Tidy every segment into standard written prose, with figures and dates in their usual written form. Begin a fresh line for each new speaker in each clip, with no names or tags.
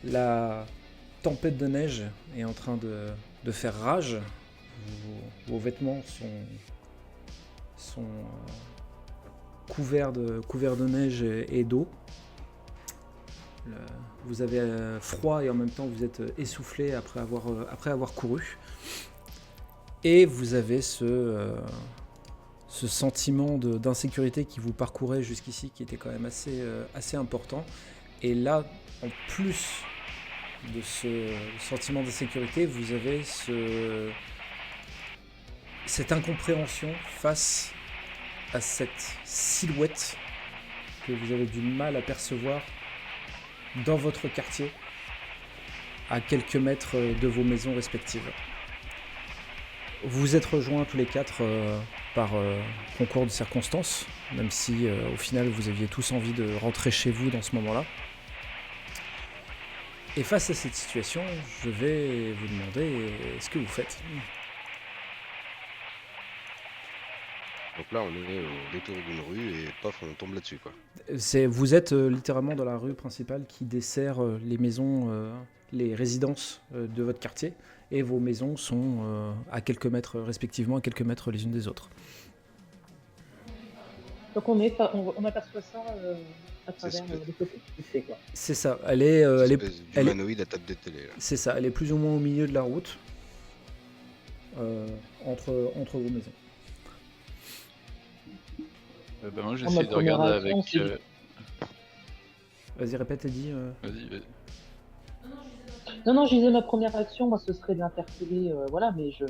La tempête de neige est en train de faire rage. Vos vêtements sont couverts de neige et d'eau. Vous avez froid et en même temps vous êtes essoufflé après avoir couru. Et vous avez ce sentiment d'insécurité qui vous parcourait jusqu'ici, qui était quand même assez important. Et là, en plus de ce sentiment d'insécurité, vous avez cette incompréhension face à cette silhouette que vous avez du mal à percevoir dans votre quartier, à quelques mètres de vos maisons respectives. Vous vous êtes rejoints tous les quatre par concours de circonstances, même si au final vous aviez tous envie de rentrer chez vous dans ce moment-là. Et face à cette situation, je vais vous demander ce que vous faites.
Donc là, on est au détour d'une rue et paf, on tombe là-dessus, quoi.
Vous êtes littéralement dans la rue principale qui dessert les maisons, les résidences de votre quartier, et vos maisons sont à quelques mètres respectivement, à quelques mètres les unes des autres.
Donc on aperçoit ça à travers les côtés. C'est quoi?
C'est ça. Elle est
humanoïde à tête de télé. Là.
C'est ça. Elle est plus ou moins au milieu de la route, entre vos maisons.
Moi j'essaie de regarder avec.
Vas-y, répète, Eddie.
Vas-y.
Non, je disais ma première action, moi ce serait de l'interpeller, voilà, mais je.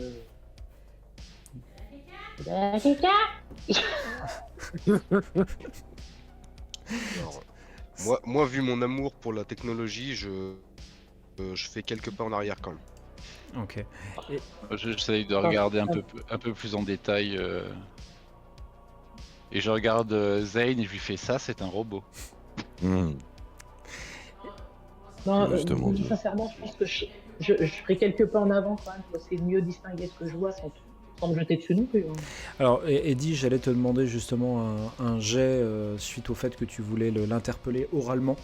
Alors, moi, vu mon amour pour la technologie, je fais quelques pas en arrière quand même.
Ok.
J'essaie de regarder un peu plus en détail. Et je regarde Zane et je lui fais ça, c'est un robot.
Non, sincèrement, je pense que je ferai quelques pas en avant quand même pour essayer de mieux distinguer ce que je vois sans me jeter dessus non plus. Hein.
Alors, Eddie, j'allais te demander justement un jet suite au fait que tu voulais l'interpeller oralement.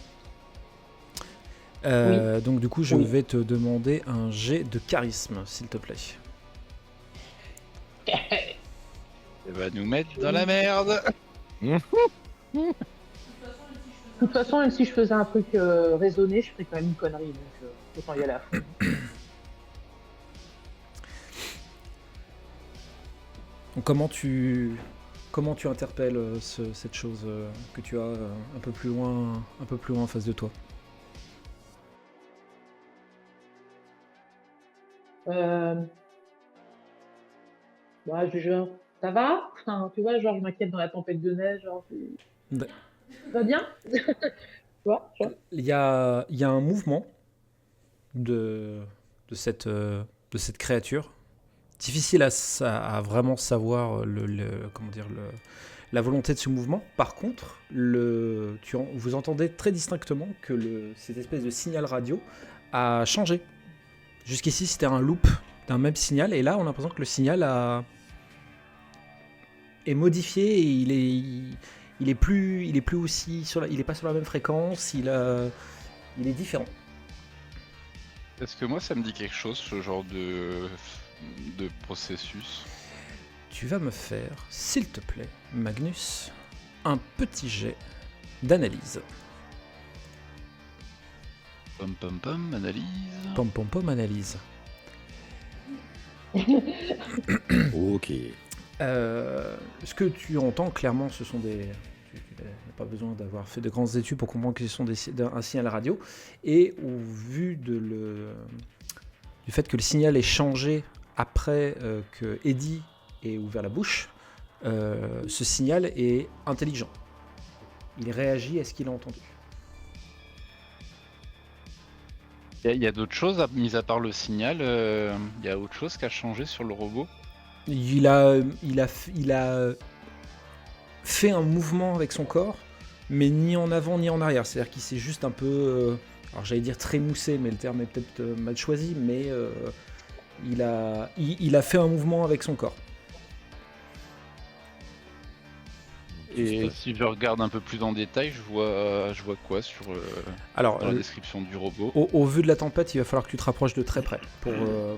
Oui. Donc du coup, je vais te demander un jet de charisme, s'il te plaît.
Elle va nous mettre dans la merde.
De toute façon, même si je faisais un truc raisonné, je ferais quand même une connerie, donc autant y aller à fond.
Donc, comment tu interpelles cette chose que tu as un peu plus loin en face de toi?
Genre, ça va? Enfin, tu vois, genre, je m'inquiète dans la tempête de neige, genre, ça va bien? Tu vois,
il y a un mouvement de cette créature. Difficile à vraiment savoir la volonté de ce mouvement. Par contre, vous entendez très distinctement que cette espèce de signal radio a changé. Jusqu'ici, c'était un loop d'un même signal, et là, on a l'impression que le signal est modifié, et il est plus aussi il est pas sur la même fréquence, il est différent.
Est-ce que moi ça me dit quelque chose, ce genre de processus?
Tu vas me faire, s'il te plaît, Magnus, un petit jet d'analyse.
Pom, analyse.
Pom, analyse.
Ok.
Ce que tu entends clairement, ce sont des... Tu n'as pas besoin d'avoir fait de grandes études pour comprendre que ce sont un signal radio. Et au vu du fait que le signal est changé après que Eddie ait ouvert la bouche, ce signal est intelligent. Il réagit à ce qu'il a entendu.
Il y a d'autres choses, mis à part le signal, il y a autre chose qui a changé sur le robot?
Il a fait un mouvement avec son corps, mais ni en avant ni en arrière. C'est-à-dire qu'il s'est juste un peu... alors j'allais dire trémoussé, mais le terme est peut-être mal choisi, mais il a fait un mouvement avec son corps.
Et si je regarde un peu plus en détail, je vois quoi sur
Alors,
dans la description du robot?
au vu de la tempête, il va falloir que tu te rapproches de très près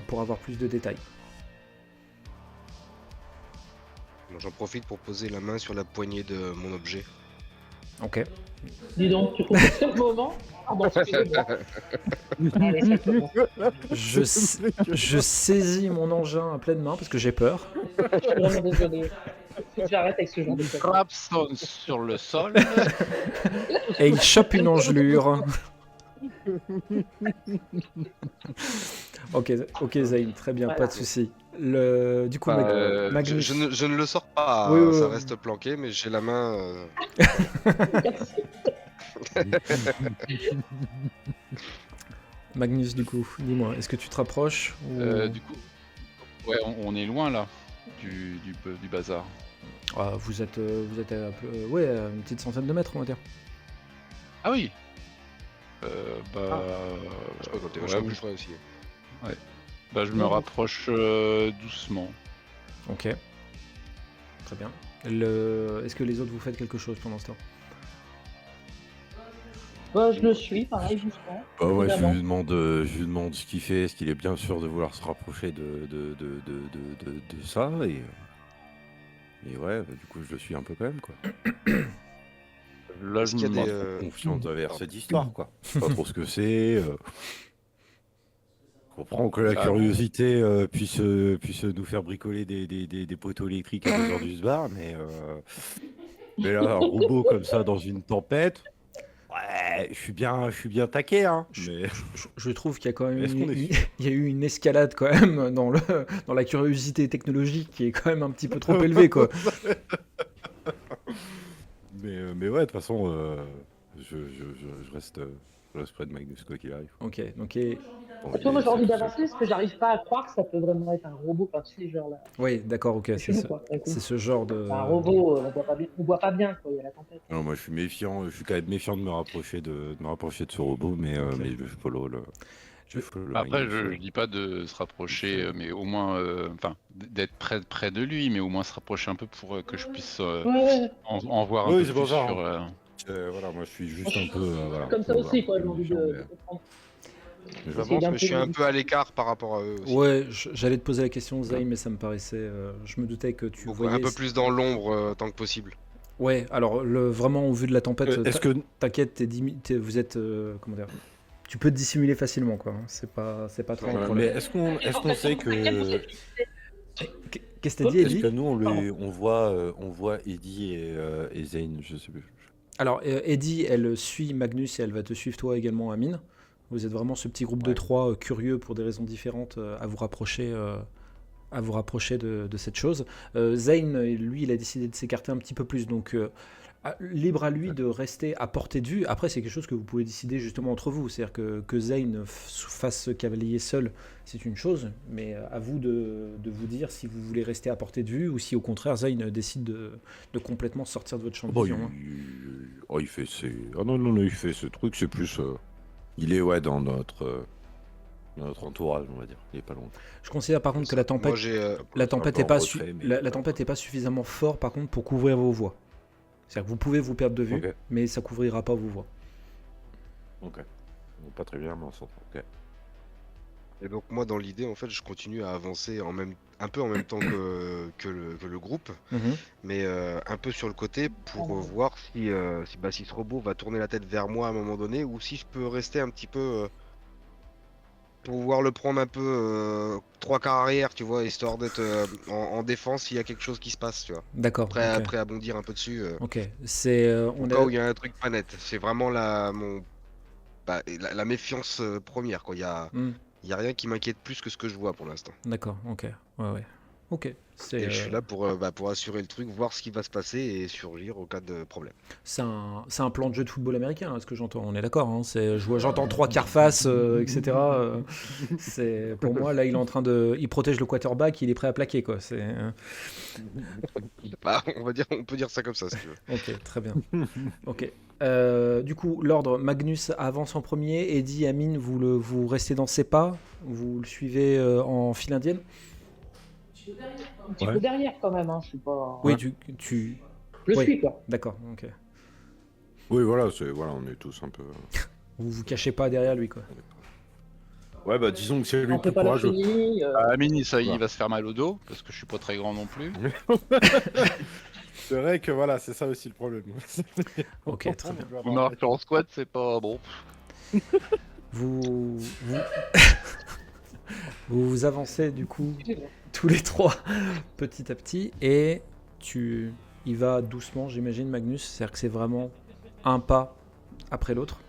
pour avoir plus de détails.
J'en profite pour poser la main sur la poignée de mon objet.
Ok.
Dis donc, tu trouves que c'est le moment? Ah bon, excusez-moi. Allez, ça commence.
Je saisis mon engin à pleine main parce que j'ai peur.
Je suis vraiment désolé. Faut que j'arrête avec ce genre de choses.
Frappe sonne sur le sol.
Et il chope une engelure. Ok, Zayn, très bien,
Voilà.
pas de souci. Du coup, Magnus.
Je ne le sors pas,
Oui,
ça
oui.
reste planqué, mais j'ai la main.
Magnus, du coup, dis-moi, est-ce que tu te rapproches ou...
Du coup, ouais, on est loin là du bazar.
Ah, vous êtes à ouais, à une petite centaine de mètres, on va dire.
Ah oui.
Je peux compter
ouais,
vachement plus près aussi.
je me rapproche doucement.
Ok. Très bien. Est-ce que les autres vous faites quelque chose pendant ce temps?
Bah, je le suis, pareil, doucement.
Bah ouais, je
évidemment.
lui demande ce qu'il fait, est-ce qu'il est bien sûr de vouloir se rapprocher de ça, et ouais, bah, du coup je le suis un peu quand même, quoi.
Là,
Est-ce qu'il y a
Pas
des,
trop confiant envers cette histoire, quoi. Je sais pas trop ce que c'est. Je comprends que la curiosité puisse nous faire bricoler des poteaux électriques à 2h du soir, mais là, un robot comme ça dans une tempête, ouais, je suis bien taqué, hein. Mais
Je trouve qu'il y a quand même
Est-ce qu'on est
il y a eu une escalade quand même dans la curiosité technologique qui est quand même un petit peu trop élevée, quoi.
mais ouais, de toute façon, je reste près de Magnus, quoi qu'il arrive.
Ok, donc
Bon,
Tu vois, moi j'ai envie
c'est-
d'avancer parce que j'arrive pas à croire que ça peut vraiment être un robot, enfin, tu sais, genre là.
oui, d'accord, ok,
C'est chelou, quoi. d'un coup.
c'est ce genre de...
Un robot, on voit pas bien, quoi, il y a la tempête.
Non, moi je suis méfiant, je suis quand même méfiant de me rapprocher de ce robot, mais je follow le.
Après,
Magnus,
je dis pas de se rapprocher, mais au moins, d'être près de lui, mais au moins se rapprocher un peu pour que je puisse
Ouais.
en voir un
Oui,
peu
c'est
plus
pour ça,
sur.
voilà, moi je suis juste un peu. Voilà,
Comme ça
voilà,
aussi, quoi, j'ai
un peu
envie
méfiant,
de comprendre.
mais je-
J'avance, mais je suis un peu à l'écart par rapport à eux aussi.
Ouais, j'allais te poser la question, Zayn, mais ça me paraissait... je me doutais que tu
Donc,
voyais...
un peu plus dans l'ombre tant que possible.
Ouais, alors vraiment au vu de la tempête,
Est-ce que
t'inquiète, vous êtes... comment dire, tu peux te dissimuler facilement, quoi. hein. C'est pas trop un
voilà, mais
problème.
est-ce qu'on sait que
Qu'est-ce que t'as dit,
est-ce
Eddie?
que nous on voit Eddie et Zayn, je sais plus.
Alors, Eddie, elle suit Magnus et elle va te suivre toi également, Amine. Vous êtes vraiment ce petit groupe de
Ouais.
trois curieux pour des raisons différentes à vous rapprocher de cette chose. Zayn, lui, il a décidé de s'écarter un petit peu plus, donc libre à lui de rester à portée de vue. Après, c'est quelque chose que vous pouvez décider justement entre vous. C'est-à-dire que Zayn fasse ce cavalier seul, c'est une chose, mais à vous de vous dire si vous voulez rester à portée de vue ou si au contraire Zayn décide de complètement sortir de votre champ de
Bon,
vision. hein.
il fait non, il fait ce truc, c'est plus il est dans notre entourage, on va dire. Il est pas loin.
Je considère par contre que la tempête,
Moi, j'ai.
la tempête
un peu
est pas
en retrait, mais-
la tempête est pas suffisamment forte par contre pour couvrir vos voies. C'est-à-dire que vous pouvez vous perdre de vue,
Ok.
mais ça couvrira pas vos voies.
Ok. Bon, pas très bien, mais on s'entend. Ok.
Et donc, moi, dans l'idée, en fait, je continue à avancer un peu en même temps que le groupe, mais un peu sur le côté pour voir si ce robot va tourner la tête vers moi à un moment donné ou si je peux rester un petit peu. Pour pouvoir le prendre un peu trois quarts arrière, tu vois, histoire d'être en défense s'il y a quelque chose qui se passe, tu vois.
D'accord. ok.
Prêt à bondir un peu dessus.
Ok. C'est
Au
on
cas
a...
où il y a un truc pas net. C'est vraiment la méfiance première, quoi.
Hmm,
Il y a rien qui m'inquiète plus que ce que je vois pour l'instant.
D'accord. Ok. Ouais. Ok.
Et je suis là pour assurer le truc, voir ce qui va se passer et surgir au cas de problème.
C'est un plan de jeu de football américain, hein, ce que j'entends. On est d'accord. Hein, j'entends trois quarts face, etc. C'est pour moi là, il est en train il protège le quarterback, il est prêt à plaquer quoi.
Bah, on peut dire ça comme ça si tu veux.
Ok, très bien. Ok. Du coup, l'ordre, Magnus avance en premier, Eddie, Amine, vous restez dans ses pas, vous le suivez en file indienne.
Un petit peu derrière quand même, hein, je suis pas.
Oui,
Ouais.
Je suis, quoi.
D'accord, ok.
Oui, voilà, on est tous un peu...
Vous vous cachez pas derrière lui, quoi.
Ouais, bah disons que c'est lui
On
le plus
fait pas la
courageux.
chenille.
Amine, ça, il
Voilà.
va se faire mal au dos, parce que je suis pas très grand non plus.
C'est vrai que voilà, c'est ça aussi le problème.
Ok, très bien.
Vous marchez en squat, c'est pas bon.
Vous... vous avancez, du coup, tous les trois, petit à petit, et il va doucement, j'imagine, Magnus, c'est-à-dire que c'est vraiment un pas après l'autre.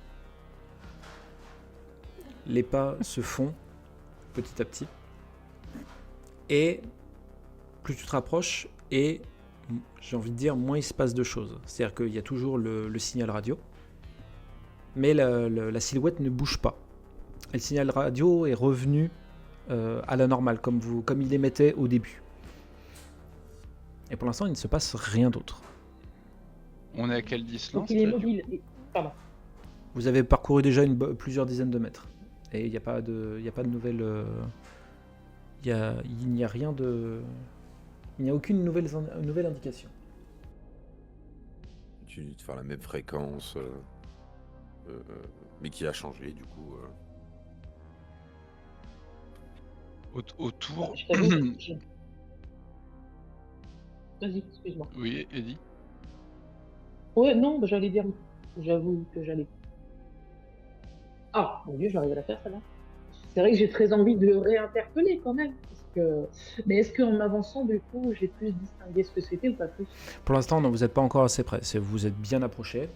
Les pas se font petit à petit, et plus tu te rapproches, et j'ai envie de dire, moins il se passe de choses. C'est-à-dire qu'il y a toujours le signal radio, mais la silhouette ne bouge pas. Et le signal radio est revenu à la normale, comme il émettait au début. Et pour l'instant, il ne se passe rien d'autre.
On est à quelle distance
Donc il est
là,
mobile. Pardon.
Vous avez parcouru déjà plusieurs dizaines de mètres. Et il n'y a pas de nouvelles... il n'y a rien de... Il n'y a aucune nouvelle indication.
Continue de faire la même fréquence, mais qui a changé du coup.
Autour.
Je t'avoue, Vas-y, excuse-moi.
Oui, Eddie.
Ouais, non, bah, j'allais dire. J'avoue que j'allais. Ah, mon Dieu, j'arrive à la faire, celle-là. C'est vrai que j'ai très envie de le réinterpeller quand même. Mais est-ce qu'en m'avançant, du coup, j'ai plus distingué ce que c'était ou pas plus?
Pour l'instant, non, vous n'êtes pas encore assez près. Vous êtes bien approché.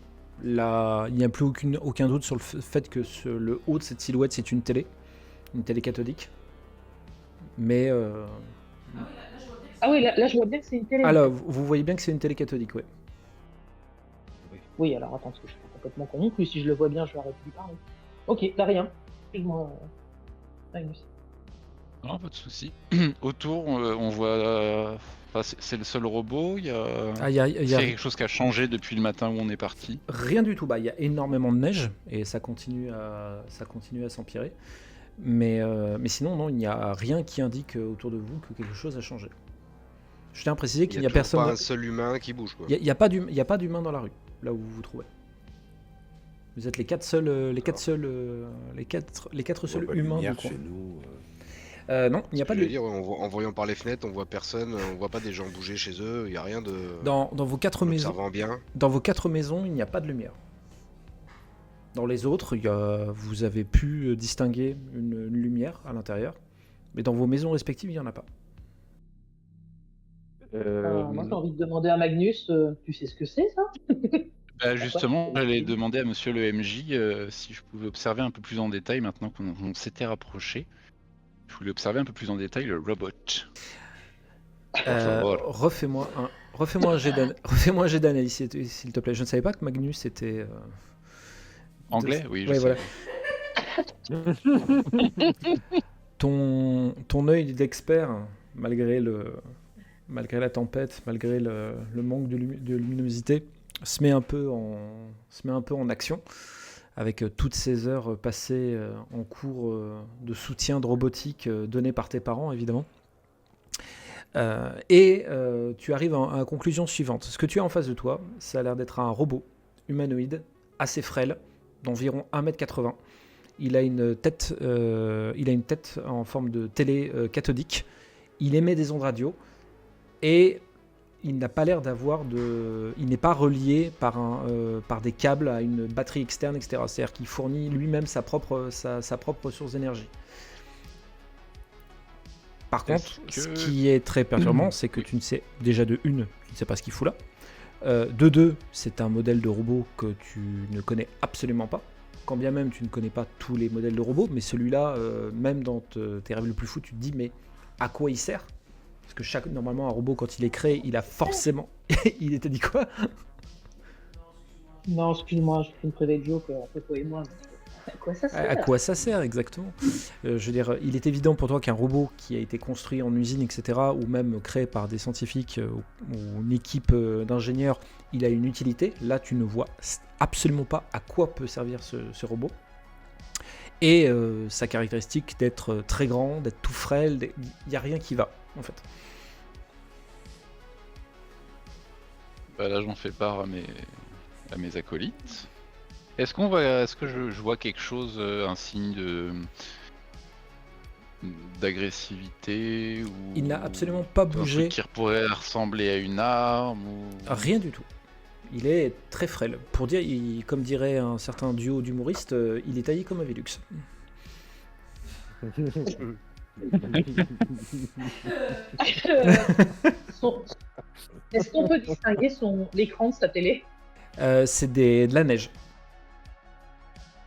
Là, il n'y a plus aucun doute sur le fait que le haut de cette silhouette, c'est une télé cathodique. Mais...
Ah oui, là, je vois bien que c'est une télé.
Alors, vous voyez bien que c'est une télé cathodique, oui.
Oui, alors attends, parce que je suis complètement con non plus. Si je le vois bien, je vais arrêter de parler. Ok, t'as rien. Excuse-moi, Magnus.
Non, pas de souci. Autour, on voit. Enfin, c'est le seul robot. Il y a.
Ah, il y a
quelque chose qui a changé depuis le matin où on est parti.
rien du tout. Bah, il y a énormément de neige et ça continue à s'empirer. Mais sinon, non, il n'y a rien qui indique autour de vous que quelque chose a changé. Je tiens à préciser qu'il n'y a personne.
Pas un seul humain qui bouge, quoi.
Il n'y a pas d'humain dans la rue, là où vous vous trouvez. Vous êtes les quatre seuls humains du coin.
Chez nous.
Non, il n'y a pas de.
Dire, en voyant par les fenêtres, on voit personne, on voit pas des gens bouger chez eux, il y a rien de.
Dans vos quatre maisons.
Bien.
Dans vos 4 maisons, il n'y a pas de lumière. Dans les autres, vous avez pu distinguer une lumière à l'intérieur, mais dans vos maisons respectives, il n'y en a pas.
Moi, j'ai envie de demander à Magnus, tu sais ce que c'est, ça?
Bah, justement, j'allais demander à monsieur le MJ si je pouvais observer un peu plus en détail maintenant qu'on s'était rapproché. Je voulais observer un peu plus en détail le robot.
Refais-moi un jet d'analyse, s'il te plaît. Je ne savais pas que Magnus était...
Anglais, oui, je
ouais,
sais.
Voilà. Ton œil d'expert, malgré la tempête, malgré le manque de luminosité, se met un peu en action, avec toutes ces heures passées en cours de soutien de robotique donné par tes parents, évidemment. Et tu arrives à la conclusion suivante. Ce que tu as en face de toi, ça a l'air d'être un robot humanoïde, assez frêle, d'environ 1m80. Il a une tête en forme de télé cathodique. Il émet des ondes radio et il n'a pas l'air il n'est pas relié par des câbles à une batterie externe, etc. C'est-à-dire qu'il fournit lui-même sa propre source d'énergie. Par contre, ce qui est très perturbant, c'est que tu ne sais déjà tu ne sais pas ce qu'il fout là. De deux, c'est un modèle de robot que tu ne connais absolument pas. Quand bien même tu ne connais pas tous les modèles de robots, mais celui-là, même dans tes rêves les plus fous, tu te dis mais à quoi il sert? Parce que normalement un robot, quand il est créé, il a forcément... Il était dit quoi?
Non, excuse-moi, je fais une private joke entre toi et moi. À quoi ça sert?
À quoi ça sert exactement? Je veux dire, il est évident pour toi qu'un robot qui a été construit en usine, etc., ou même créé par des scientifiques ou une équipe d'ingénieurs, il a une utilité. Là, tu ne vois absolument pas à quoi peut servir ce robot. Et sa caractéristique d'être très grand, d'être tout frêle, il n'y a rien qui va, en fait.
Bah là, j'en fais part à mes acolytes. Est-ce que je vois quelque chose, un signe d'agressivité ou
Il n'a absolument pas
un
bougé.
truc qui pourrait ressembler à une arme ou...
Rien du tout. Il est très frêle. Pour dire, comme dirait un certain duo d'humoristes, il est taillé comme un Velux.
Est-ce qu'on peut distinguer l'écran de sa télé?
C'est de la neige.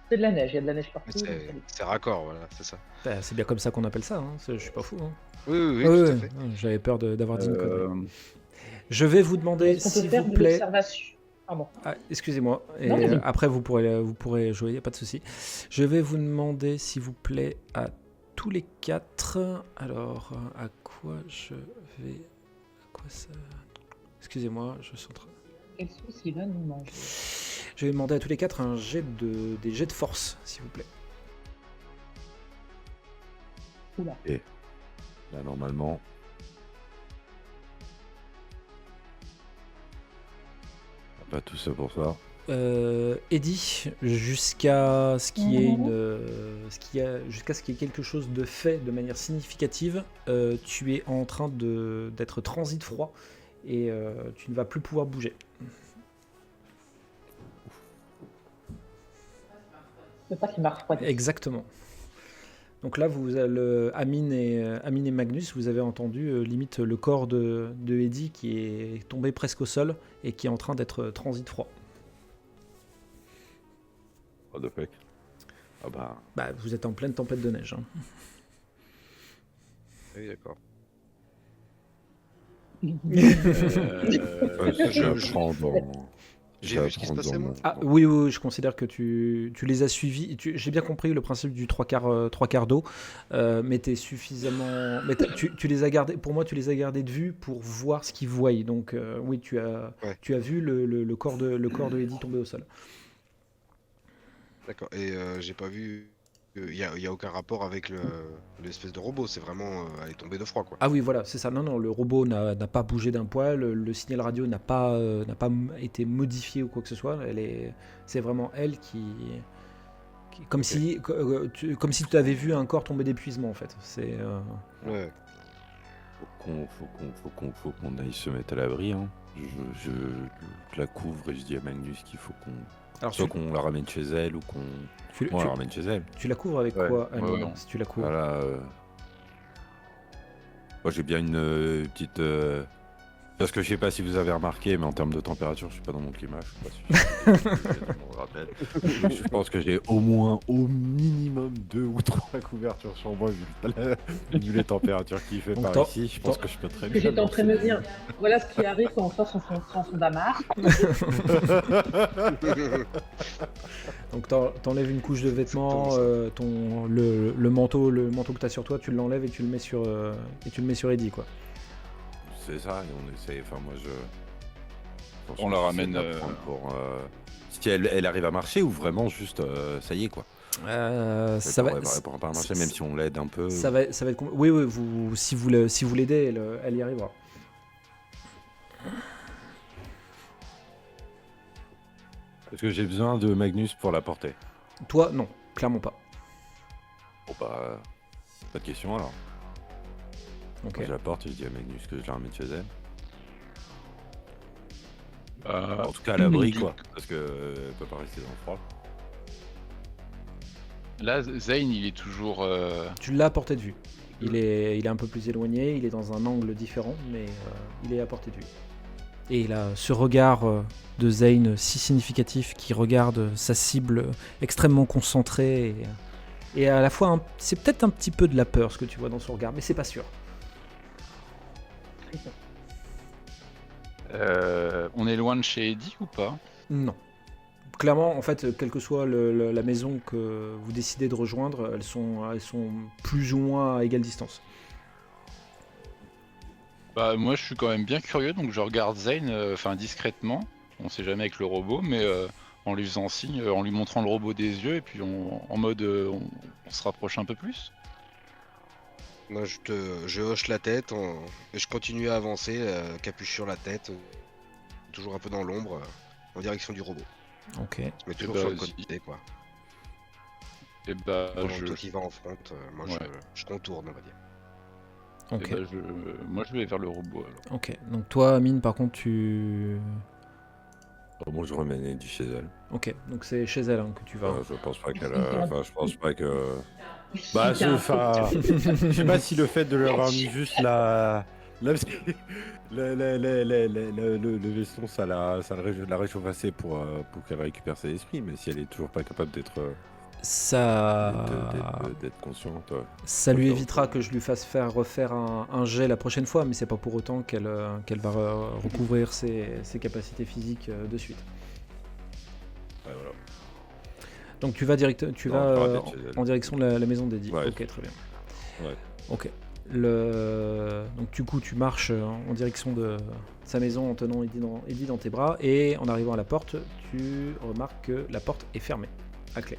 C'est de la neige, il y a de la neige partout.
C'est raccord, voilà, c'est ça.
Bah, c'est bien comme ça qu'on appelle ça, hein. Je suis pas fou. Hein.
Oui, tout à fait.
J'avais peur d'avoir dit une connerie. Je vais vous demander, s'il vous plaît... Ah, excusez-moi, et après vous pourrez jouer, il n'y a pas de souci. Je vais vous demander, s'il vous plaît, à tous les 4, alors à quoi je vais... À quoi ça... Excusez-moi, je suis en train...
Quelle sauce il va nous manger?
Je vais demander à tous les 4 des jets de force, s'il vous plaît.
Oula.
Et là, normalement... Pas tout ça pour ça.
Eddie, jusqu'à ce qu'il y ait jusqu'à ce qu'il y ait quelque chose de fait de manière significative, tu es en train d'être transit froid et tu ne vas plus pouvoir bouger.
C'est pas qu'il m'a refroidi.
Exactement. Donc là, Amine et Magnus, vous avez entendu limite le corps de Eddie qui est tombé presque au sol et qui est en train d'être transit froid.
Oh, de fait. Ah
bah, vous êtes en pleine tempête de neige. Hein.
Oui, d'accord.
Je prends dans...
J'ai vu ce qui se passait, moi.
Ah oui, je considère que tu les as suivis. J'ai bien compris le principe du 3 quarts d'eau, mais t'es suffisamment. Mais tu les as gardés. Pour moi, tu les as gardés de vue pour voir ce qu'ils voient. Donc oui, tu as vu le corps de Eddie tomber au sol.
D'accord. Et j'ai pas vu. Il y a aucun rapport avec l'espèce de robot. C'est vraiment elle est tombée de froid, quoi.
Ah oui, voilà, c'est ça. Non, le robot n'a pas bougé d'un poil. Le signal radio n'a pas été modifié ou quoi que ce soit. C'est vraiment elle qui comme si tu avais vu un corps tomber d'épuisement, en fait. C'est.
Ouais.
Faut qu'on aille se mettre à l'abri. Hein. Je la couvre et je dis à Magnus qu'il faut qu'on. Alors, soit qu'on la ramène chez elle ou qu'on. On la ramène chez elle.
Tu la couvres avec quoi, Annie, si tu la couvres?
Voilà. Moi, j'ai bien une petite. Parce que je sais pas si vous avez remarqué, mais en termes de température, je suis pas dans mon climat. Je sais pas si je rappelle. Je pense que j'ai au minimum 2 ou 3 couvertures sur moi vu les températures qu'il fait par ici. Je pense que je peux très bien.
J'étais en train de me dire, voilà ce qui arrive quand on sort son damar.
Donc t'enlèves une couche de vêtements, le manteau que t'as sur toi, tu l'enlèves et tu le mets sur Eddie, quoi.
C'est ça, et on essaie. Enfin, moi,
on la ramène.
Si elle arrive à marcher ou vraiment juste ça y est, quoi.
Ça va
pas marcher, même si on l'aide un peu.
Ça va être. Oui, si vous l'aidez, elle y arrivera.
Est-ce que j'ai besoin de Magnus pour la porter?
Toi, non, clairement pas.
Bon, bah, pas de question alors. Okay. Je la porte et je dis à Magnus que je la ramène chez elle. En tout cas à l'abri, quoi, parce qu'elle peut pas rester dans le froid.
Là, Zane, il est toujours...
Tu l'as à portée de vue. Il est un peu plus éloigné, il est dans un angle différent, mais il est à portée de vue. Et il a ce regard de Zane si significatif qui regarde sa cible extrêmement concentrée. Et à la fois, c'est peut-être un petit peu de la peur ce que tu vois dans son regard, mais c'est pas sûr.
On est loin de chez Eddie ou pas?
Non. Clairement, en fait, quelle que soit la maison que vous décidez de rejoindre, elles sont plus ou moins à égale distance.
Bah moi je suis quand même bien curieux, donc je regarde Zane, discrètement, on sait jamais avec le robot, mais en lui faisant signe, en lui montrant le robot des yeux, et puis en mode on se rapproche un peu plus.
Moi je hoche la tête et je continue à avancer, capuche sur la tête, toujours un peu dans l'ombre, en direction du robot.
Ok.
Mais toujours
bah,
sur le côté, quoi.
Et bah,
Pendant que toi qui vas en front, moi je contourne, on va dire.
Ok.
Et bah, moi je vais vers le robot alors.
Ok. Donc toi, Amine, par contre, tu...
Oh, bon, je remène Eddie chez elle.
Ok. Donc c'est chez elle que tu vas.
Je pense pas qu'elle a... Enfin, je pense pas que...
Si,
Bah,
t'as un
enfin... Je sais pas si le fait de leur avoir mis juste le veston, ça la réchauffe assez pour qu'elle récupère ses esprits, mais si elle est toujours pas capable d'être consciente.
Ça lui évitera que je lui fasse refaire un jet la prochaine fois, mais c'est pas pour autant qu'elle va recouvrir ses capacités physiques de suite.
Ouais, voilà.
Donc tu vas en direction de la maison d'Eddie.
Ouais.
Ok, très bien.
Ouais.
Ok. Donc du coup tu marches en direction de sa maison en tenant Eddie dans tes bras, et en arrivant à la porte, tu remarques que la porte est fermée à clé.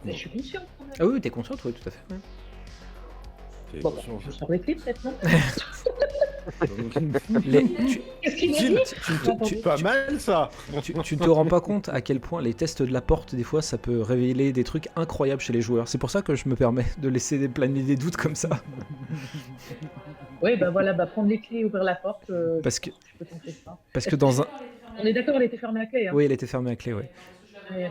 Mais je suis conscient. Quand même.
Ah oui, t'es consciente, oui, tout à fait. Ouais.
T'es
Bon,
conscient,
je sors les clés peut-être, non Qu'est-ce qu'il m'a dit
Pas mal ça.
Tu ne te rends pas compte à quel point les tests de la porte, des fois, ça peut révéler des trucs incroyables chez les joueurs. C'est pour ça que je me permets de laisser planer des doutes comme ça.
Oui, bah voilà, prendre les clés et ouvrir la porte.
Parce que
Je peux tenter ça.
dans un...
On est d'accord, elle était fermée à clé. Hein.
Oui, elle était fermée à clé, oui.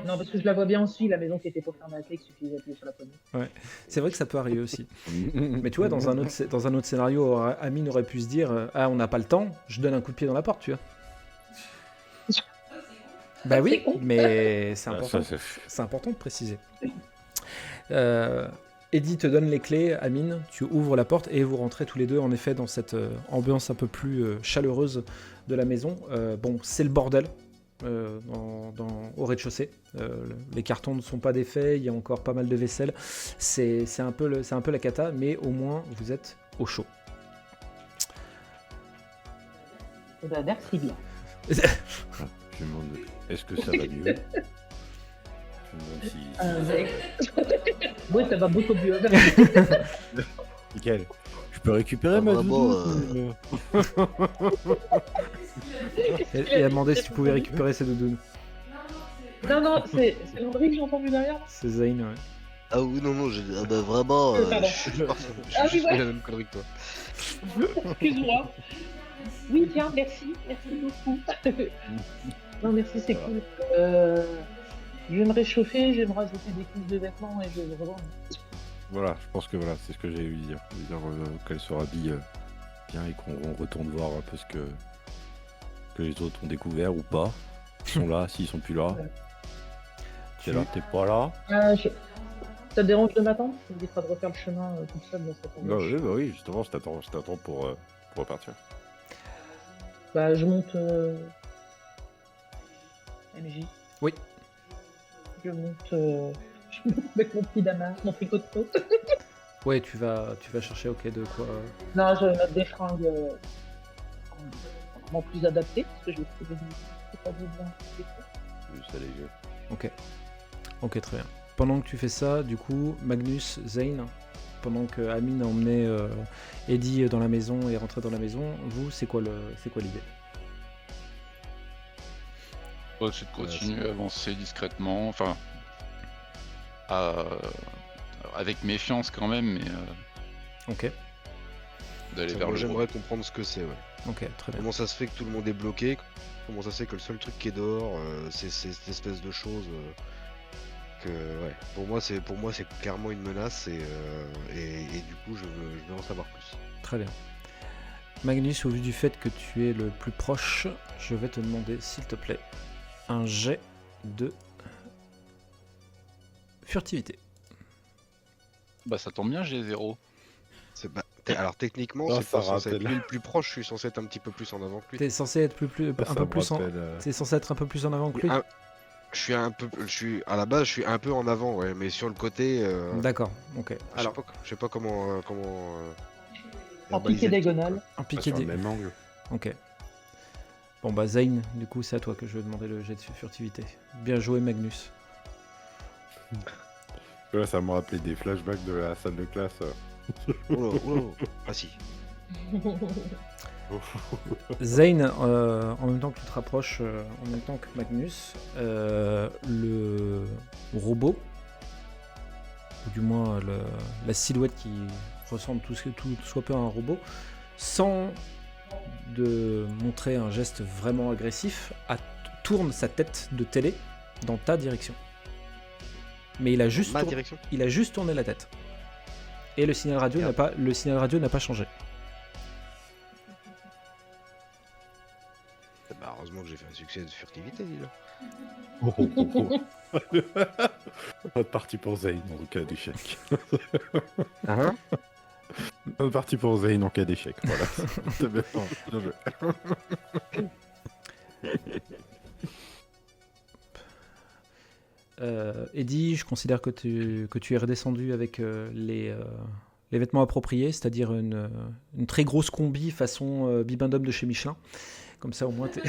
Non, parce que je la vois bien aussi, la maison qui était pas fermée à clé, qu'il suffisait d'appuyer sur la poignée.
Ouais. C'est vrai que ça peut arriver aussi. Mais tu vois, dans un autre scénario, Amine aurait pu se dire on n'a pas le temps, je donne un coup de pied dans la porte, tu vois. Bah oui, mais c'est important. C'est important de préciser. Eddie te donne les clés, Amine, tu ouvres la porte et vous rentrez tous les deux en effet dans cette ambiance un peu plus chaleureuse de la maison. Bon, c'est le bordel. Au rez-de-chaussée, les cartons ne sont pas défaits, il y a encore pas mal de vaisselle, c'est un peu la cata, mais au moins vous êtes au chaud.
Eh ben, merci bien.
Je me demande, est-ce que ça va mieux? Je me demande si...
Oui, ça va beaucoup mieux.
Nickel. Je peux récupérer ma doudoune
Elle a demandé si tu pouvais récupérer ses doudounes.
Non, c'est Landry que j'ai entendu derrière.
C'est Zane, ouais.
Ah oui, non, vraiment,
Pardon.
je
Ah oui,
suis
ouais.
la même connerie que toi.
Excuse-moi. Oui, tiens, merci beaucoup. Non, merci, c'est cool. Je vais me réchauffer, je vais me rajouter des couches de vêtements et je vais revendre.
Voilà, je pense que voilà, c'est ce que j'ai eu dire. Qu'elle se rhabille bien et qu'on retourne voir un peu ce que les autres ont découvert ou pas. Ils sont là, s'ils sont plus là. T'es là, t'es pas là.
Ça te dérange de m'attendre? Ça me évitera de refaire le chemin tout seul dans cette ambiance.
Bah oui, justement, je t'attends pour repartir.
Bah, je monte. MJ.
Oui.
Je monte avec mon petit damas, mon tricot de peau.
Ouais, tu vas chercher, ok, de quoi.
Non, je vais mettre des fringues vraiment plus adaptées, parce que je vais trouver c'est pas besoin.
Juste léger.
Ok, très bien. Pendant que tu fais ça, du coup, Magnus, Zane, pendant que Amine a emmené Eddie dans la maison et est rentré dans la maison, vous, c'est quoi l'idée?
C'est de continuer à avancer discrètement, enfin avec méfiance quand même, mais
Ok,
d'aller vers le
J'aimerais comprendre ce que c'est, ouais.
ok, très bien.
Comment ça se fait que tout le monde est bloqué? Comment ça se fait que le seul truc qui est dehors, c'est cette espèce de chose que, ouais, pour moi c'est clairement une menace et du coup je veux en savoir plus.
Très bien. Magnus, au vu du fait que tu es le plus proche, je vais te demander, s'il te plaît, un jet de furtivité.
Bah ça tombe bien, j'ai 0.
Alors techniquement,
Oh,
c'est pas
ça
censé être
rappelle.
lui le plus proche, je suis censé être un petit peu plus en avant que lui.
T'es censé être T'es censé être un peu plus en avant que lui.
Je suis à la base, je suis un peu en avant, ouais, mais sur le côté.
D'accord, ok.
Alors, je sais pas comment.
En piqué diagonale.
Un piqué
Sur le même angle.
Ok. Bon bah Zane, du coup c'est à toi que je vais demander le jet de furtivité. Bien joué Magnus.
Là, ça me rappelait des flashbacks de la salle de classe.
Oula. Ah si.
Zane, en même temps que tu te rapproches, en même temps que Magnus, le robot, ou du moins la silhouette qui ressemble tout soit peu à un robot, sans de montrer un geste vraiment agressif, tourne sa tête de télé dans ta direction. Mais il a juste tourné la tête. Et le signal radio n'a pas changé.
Bah, heureusement que j'ai fait un succès de furtivité, là.
Autre partie pour Zane en cas d'échec.
Hein?
Autre partie pour Zane en cas d'échec. Voilà. C'est bien. Bien joué.
Eddie, je considère que tu es redescendu avec les vêtements appropriés, c'est-à-dire une très grosse combi façon Bibendum de chez Michelin. Comme ça, au moins, t'es...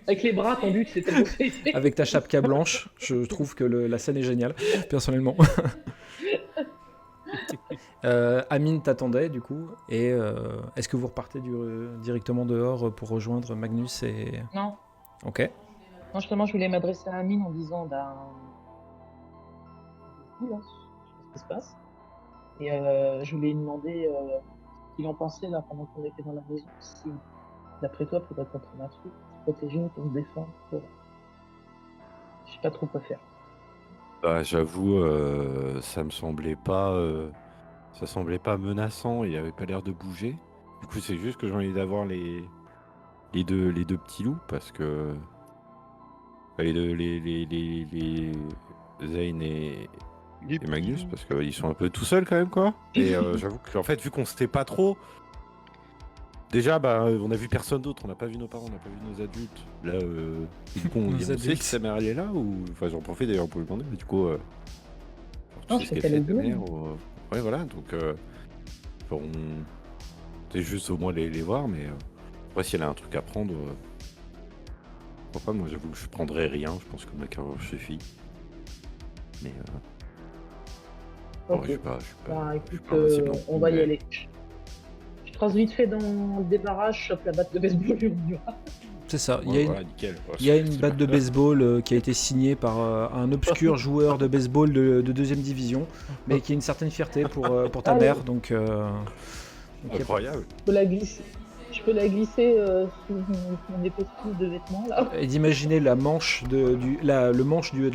Avec les bras tendus, c'est tellement fait.
Avec ta chapka blanche, je trouve que la scène est géniale, personnellement. Amine t'attendait, du coup, et est-ce que vous repartez directement dehors pour rejoindre Magnus et...
Non.
Ok.
Non, justement, je voulais m'adresser à Amine en disant, oula, je sais pas ce qui se passe. Et je voulais lui demander ce qu'il en pensait là pendant qu'on était dans la maison. Si, d'après toi, pour être contre un truc, se protéger, pour se défendre, je sais pas trop quoi faire.
Bah, j'avoue, ça semblait pas menaçant. Il avait pas l'air de bouger. Du coup, c'est juste que j'ai envie d'avoir les deux petits loups parce que les Zane et Magnus, parce qu'ils sont un peu tout seuls quand même, quoi. Et j'avoue qu'en fait, vu qu'on s'était pas trop... Déjà, on a vu personne d'autre, on n'a pas vu nos parents, on n'a pas vu nos adultes. Là, du coup, on sait si sa mère elle est là ou... Enfin, j'en profite d'ailleurs pour lui demander, mais du coup...
Non, c'est qu'elle est
ta mère Ouais, voilà, donc... C'est juste au moins les voir, mais... Après, si elle a un truc à prendre... Pourquoi pas, moi j'avoue que je prendrais rien, je pense que ma carrière suffit. Mais...
Ok.
Je suis pas
écoute,
invincible, non,
on va y
mais-
aller. Je trace vite fait dans le débarras, je chope la batte de baseball et on y va.
C'est ça,
Ouais, voilà, nickel. Ouais,
il y a une
c'est
batte de baseball qui a été signée par un obscur joueur de baseball de deuxième division, mais qui a une certaine fierté pour ta
Allez.
mère, donc...
Incroyable.
Je peux la glisser sous mon épaule de vêtements là.
Et d'imaginer la manche de la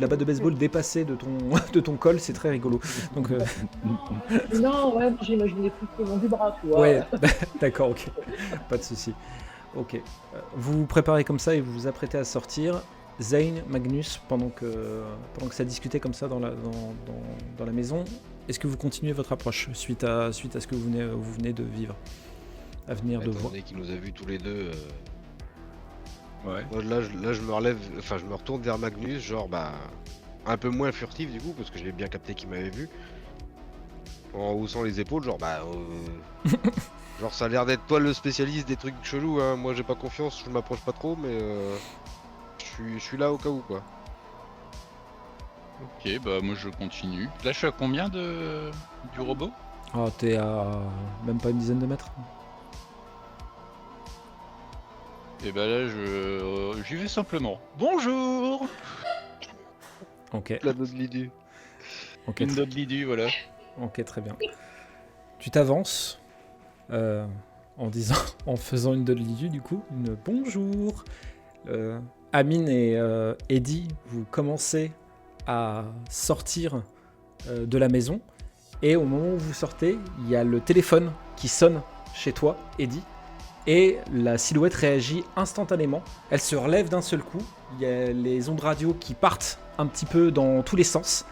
batte de baseball dépassée de ton col, c'est très rigolo. Donc
Non, ouais, j'imaginais plus le long du bras, tu vois.
ouais, d'accord, ok, pas de souci. Ok, vous vous préparez comme ça et vous vous apprêtez à sortir. Zane, Magnus, pendant que ça discutait comme ça dans la maison, est-ce que vous continuez votre approche suite à ce que vous venez de vivre, à venir de
Étant
voir?
donné qu'il nous a vus tous les deux,
Ouais.
moi, là, je me relève, enfin, je me retourne vers Magnus, genre, un peu moins furtif du coup, parce que j'ai bien capté qu'il m'avait vu. En haussant les épaules, genre, genre, ça a l'air d'être toi le spécialiste des trucs chelous, hein. Moi, j'ai pas confiance, je m'approche pas trop, mais je suis là au cas où, quoi.
Ok, bah moi je continue. Là je suis à combien du robot?
Oh, t'es à même pas une dizaine de mètres.
Et bah là j'y vais simplement. Bonjour.
Ok,
La Dodlidu.
ok,
Une dodlidu, voilà.
ok, très bien. Tu t'avances en faisant une dodlidu du coup, une bonjour. Amine et Eddie, vous commencez à sortir de la maison et au moment où vous sortez, il y a le téléphone qui sonne chez toi, Eddie, et la silhouette réagit instantanément. Elle se relève d'un seul coup, il y a les ondes radio qui partent un petit peu dans tous les sens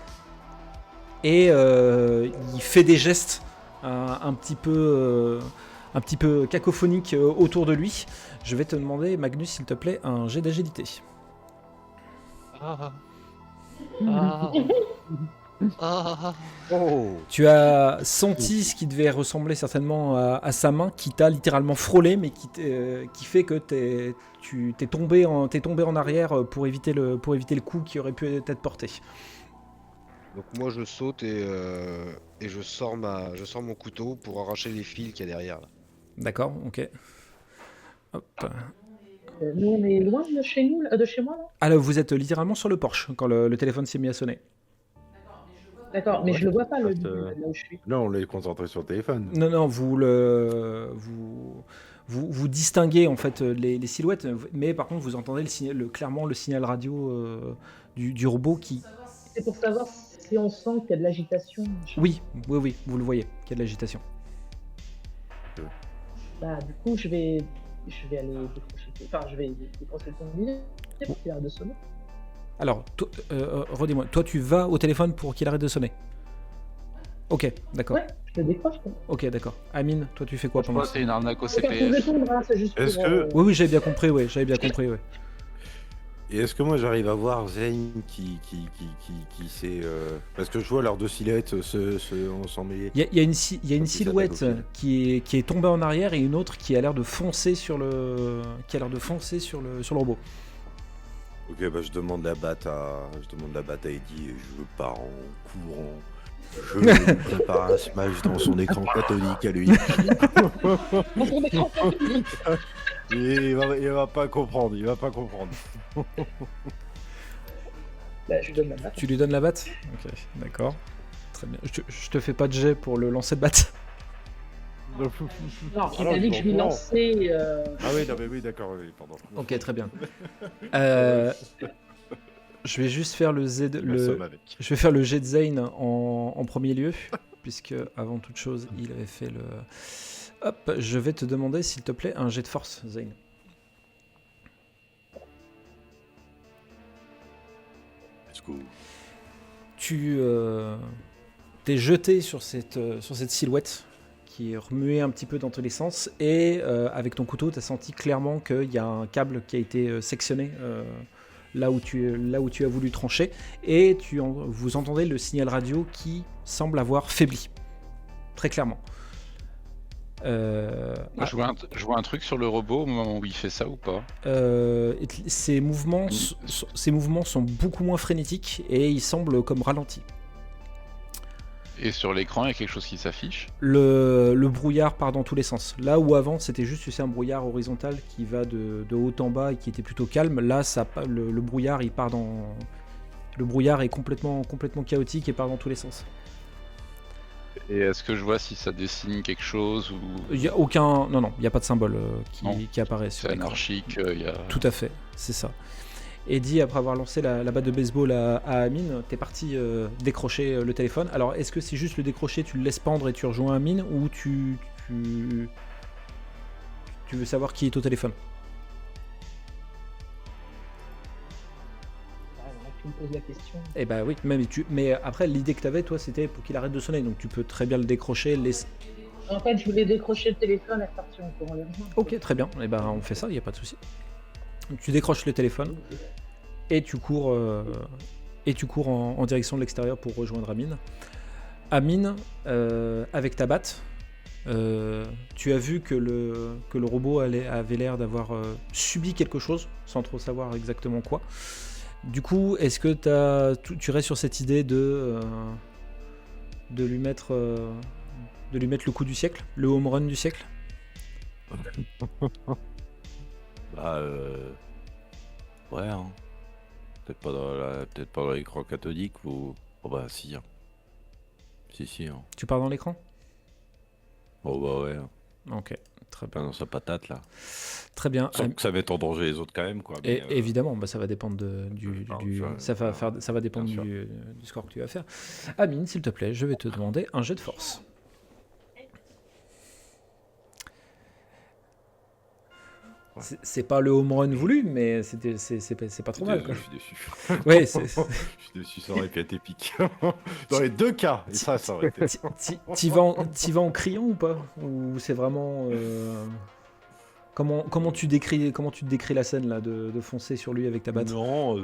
et il fait des gestes un petit peu cacophoniques autour de lui. Je vais te demander, Magnus, s'il te plaît, un jet d'agilité.
Oh!
Tu as senti ce qui devait ressembler certainement à sa main, qui t'a littéralement frôlé, mais qui fait que t'es tombé en arrière pour éviter le coup qui aurait pu être porté.
Donc moi je saute et et je sors mon couteau pour arracher les fils qu'il y a derrière là.
D'accord, ok. Hop.
Nous, on est loin de chez nous, de chez moi, là.
Ah là, vous êtes littéralement sur le porche quand le téléphone s'est mis à sonner.
D'accord, mais
Ouais,
je le vois pas, le
reste,
bidule, là où je suis.
Non, on est concentré sur le téléphone.
Non, vous distinguez en fait les silhouettes, mais par contre vous entendez clairement le signal radio du robot qui...
C'est pour savoir si on sent qu'il y a de l'agitation. machin.
Oui, vous le voyez, qu'il y a de l'agitation.
Bah, du coup, je vais aller décrocher. Enfin, je vais décrocher ton billet pour qu'il arrête de sonner.
Alors, redis-moi, toi tu vas au téléphone pour qu'il arrête de sonner. Ok, d'accord.
Ouais, je le décroche. Quoi.
Ok, d'accord. Amine, toi tu fais quoi
Je
pendant
crois que c'est une arnaque au
C'est pas pour
CPF.
répondre, hein, c'est juste
Est-ce
pour.
que-
Oui, j'avais bien compris, ouais.
Et est-ce que moi j'arrive à voir Zane qui sait. Parce que je vois leurs deux silhouettes on s'en met.
Il y a une
Quand ils
silhouette
s'attaquent au
qui est tombée en arrière et une autre qui a l'air de foncer sur le robot.
Ok, bah je demande la batte à Eddie et je pars en courant. Je lui prépare un smash dans son écran cathodique à lui.
Dans son écran cathodique.
Et il va pas comprendre,
Bah, je lui donne la batte.
Tu lui donnes la batte? Ok, d'accord. Très bien. Je te fais pas de jet pour le lancer de batte.
Non, il
Alors,
m'a dit que je lui
comprends.
lançais.
Ah oui, non, mais oui, d'accord, oui, pardon.
Ok, très bien. Je vais juste faire je vais faire le jet de Zane en premier lieu, puisque avant toute chose, il avait fait le... Hop, je vais te demander, s'il te plaît, un jet de force, Zane.
Let's go.
Tu t'es jeté sur cette silhouette qui est remuée un petit peu dans tous les sens, et avec ton couteau, tu as senti clairement qu'il y a un câble qui a été sectionné là où tu as voulu trancher, et vous entendez le signal radio qui semble avoir faibli, très clairement.
Je vois un truc sur le robot au moment où il fait ça ou pas?
Ses mouvements sont beaucoup moins frénétiques et il semble comme ralenti.
Et sur l'écran, il y a quelque chose qui s'affiche?
Le brouillard part dans tous les sens. Là où avant c'était juste un brouillard horizontal qui va de haut en bas et qui était plutôt calme, là le brouillard il part dans... Le brouillard est complètement chaotique et part dans tous les sens.
Et est-ce que je vois si ça dessine quelque chose ou
Il y a aucun... Non, il n'y a pas de symbole
Non.
qui apparaît sur
c'est
l'écran.
anarchique? Il y a...
Tout à fait, c'est ça. Eddie, après avoir lancé la batte de baseball à Amine, t'es parti décrocher le téléphone. Alors, est-ce que c'est juste le décrocher, tu le laisses pendre et tu rejoins Amine, ou tu veux savoir qui est au téléphone?
Tu me poses la question.
Eh bah oui, mais après, l'idée que t'avais, toi, c'était pour qu'il arrête de sonner, donc tu peux très bien le décrocher,
En fait, je voulais décrocher le téléphone et repartir en courant vers moi.
Ok, très bien, et ben on fait ça, il n'y a pas de souci. Donc, tu décroches le téléphone et tu cours en direction de l'extérieur pour rejoindre Amine. Amine, avec ta batte, tu as vu que le robot avait l'air d'avoir subi quelque chose, sans trop savoir exactement quoi. Du coup, est-ce que tu restes sur cette idée de lui mettre le coup du siècle, le home run du siècle?
Bah, ouais, hein. Peut-être pas dans l'écran cathodique ou. Oh bah, si. Hein. Si. Hein.
Tu pars dans l'écran?
Oh bah, ouais.
Ok, très bien.
Pas dans sa patate là.
Très bien.
Sans que ça mette en danger les autres quand même, quoi.
Et
Mais,
évidemment, bah, ça va dépendre ça va dépendre du score que tu vas faire. Amine, s'il te plaît, je vais te demander un jet de force. C'est pas le home run voulu, mais c'est pas trop mal. Quoi.
Je suis déçu.
Ouais,
Je suis déçu, ça aurait pu être épique. Dans les deux cas, et ça aurait été.
T'y vas en criant ou pas? Ou c'est vraiment... Comment tu te décris la scène là, de foncer sur lui avec ta batte?
Non,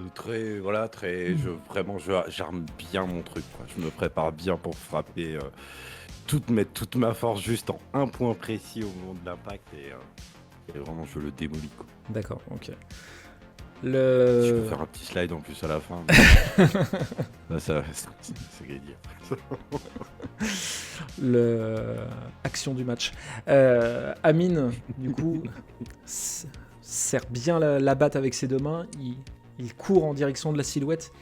j'arme bien mon truc. Quoi. Je me prépare bien pour frapper, mettre toute ma force juste en un point précis au moment de l'impact et vraiment je le démolis. Quoi.
D'accord, ok.
Je peux faire un petit slide en plus à la fin. Là, c'est gagné.
action du match. Amine, du coup, serre bien la batte avec ses deux mains. Il court en direction de la silhouette.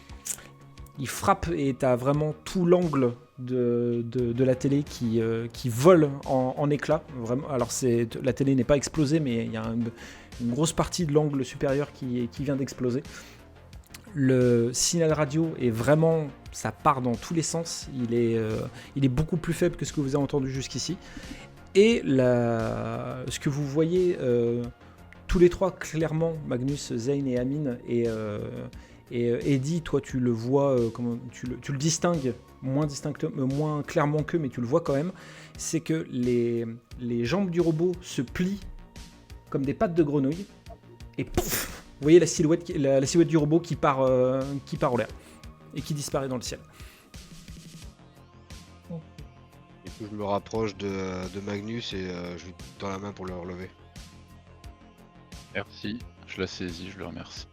Il frappe et t'as vraiment tout l'angle de la télé qui vole en éclats. Vraiment. Alors la télé n'est pas explosée, mais il y a une grosse partie de l'angle supérieur qui vient d'exploser. Le signal radio est vraiment, ça part dans tous les sens. Il est beaucoup plus faible que ce que vous avez entendu jusqu'ici. Et ce que vous voyez tous les trois clairement, Magnus, Zane et Amine, et Eddie, toi tu le vois, tu le distingues moins clairement qu'eux, mais tu le vois quand même. C'est que les jambes du robot se plient comme des pattes de grenouille, et pouf, vous voyez la silhouette du robot qui part en l'air et qui disparaît dans le ciel.
Et puis je me rapproche de Magnus et je lui tends la main pour le relever.
Merci, je la saisis, je le remercie.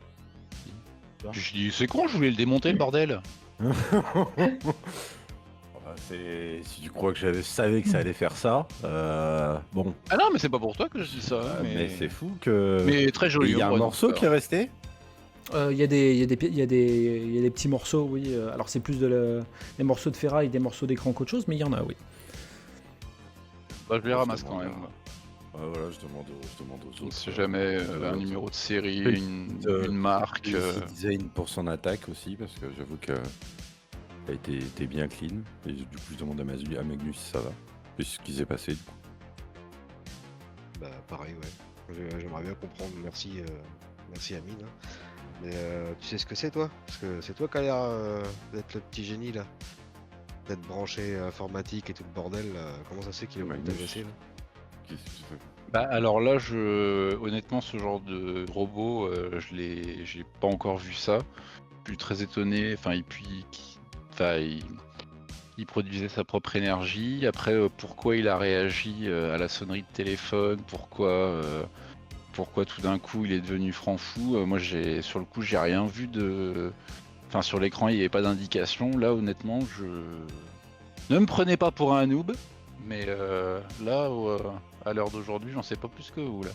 Je dis, c'est con, je voulais le démonter, le bordel.
Si tu crois que je savais que ça allait faire ça, bon.
Ah non, mais c'est pas pour toi que je dis ça.
Mais c'est fou que.
Mais très joli.
Il y a un morceau qui est resté.
Il y a des petits morceaux, oui. Alors c'est plus des morceaux de ferraille, des morceaux d'écran qu'autre chose, mais il y en a, oui.
Bah, je les ramasse quand même.
Ouais, voilà, je demande aux autres.
Si jamais un numéro de série, une marque.
Design pour son attaque aussi, parce que j'avoue que a été bien clean. Et du coup, je demande à Magnus si ça va. Et ce qui s'est passé.
Bah, pareil, ouais. J'aimerais bien comprendre. Merci Amine. Hein. Mais tu sais ce que c'est, toi? Parce que c'est toi qui as l'air d'être le petit génie là. D'être branché informatique et tout le bordel. Comment ça se fait qu'il est venu t'agresser là?
Qu'est-ce que tu fais?
Bah alors là, honnêtement, ce genre de robot, j'ai pas encore vu ça. Je suis très étonné. Enfin, il produisait sa propre énergie. Après, pourquoi il a réagi à la sonnerie de téléphone? Pourquoi tout d'un coup il est devenu franc-fou? Moi, sur le coup, j'ai rien vu de. Enfin, sur l'écran, il n'y avait pas d'indication. Là, honnêtement, ne me prenez pas pour un noob, mais là, à l'heure d'aujourd'hui, j'en sais pas plus que vous là.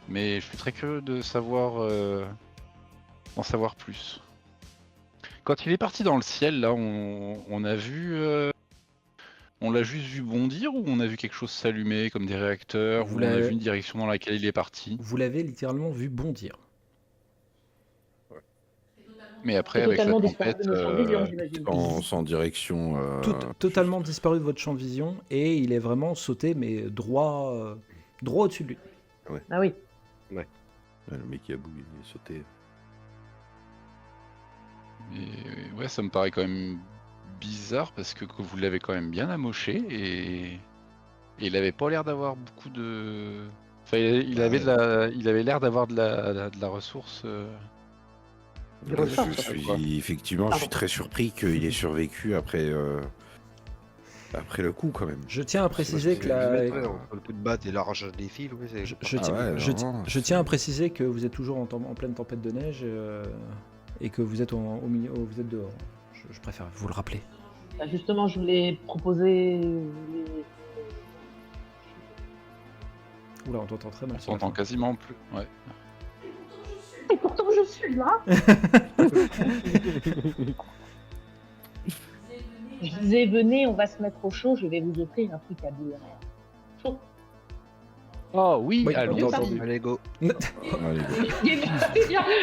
Mais je suis très curieux de savoir, d'en savoir plus. Quand il est parti dans le ciel, là, on a vu, on l'a juste vu bondir ou on a vu quelque chose s'allumer comme des réacteurs, ou on a vu une direction dans laquelle il est parti?
Vous l'avez littéralement vu bondir.
Mais après, avec la tempête,
sans direction.
Totalement disparu de votre champ de vision, et il est vraiment sauté, mais droit au-dessus de lui.
Ouais.
Ah oui.
Ouais, le mec qui a bougé, il est sauté.
Mais ouais, ça me paraît quand même bizarre parce que vous l'avez quand même bien amoché et il avait pas l'air d'avoir beaucoup de. Enfin, il avait l'air d'avoir de la ressource.
Effectivement, je suis très surpris qu'il ait survécu après le coup quand même.
Je tiens à préciser que
le coup de batte et l'arrachage des fils,
je tiens à préciser que vous êtes toujours en pleine tempête de neige et que vous êtes au milieu, vous êtes dehors. Je préfère vous le rappeler.
Bah justement, je voulais proposer.
Oula, on t'entend très mal.
On t'entend quasiment plus. Ouais.
Et pourtant, je suis là. Je disais, venez, on va se mettre au chaud. Je vais vous offrir un truc à boire. Chaud.
Oh oui,
allez go.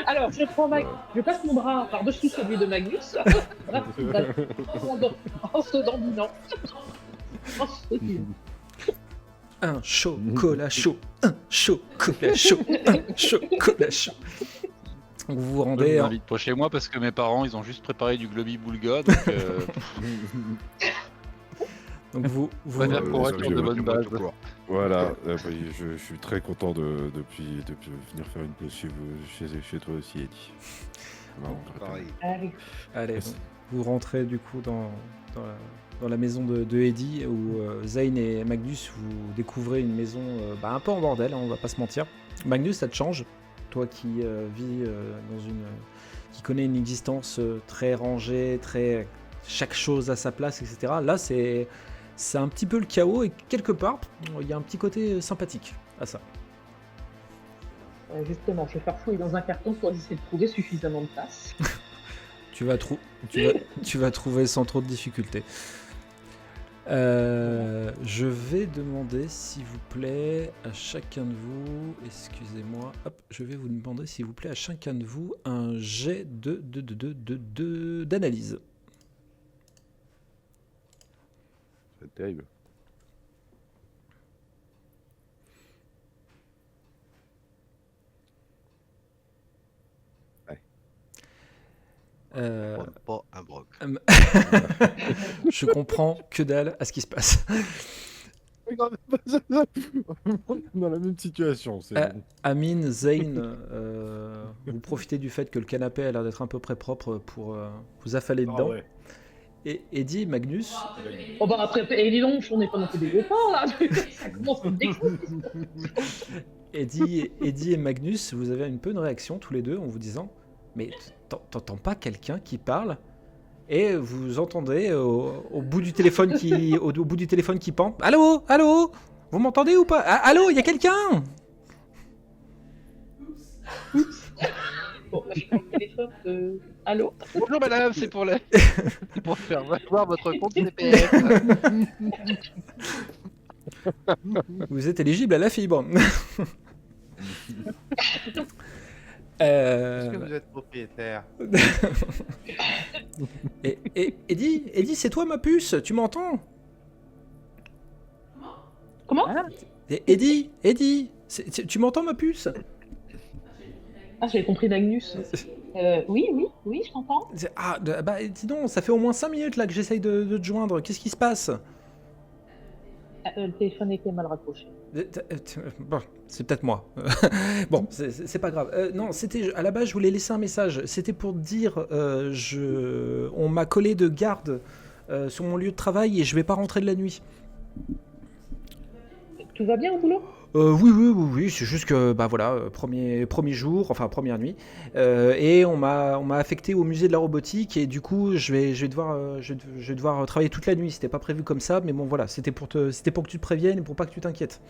Alors, je passe mon bras par-dessus celui de Magnus, en se dandinant.
Un chocolat chaud, un chocolat chaud, un chocolat chaud. Donc vous vous rendez.
Je m'invite pas chez moi parce que mes parents ils ont juste préparé du globi boulga. Donc,
vous
de bonne base.
Voilà, je suis très content de venir faire une pause chez toi aussi, Eddie.
Allez, vous rentrez du coup dans la maison de Eddie où Zane et Magnus, vous découvrez une maison un peu en bordel, hein, on va pas se mentir. Magnus, ça te change, toi qui vis qui connaît une existence très rangée, chaque chose à sa place, etc. Là, C'est un petit peu le chaos et quelque part, il y a un petit côté sympathique à ça.
Justement, je vais faire fouiller dans un carton pour essayer de trouver suffisamment de place.
Tu vas trouver sans trop de difficultés. Je vais demander, s'il vous plaît, à chacun de vous, excusez-moi, hop, je vais vous demander, s'il vous plaît, à chacun de vous, un jet d'analyse.
C'est terrible.
Pas un broc.
Je comprends que dalle à ce qui se passe.
Dans la même situation.
Amine, Zane, vous profitez du fait que le canapé a l'air d'être à peu près propre pour vous affaler dedans.
Ouais.
Et Eddie et Magnus.
Oh bah après, et dis donc, on n'est pas non plus des gros là. Ça commence à me découvrir.
Eddie et Magnus, vous avez un peu une réaction tous les deux en vous disant mais t'entends pas quelqu'un qui parle et vous entendez au bout du téléphone qui pend. Allô, vous m'entendez ou pas? Allô, il y a quelqu'un?
Bon, bah, je prends le téléphone. Allô?
Bonjour madame, c'est pour faire valoir votre compte CPF.
Vous êtes éligible à la fibre.
Est-ce que vous êtes propriétaire?
et Eddie, c'est toi ma puce, tu m'entends?
Comment?
Eddie, tu m'entends ma puce?
Ah, j'avais compris Magnus. Oui, je t'entends.
Ah, bah dis donc, ça fait au moins 5 minutes là que j'essaye de te joindre, qu'est-ce qui se passe?
Le téléphone était mal raccroché.
Bon, c'est peut-être moi. Bon, c'est pas grave. Non, c'était à la base, je voulais laisser un message. C'était pour dire, on m'a collé de garde sur mon lieu de travail et je vais pas rentrer de la nuit.
Tout va bien au boulot?
Oui, c'est juste que bah voilà, premier jour, enfin première nuit, et on m'a affecté au musée de la robotique et du coup je vais devoir travailler toute la nuit. C'était pas prévu comme ça, mais bon voilà, c'était pour que tu te préviennes et pour pas que tu t'inquiètes.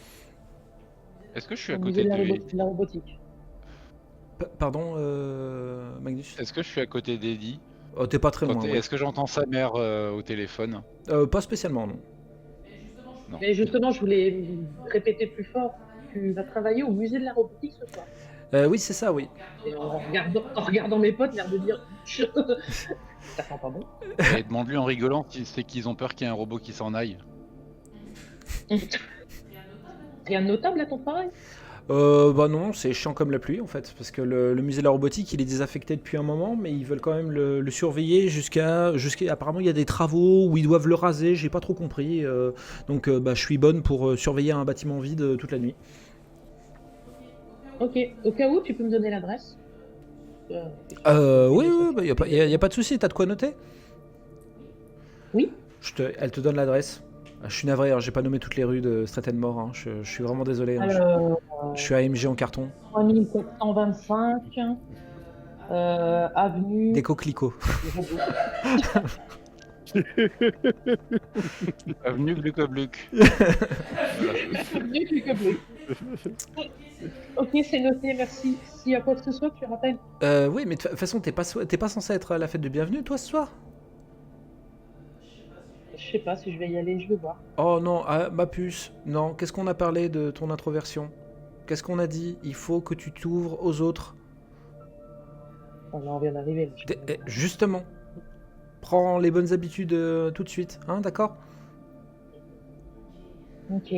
Est-ce que je suis à
Au
côté
musée
de
de la robotique.
Pardon, Magnus?
Est-ce que je suis à côté d'Eddie?
Oh, t'es pas très loin. Ouais.
Est-ce que j'entends sa mère au téléphone?
Pas spécialement, non.
Non.
Mais justement, je voulais répéter plus fort. Tu vas travailler au musée de la robotique ce soir.
Oui, c'est ça, oui.
Et en regardant mes potes, l'air de dire ça sent pas bon.
Et demande-lui en rigolant si c'est qu'ils ont peur qu'il y ait un robot qui s'en aille.
Rien de notable à ton travail?
Bah non, c'est chiant comme la pluie en fait, parce que le musée de la robotique il est désaffecté depuis un moment, mais ils veulent quand même le surveiller jusqu'à apparemment il y a des travaux où ils doivent le raser, j'ai pas trop compris, donc bah, je suis bonne pour surveiller un bâtiment vide toute la nuit.
Ok, au cas où tu peux me donner l'adresse?
Oui, bah, y a pas de souci, t'as de quoi noter?
Oui.
Elle te donne l'adresse. Je suis navré, hein, j'ai pas nommé toutes les rues de Stratton-Mort, hein, je suis vraiment désolé. Hein, je suis AMG en carton.
3725 avenue.
Des coquelicots.
Avenue Glucobluc.
Avenue Glucobluc. Ok, c'est noté, merci. S'il y a quoi que ce soit, tu rappelles.
Oui, mais de toute façon, t'es pas censé être à la fête de bienvenue, toi, ce soir?
Je sais pas si je vais y aller, je vais voir.
Oh non, ma puce, non, qu'est-ce qu'on a parlé de ton introversion? Qu'est-ce qu'on a dit? Il faut que tu t'ouvres aux autres.
On vient d'arriver.
Justement, prends les bonnes habitudes tout de suite, hein, d'accord?
Ok.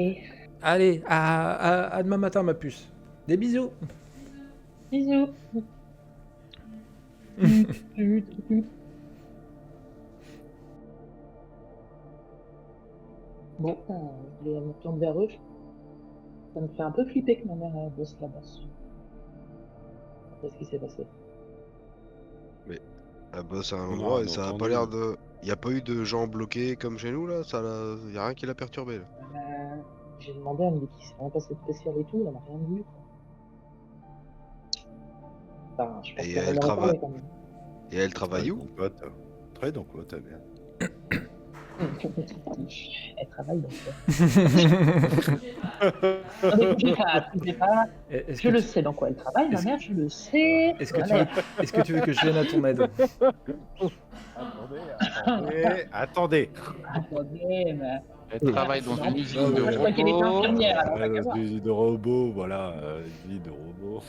Allez, à demain matin, ma puce. Des bisous.
Bisous. Bon, je vais me tourner vers eux. Ça me fait un peu flipper que ma mère bosse là-bas. Qu'est-ce qui s'est passé?
Mais elle bosse à un endroit et ça a pas l'air de... Y a pas eu de gens bloqués comme chez nous là? Y a rien qui l'a perturbé là.
J'ai demandé, elle me dit qu'il s'est rien passé de spécial et tout, elle m'a rien dit. Enfin, je pense
Et elle travaille où?
Très dans quoi ta mère?
Elle travaille donc. Bougez pas. Je le sais dans quoi elle travaille, ma mère, je le sais.
Est-ce que tu veux que je vienne à ton aide?
Attendez.
Attendez, mais...
Elle travaille dans une usine de
Je crois qu'elle est
robots.
infirmière, alors
Ouais,
t'as qu'à
dans
voir.
une usine de robots, voilà, une usine de robots.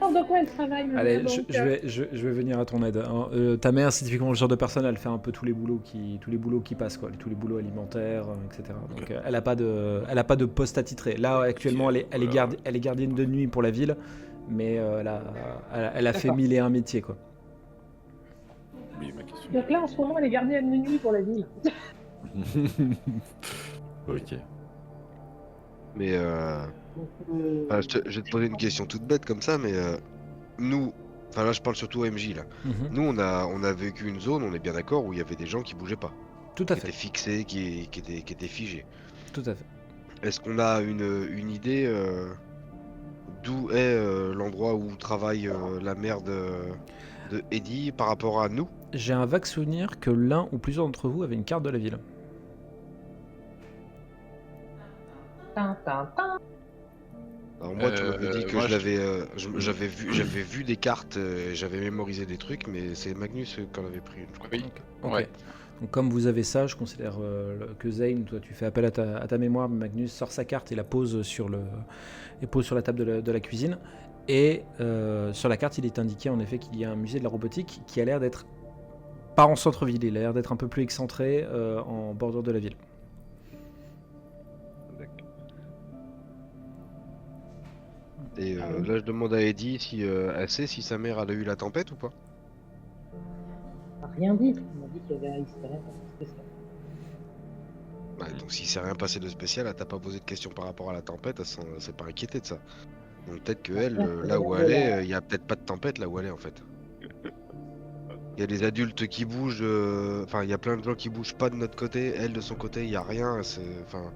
Dans quoi elle travaille, ma
Allez,
mère, donc,
je vais venir à ton aide. Hein. Ta mère, c'est typiquement le genre de personne, elle fait un peu tous les boulots qui passent, quoi, tous les boulots alimentaires, etc. Donc elle a pas de poste attitrer. Là, actuellement, elle est gardienne de nuit pour la ville, mais elle a fait
D'accord.
1001 métiers, quoi.
Oui, ma question.
Donc là, en ce moment, elle est gardienne de nuit pour la ville.
Ok.
Mais
Donc,
je vais te poser une question toute bête comme ça, mais nous, enfin là je parle surtout MJ là. Nous on a vécu une zone, on est bien d'accord, où il y avait des gens qui bougeaient pas,
Tout à
qui
fait.
étaient fixés, qui étaient figés.
Tout à fait.
Est-ce qu'on a une idée d'où est l'endroit où travaille la mère de Eddie par rapport à nous?
J'ai un vague souvenir que l'un ou plusieurs d'entre vous avaient une carte de la ville.
tin, tin, tin.
Alors moi tu m'avais dit que
moi,
j'avais vu des cartes, j'avais mémorisé des trucs, mais c'est Magnus qui en avait pris une, je crois.
Oui.
Ok.
Ouais.
Donc comme vous avez ça, je considère que Zane, toi tu fais appel à ta mémoire, mais Magnus sort sa carte et la pose sur la table de la cuisine. Et sur la carte, il est indiqué en effet qu'il y a un musée de la robotique qui a l'air d'être pas en centre-ville, il a l'air d'être un peu plus excentré en bordure de la ville.
Et là je demande à Eddie si elle sait si sa mère elle a eu la tempête ou pas.
On n'a rien dit. On m'a dit qu'il y avait un spécial.
Bah, donc s'il s'est rien passé de spécial, elle t'a pas posé de questions par rapport à la tempête, elle s'est pas inquiétée de ça. Donc peut-être que elle, là où elle est, il y a peut-être pas de tempête là où elle est en fait. Il y a des adultes qui bougent, enfin il y a plein de gens qui bougent pas de notre côté, elle de son côté il y a rien, enfin.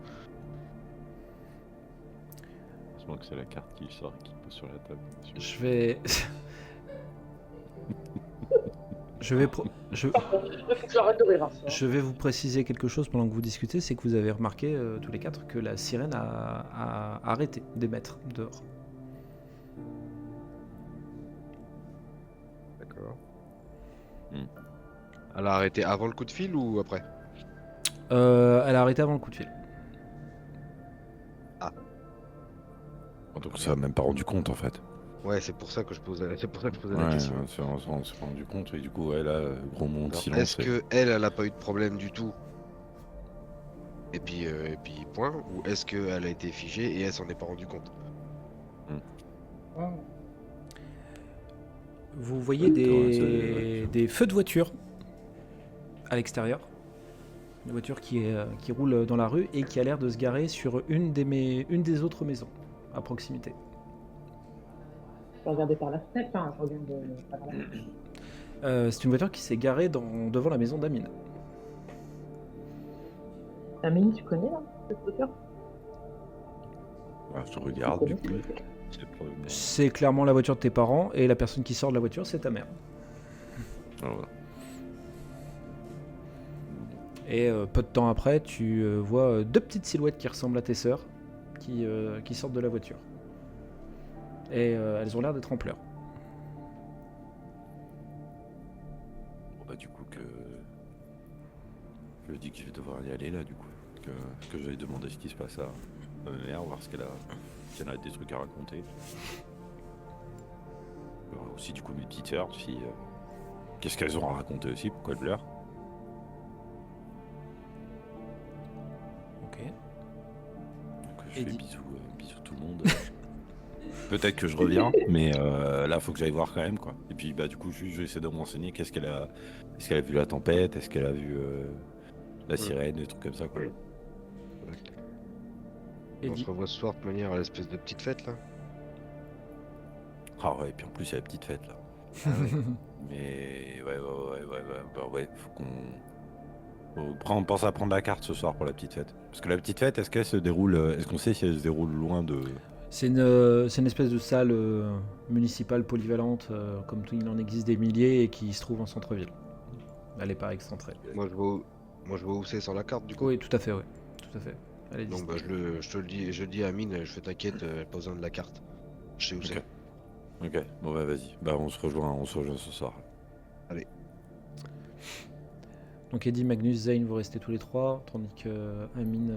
Heureusement que c'est la carte qui sort et qui pose sur la table.
Je vais... Je vais vous préciser quelque chose pendant que vous discutez, c'est que vous avez remarqué tous les quatre que la sirène a arrêté d'émettre dehors.
D'accord. Elle a arrêté avant le coup de fil ou après?
Elle a arrêté avant le coup de fil.
Donc ça m'a même pas rendu compte en fait.
Ouais, c'est pour ça que je posais la question.
On s'est rendu compte et du coup, ouais, là, gros monde,
Alors,
silence.
est-ce que elle a pas eu de problème du tout? Et puis point. Ou est-ce qu'elle a été figée et elle s'en est pas rendu compte?
Vous voyez des feux de voiture à l'extérieur. Une voiture qui roule dans la rue et qui a l'air de se garer sur une des autres maisons à proximité.
Je regardais par la fenêtre, enfin, je regarde par la fenêtre.
C'est une voiture qui s'est garée devant la maison d'Amine.
Amine, tu connais là, cette voiture?
Ah, je regarde du coup.
C'est clairement la voiture de tes parents et la personne qui sort de la voiture, c'est ta mère.
Ah, voilà.
Et peu de temps après, tu vois deux petites silhouettes qui ressemblent à tes sœurs qui sortent de la voiture. Et elles ont l'air d'être en pleurs.
Bon, bah, du coup, je dis que je vais devoir y aller là, du coup. Que je vais demander ce qui se passe à ma mère, voir si elle a des trucs à raconter. Aussi, du coup, mes petites sœurs, qu'est-ce qu'elles ont à raconter aussi, pourquoi elles pleurent.
Ok.
Donc, je fais
Eddie.
bisous tout le monde. Peut-être que je reviens, mais là, faut que j'aille voir quand même, quoi. Et puis, bah, du coup, je vais essayer de me renseigner. Est-ce qu'elle a vu la tempête? Est-ce qu'elle a vu la sirène, des trucs comme ça, quoi.
On
Eddie.
se revoit ce soir de toute manière à l'espèce de petite fête là.
Ah ouais, et puis en plus, il y a la petite fête, là. Mais ouais, faut qu'on pense à prendre la carte ce soir pour la petite fête. Parce que la petite fête, est-ce qu'elle se déroule, est-ce qu'on sait si elle se déroule loin de...
C'est une espèce de salle municipale polyvalente, comme il en existe des milliers, et qui se trouve en centre-ville. Elle n'est pas excentrée.
Moi Moi je vois où c'est sur la carte du coup.
Oui, tout à fait, oui. Tout à fait. Allez,
Donc bah, je le dis à Amine, je fais t'inquiète, pas besoin de la carte. Je sais où c'est.
Ok, bon bah vas-y. Bah on se rejoint ce soir.
Donc Eddie, Magnus, Zane, vous restez tous les trois, tandis que Amine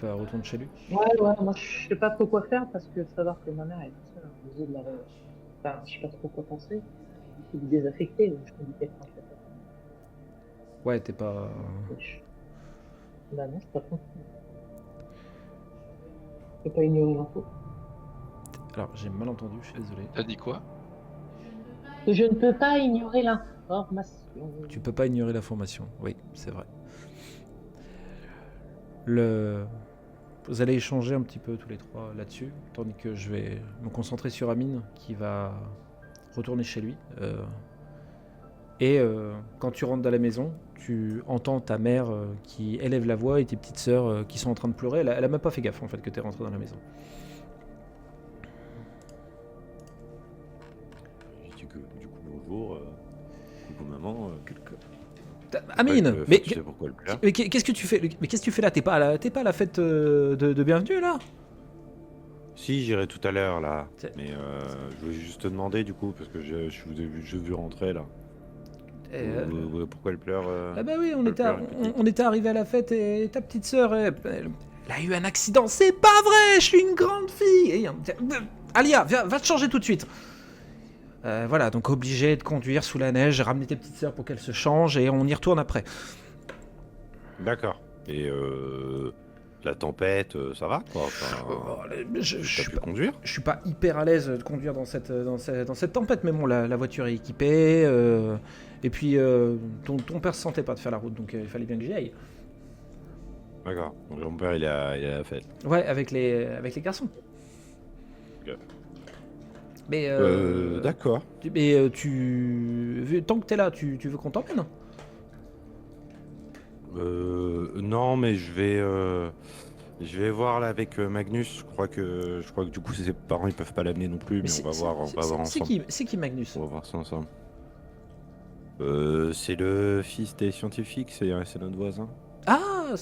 retourne chez lui.
Ouais, moi je sais pas trop quoi faire parce que savoir que ma mère est toute seule au musée de la Enfin, je sais pas trop quoi penser. Il est désaffecté, donc je me dis peut-être en fait.
Ouais, t'es pas...
Bah non, je suis pas tranquille. Je peux pas ignorer l'info.
Alors, j'ai mal entendu, je suis désolé.
T'as dit quoi?
Je ne peux pas ignorer l'information.
Tu peux pas ignorer l'information, oui, c'est vrai. Vous allez échanger un petit peu tous les trois là-dessus, tandis que je vais me concentrer sur Amine, qui va retourner chez lui. Quand tu rentres dans la maison, tu entends ta mère qui élève la voix et tes petites sœurs qui sont en train de pleurer. Elle a même pas fait gaffe en fait que t'es rentré dans la maison.
Je dis que du coup bonjour, coucou maman.
Amine,
Ouais,
mais
tu sais pourquoi le pleur.
qu'est-ce que tu fais? Mais qu'est-ce que tu fais là? T'es pas à la fête de bienvenue là?
Si, j'irai tout à l'heure là.
C'est-
Mais je voulais juste te demander du coup, parce que je vous ai vu rentrer là. Pourquoi elle pleure
Ah bah oui,
elle pleure, petite.
on était arrivé à la fête et ta petite sœur, elle a eu un accident. C'est pas vrai, je suis une grande fille. Alia, viens, va te changer tout de suite. Voilà, donc obligé de conduire sous la neige, ramener tes petites sœurs pour qu'elles se changent et on y retourne après.
D'accord. Et la tempête, ça va quoi
Je
T'as pu conduire
suis pas hyper à l'aise de conduire dans cette tempête, mais bon, la voiture est équipée. Et puis, ton père se sentait pas de faire la route, donc il fallait bien que j'y aille.
D'accord. Donc mon père il a la fête.
Ouais, avec les garçons.
Ok.
Mais,
D'accord.
tant que t'es là, tu veux qu'on t'emmène?
Non, mais je vais voir là avec Magnus. Je crois que du coup ses parents ils peuvent pas l'amener non plus, mais on va voir ensemble.
C'est qui Magnus?
On va voir ça ensemble. C'est le fils des scientifiques, c'est notre voisin.
Ah,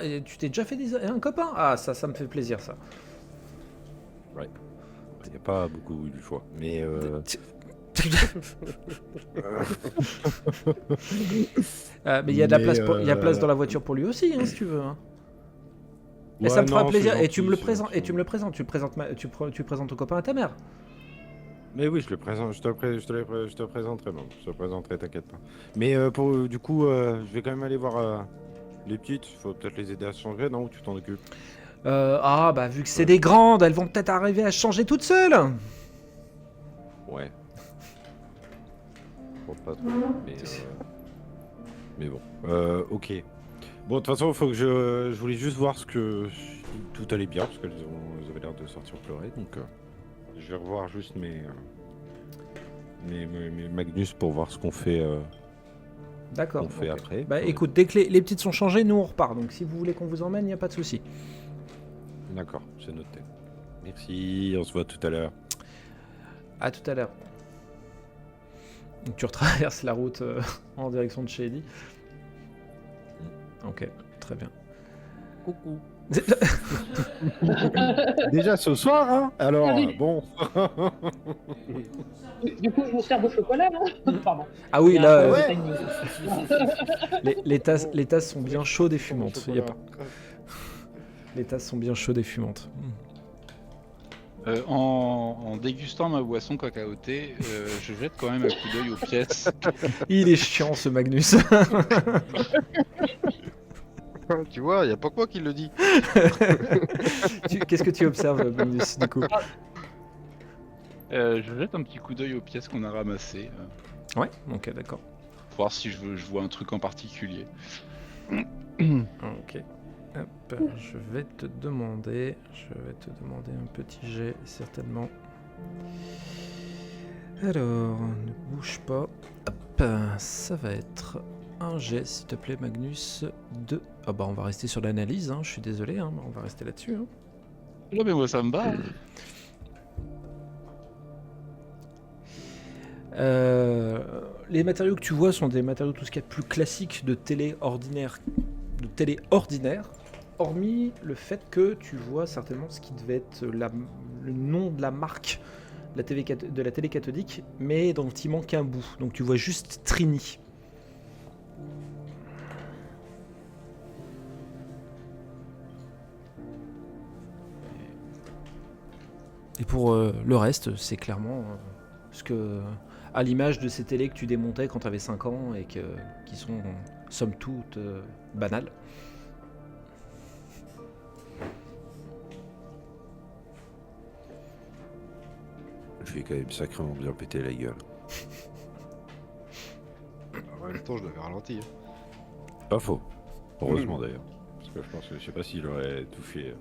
et tu t'es déjà fait un copain? Ah, ça me fait plaisir, ça.
Ouais. Il n'y a pas beaucoup du choix, mais
mais il y a de la place, il y a
Mais,
place dans la voiture pour lui aussi, hein, si tu veux. Hein. Et
ouais,
ça me fera
non,
plaisir.
c'est
Et tu me le
gentil,
présentes.
c'est
Et tu me le présentes. Tu présentes ton copain à ta mère.
Mais oui, je le présente, je te présenterai, bon, je te présenterai, t'inquiète pas. Mais du coup, je vais quand même aller voir les petites. Faut peut-être les aider à se changer, non? Ou tu t'en occupes?
Bah vu que c'est des grandes, elles vont peut-être arriver à se changer toutes seules.
Ouais. Bon, pas trop, mais bon. Ok. Bon, de toute façon, faut que je voulais juste voir si tout allait bien, parce qu'elles avaient l'air de sortir pleurer, donc je vais revoir juste mes Magnus pour voir ce qu'on fait,
D'accord.
qu'on fait
Ok.
après.
Bah écoute, dès que les petites sont changées, nous on repart. Donc si vous voulez qu'on vous emmène, y a pas de souci.
D'accord, c'est noté. Merci, on se voit tout à l'heure.
À tout à l'heure. Donc tu retraverses la route en direction de chez Eddie. Ok, très bien.
Coucou. Déjà ce soir, hein? Alors,
Salut.
bon.
Du coup, je vous sers au chocolat, non? Pardon.
Ah oui,
Il y a
là,
un peu de timing.
les tasses sont bien chaudes et fumantes. Y a pas... Les tasses sont bien chaudes et fumantes.
En dégustant ma boisson cacaotée, je jette quand même un coup d'œil aux pièces.
Il est chiant ce Magnus.
Tu vois, y a pas quoi qui le dit.
Qu'est-ce que tu observes, Magnus, du coup?
Je jette un petit coup d'œil aux pièces qu'on a ramassées,
Ouais, ok, d'accord.
pour voir si je vois un truc en particulier.
Ok. Hop, je vais te demander un petit jet, certainement. Alors, ne bouge pas. Hop, ça va être un jet, s'il te plaît, Magnus. 2. Ah bah, on va rester sur l'analyse, hein, je suis désolé, hein, on va rester là-dessus. Hein.
Non mais moi ça me va.
les matériaux que tu vois sont des matériaux tout ce qu'il y a de plus classiques de télé ordinaire, hormis le fait que tu vois certainement ce qui devait être le nom de la marque de la télé cathodique, mais dont il manque un bout. Donc tu vois juste Trini. Et pour le reste, c'est clairement ce que, à l'image de ces télés que tu démontais quand tu avais 5 ans et qui sont, somme toute, banales.
Je vais quand même sacrément bien péter la gueule.
En même temps, je l'avais ralenti.
Pas faux. Heureusement d'ailleurs. Parce que je sais pas s'il aurait tout fait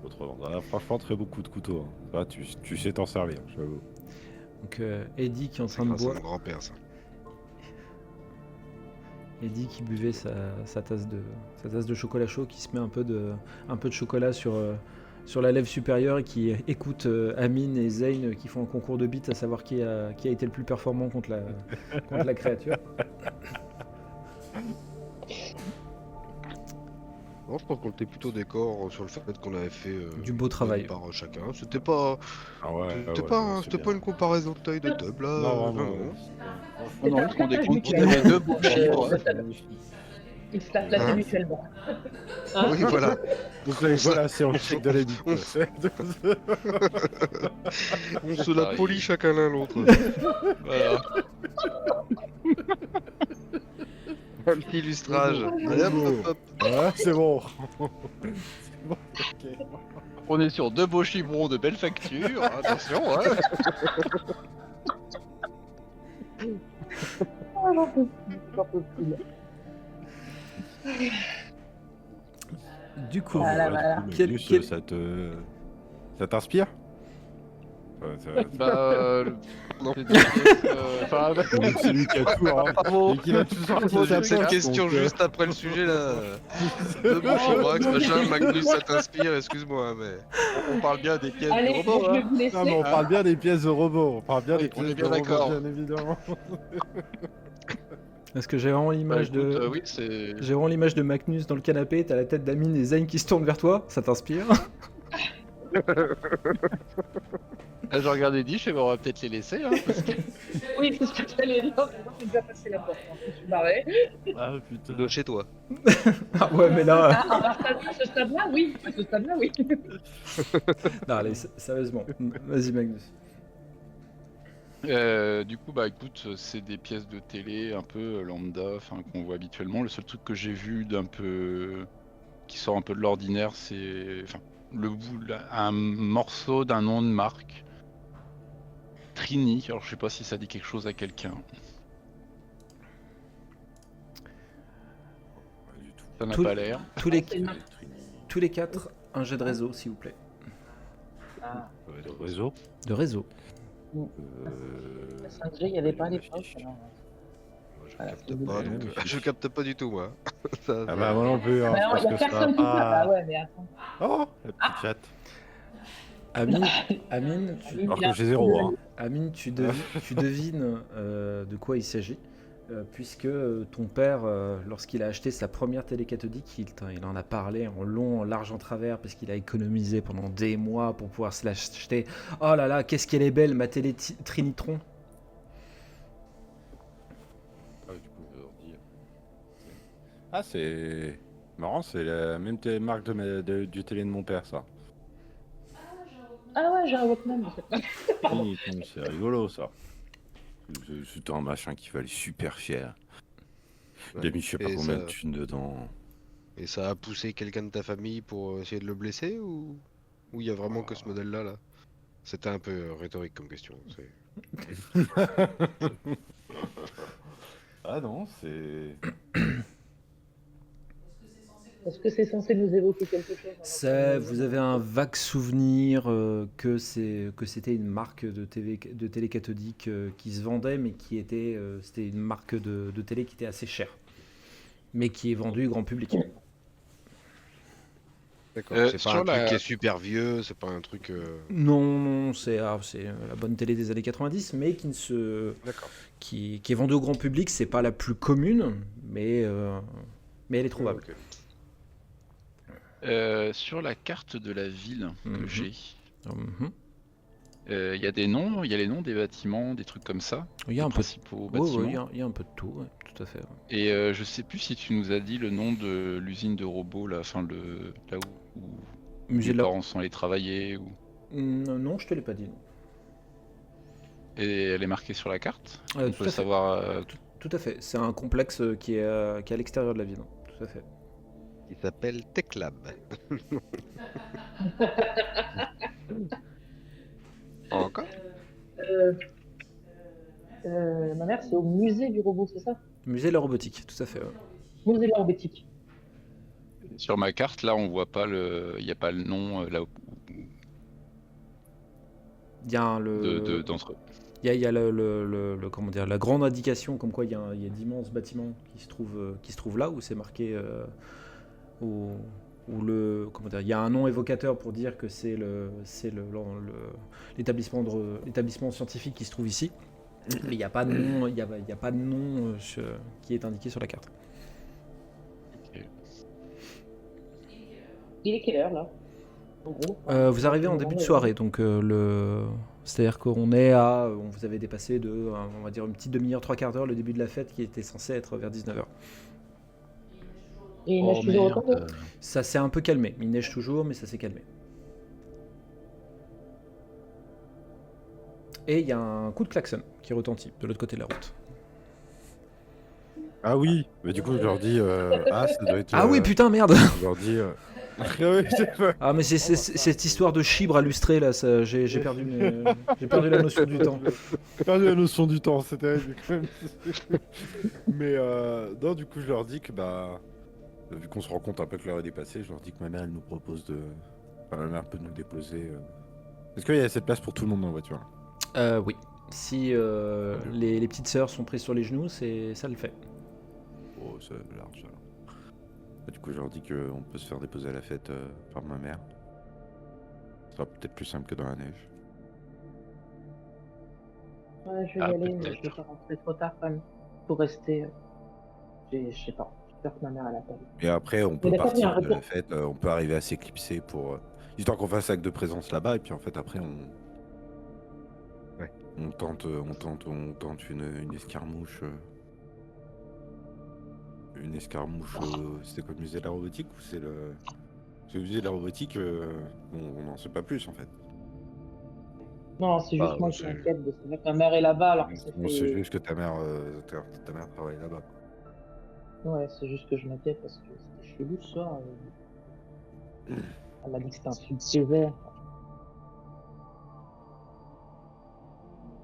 autrement. Ah, franchement, très beaucoup de couteaux. Hein. Ah, tu sais t'en servir, j'avoue.
Donc Eddie qui est en train de
C'est
boire.
mon grand-père, ça.
Eddie qui buvait sa tasse de chocolat chaud, qui se met un peu de chocolat sur la lèvre supérieure et qui écoute Amine et Zane qui font un concours de beats à savoir qui a été le plus performant contre la créature.
Non, je pense qu'on était plutôt d'accord sur le fait qu'on avait fait
Du beau travail.
par chacun. C'était pas, c'était pas une comparaison de taille de tub là.
Non,
C'est
Non,
un
parce qu'on
flattage
décompte
mutuel.
les deux beaux chiffres.
Ils se la placent
Hein
mutuellement.
Oui, voilà.
Donc là, voilà, c'est en chèque de la vie.
On se la polie chacun l'un l'autre.
Voilà.
Un petit illustrage. Allez, hop, hop, hop.
Voilà, c'est bon.
On est sur deux beaux chibrons de belle facture, attention, hein.
Ah, j'en peux plus, j'en peux plus.
Du coup,
Voilà.
Quel-
Ça t'inspire
Bah,
Non.
c'est des pièces, enfin,
C'est lui qui a tout, hein.
bravo.
Et qu'il a tout sorti
Pose
de sa
cette
place,
question
donc,
juste après le sujet là. De bon chibrax, machin, Magnus, ça t'inspire, excuse-moi, mais.
On parle bien des pièces
Allez,
du
bon,
robot,
je vais
hein.
vous laisser.
Non, mais on parle bien des pièces de robots. On parle bien
Oui,
des
on est
pièces
bien
de robots,
d'accord.
bien évidemment.
Est-ce que j'ai vraiment
Bah,
l'image
écoute,
de...
oui, c'est...
J'ai vraiment l'image de Magnus dans le canapé, t'as la tête d'Amine et Zane qui se tournent vers toi, ça t'inspire?
Là, je regardais Eddie, je sais, on va peut-être les laisser, hein, parce que...
Oui, c'est ce que j'allais dire. J'ai déjà passé la porte. Je me suis barré.
Ah putain.
De chez toi.
Ah ouais, mais là...
À ce stade-là, oui. À ce stade-là, oui.
Non, allez, sérieusement. Vas-y, Magnus.
Du coup, bah écoute, c'est des pièces de télé un peu lambda, enfin qu'on voit habituellement. Le seul truc que j'ai vu d'un peu qui sort un peu de l'ordinaire, c'est enfin un morceau d'un nom de marque, Trini. Alors je sais pas si ça dit quelque chose à quelqu'un.
Pas du tout.
Ça n'a
Tout-
pas l'air.
Tous les 4, un jet de réseau, s'il vous plaît.
Ah,
Le réseau.
De réseau.
la 5G, il n'y avait pas à l'époque. alors.
Je
Voilà,
capte
c'est
pas,
bon.
donc, je capte pas du tout, moi. Ça,
Ah
ça-
bah moi non plus, hein,
Bah non,
parce
il n'y a
que ça
personne qui
va
tape.
pas...
Ah ouais, mais attends.
Oh, la petite chatte.
Amine,
Alors que j'ai zéro, hein.
Amine, tu devines de quoi il s'agit, puisque ton père, lorsqu'il a acheté sa première télé cathodique, il en a parlé en long, en large, en travers, parce qu'il a économisé pendant des mois pour pouvoir se l'acheter. Oh là là, qu'est-ce qu'elle est belle, ma télé Trinitron.
Ah, du coup, ordi. Ah, c'est marrant, c'est la même marque du télé de mon père, ça.
Ah ouais, j'ai un Walkman. en fait.
C'est rigolo, ça. C'était un machin qui valait super cher. Il a mis je sais pas
Et
combien
ça-
de thunes dedans.
Et ça a poussé quelqu'un de ta famille pour essayer de le blesser ou il y a vraiment que ce modèle-là là? C'était un peu rhétorique comme question.
Ah non, c'est...
Est-ce que c'est censé nous évoquer quelque chose?
Vous avez un vague souvenir que c'était une marque de télé cathodique qui se vendait, mais c'était une marque de télé qui était assez chère, mais qui est vendue grand public.
D'accord. C'est pas
sur
un truc
la-
qui est super vieux, c'est pas un truc.
Non, c'est la bonne télé des années 90, mais
D'accord.
qui est vendue au grand public. C'est pas la plus commune, mais elle est trouvable.
Ok.
Sur la carte de la ville que
Mhm.
j'ai,
Mhm.
il y a des noms, il y a les noms des bâtiments, des trucs comme ça,
Il y a
des
un peu,
principaux
ouais,
bâtiments.
il y a un peu de tout, ouais, tout à fait.
Et je sais plus si tu nous as dit le nom de l'usine de robots, là, enfin là où
Musée
mes
de la...
parents sont allés travailler.
Non, je te l'ai pas dit. Non.
Et elle est marquée sur la carte. On
Tout
peut
à fait.
savoir.
Tout à fait. C'est un complexe qui est à l'extérieur de la ville. Tout à fait.
Il s'appelle TechLab. Encore?
Ma mère, c'est au musée du robot, c'est ça?
Musée de la robotique, tout à fait. Ouais.
Musée de la robotique.
Sur ma carte, là, on voit pas il n'y a pas le nom là
Il y a
d'entre eux.
il y a comment dire, la grande indication comme quoi il y a d'immenses bâtiments qui se trouvent là où c'est marqué où comment dire, il y a un nom évocateur pour dire que c'est l'établissement scientifique qui se trouve ici. Mais il n'y a pas de nom, il y a pas de nom qui est indiqué sur la carte.
Il est quelle heure, là? En gros,
Vous arrivez en début de soirée, donc c'est-à-dire qu'on vous avez dépassé de, on va dire, une petite demi-heure, 3/4 d'heure le début de la fête qui était censé être vers 19h.
Et il neige toujours autant?
Ça s'est un peu calmé, il neige toujours, mais ça s'est calmé. Et il y a un coup de klaxon qui retentit de l'autre côté de la route.
Ah oui, mais du coup, je leur dis. Ça doit être.
Ah oui, putain, merde.
Je leur dis. Ah oui, c'est pas-
Ah mais c'est cette histoire de chibre à lustrer là, j'ai perdu la notion du temps.
J'ai perdu la notion du temps, c'était quand même. Mais non, du coup, je leur dis que vu qu'on se rend compte un peu que l'heure est dépassée, je leur dis que ma mère, elle nous propose de. Enfin, ma mère peut nous déposer. Est-ce qu'il y a assez de place pour tout le monde dans la voiture?
Oui. Si les petites sœurs sont prises sur les genoux, ça le fait.
Oh, c'est large alors. Du coup, je leur dis qu'on peut se faire déposer à la fête par ma mère. Ce sera peut-être plus simple que dans la neige.
Ouais, je vais y aller, mais je vais pas rentrer trop tard quand même. Pour rester. Je sais pas. J'ai peur que ma mère elle appelle.
Et après, on peut
d'accord, il y a un
partir de la
retour.
fête, on peut arriver à s'éclipser pour. Histoire qu'on fasse acte de présence là-bas, et puis en fait, après,
Ouais.
on tente une escarmouche. Une escarmouche, c'était quoi le musée de la robotique ou c'est le. Parce que le musée de la robotique, on n'en sait pas plus en fait.
Non, c'est juste
Ah,
moi
ouais,
qui
c'est-
m'inquiète de savoir que ma mère est là-bas alors que ça
On sait
fait.
juste que ta mère travaille là-bas.
Ouais, c'est juste que je m'inquiète parce que c'était chelou ce soir. Elle m'a dit que c'était un truc sévère.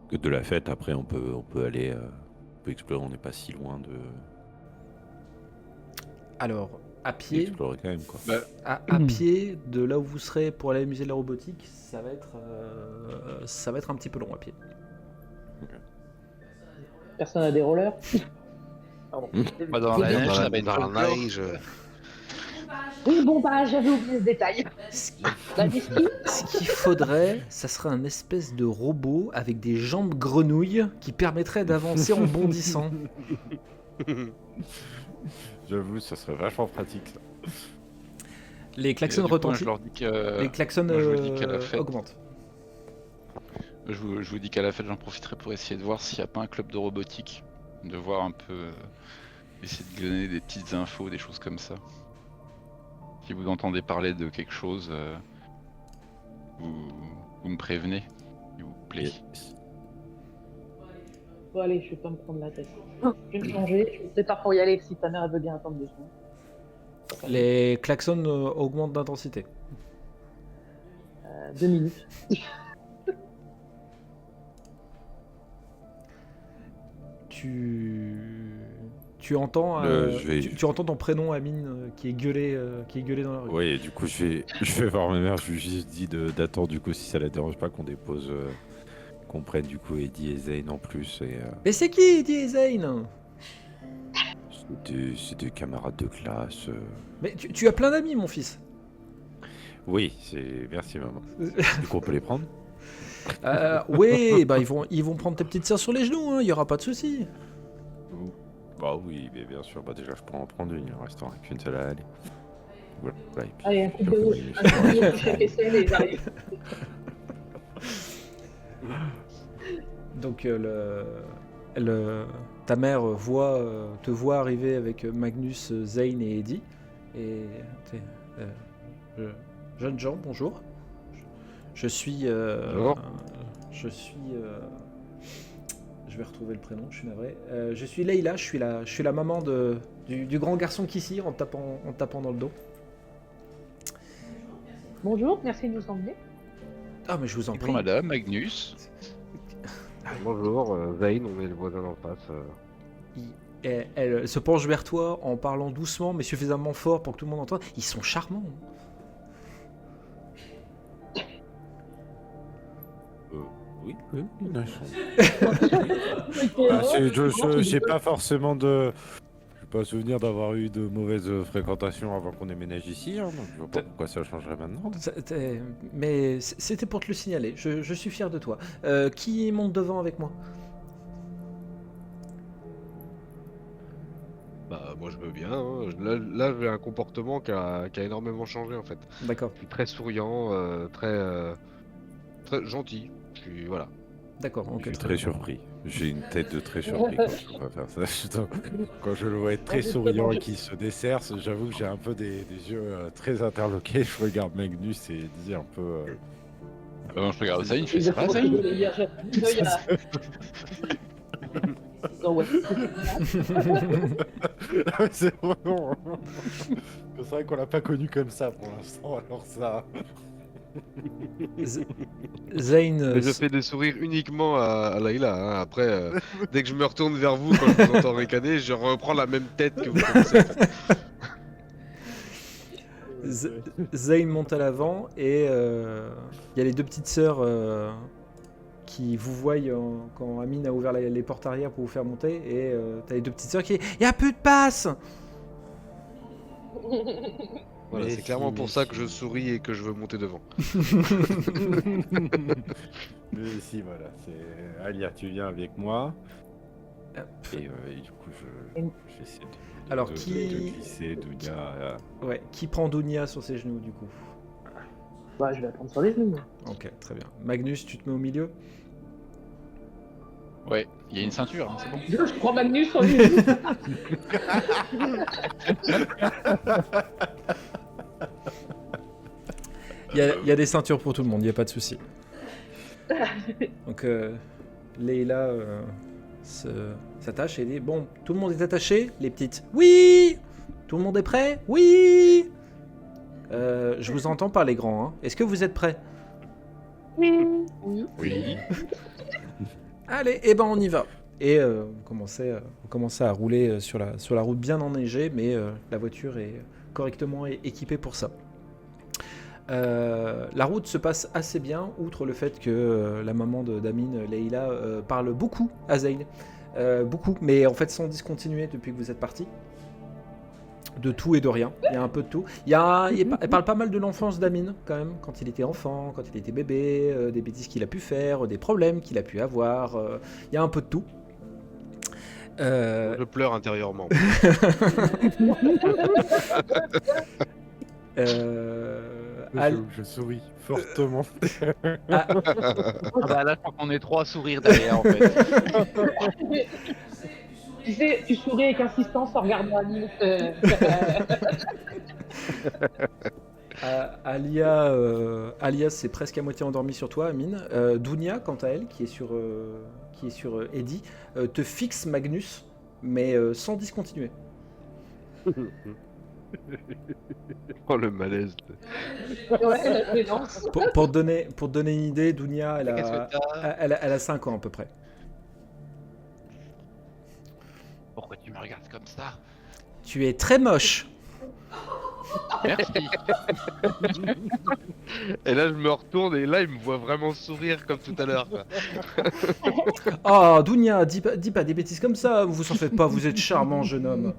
Que de la fête, après, on peut aller, on peut explorer. On n'est pas si loin de.
Alors, à pied,
Explorer quand même quoi.
à pied, de là où vous serez pour aller au musée de la robotique, ça va être un petit peu long à pied.
Personne a des rollers? Pardon.
Bah, dans la neige, ça va être
Dans la
folklore.
neige.
Oui, bon, bah, j'avais oublié ce détail. La whisky?
Ce qu'il faudrait, ça serait un espèce de robot avec des jambes grenouilles qui permettrait d'avancer en bondissant.
J'avoue, ça serait vachement pratique ça.
Les klaxons
Et du coup,
retentissent.
je leur dis que
Les klaxons
moi, je vous dis qu'à la fête-
augmentent.
je vous dis qu'à la fête, j'en profiterai pour essayer de voir s'il n'y a pas un club de robotique, de voir un peu, essayer de donner des petites infos, des choses comme ça. Si vous entendez parler de quelque chose, vous me prévenez, s'il vous plaît.
Yes.
Bon, allez, je vais pas me prendre la tête. Je vais me changer. Je vais peut-être pour y aller si ta mère elle veut bien attendre 2 secondes.
Les klaxons augmentent d'intensité.
2 minutes.
Tu entends, tu entends ton prénom Amine qui est gueulé dans la rue.
Oui, et du coup, je vais voir ma mère. Je lui ai juste dit d'attendre du coup si ça la dérange pas qu'on dépose, qu'on prenne du coup Eddie et Zane en plus. Et
Mais c'est qui Eddie et Zane?
c'est des camarades de classe.
Mais tu as plein d'amis, mon fils.
Oui, merci maman. Du coup, on peut les prendre?
Oui, bah ils vont prendre tes petites sœurs sur les genoux, hein, il y aura pas de souci.
Bah oui, mais bien sûr. Bah déjà, je peux en prendre une. Il en restera qu'une seule à aller. Voilà. Et puis,
Allez, un coup de
on
haut,
peut les
un coup de haut du chef SL et j'arrive.
Donc ta mère te voit arriver avec Magnus, Zane et Eddie. Et jeunes gens, bonjour. Je suis.
Bonjour.
Je vais retrouver le prénom, je suis navré. Je suis Leïla, je suis la maman du grand garçon qui ici en te tapant dans le dos.
Bonjour, merci de nous emmener.
Ah, mais je vous en prie.
Bonjour madame, Magnus.
Bonjour, Zane, on est le voisin d'en face.
Elle se penche vers toi en parlant doucement mais suffisamment fort pour que tout le monde entende. Ils sont charmants.
Oui, non, j'ai pas forcément j'ai pas souvenir d'avoir eu de mauvaise fréquentation avant qu'on déménage ici, hein, donc je vois pas pourquoi ça changerait maintenant.
Mais c'était pour te le signaler. Je suis fier de toi. Qui monte devant avec moi?
Bah moi je veux bien, hein. Là j'ai un comportement qui a énormément changé en fait.
D'accord.
Je suis très souriant, très gentil. Voilà.
D'accord.
Je suis très surpris. J'ai une tête de très surpris quand je vois faire ça. Quand je le vois être très souriant et qu'il se dessert, j'avoue que j'ai un peu des yeux très interloqués. Je regarde Magnus et dis un peu...
Je regarde Zane, je fais ça, Zane.
C'est vraiment... C'est vrai qu'on l'a pas connu comme ça pour l'instant, alors ça...
Zane.
Je fais des sourires uniquement à Layla. Hein. Après, dès que je me retourne vers vous, quand je vous entends ricaner, je reprends la même tête que vous connaissez.
Zane monte à l'avant et il y a les deux petites sœurs qui vous voient quand Amine a ouvert les portes arrière pour vous faire monter et t'as les deux petites sœurs qui disent « Il n'y a plus de passe !»
Voilà, c'est clairement pour ça que je souris et que je veux monter devant.
Mais si, voilà, c'est... Alia, tu viens avec moi. Et du coup, j'essaie de glisser Dounia.
Ouais, qui prend Dounia sur ses genoux, du coup?
Bah, je vais la prendre sur les genoux.
Ok, très bien. Magnus, tu te mets au milieu?
Ouais, il y a une ceinture, hein, c'est bon.
Je prends Magnus sur les genoux.
Il y a des ceintures pour tout le monde, il n'y a pas de souci. Donc, Leïla s'attache et dit « Bon, tout le monde est attaché, les petites. Oui! Tout le monde est prêt? Oui! Je vous entends pas, les grands. Hein. Est-ce que vous êtes prêts?
Oui.
Oui.
Allez, ben on y va. » Et vous commencez à rouler sur la route bien enneigée, mais la voiture est correctement équipée pour ça. La route se passe assez bien, outre le fait que la maman d'Amine, Leïla, parle beaucoup à Zane. Beaucoup, mais en fait sans discontinuer depuis que vous êtes partis. De tout et de rien, il y a un peu de tout. Elle parle pas mal de l'enfance d'Amine, quand même, quand il était enfant, quand il était bébé, des bêtises qu'il a pu faire, des problèmes qu'il a pu avoir. Il y a un peu de tout.
Je pleure intérieurement.
Je souris fortement.
Ah bah là, je crois qu'on est trois à sourire derrière, en fait.
Tu sais, tu souris avec insistance en regardant Amine.
Alia s'est presque à moitié endormie sur toi, Amine. Dounia, quant à elle, qui est sur Eddie, te fixe Magnus, mais sans discontinuer.
Oh le malaise.
Ouais, mais non.
Pour te donner une idée, Dounia, elle a 5 ans à peu près.
Pourquoi tu me regardes comme ça?
Tu es très moche.
Merci.
Et là je me retourne et là il me voit vraiment sourire comme tout à l'heure.
Oh, Dounia, dis pas des bêtises comme ça, vous en faites pas, vous êtes charmant, jeune homme.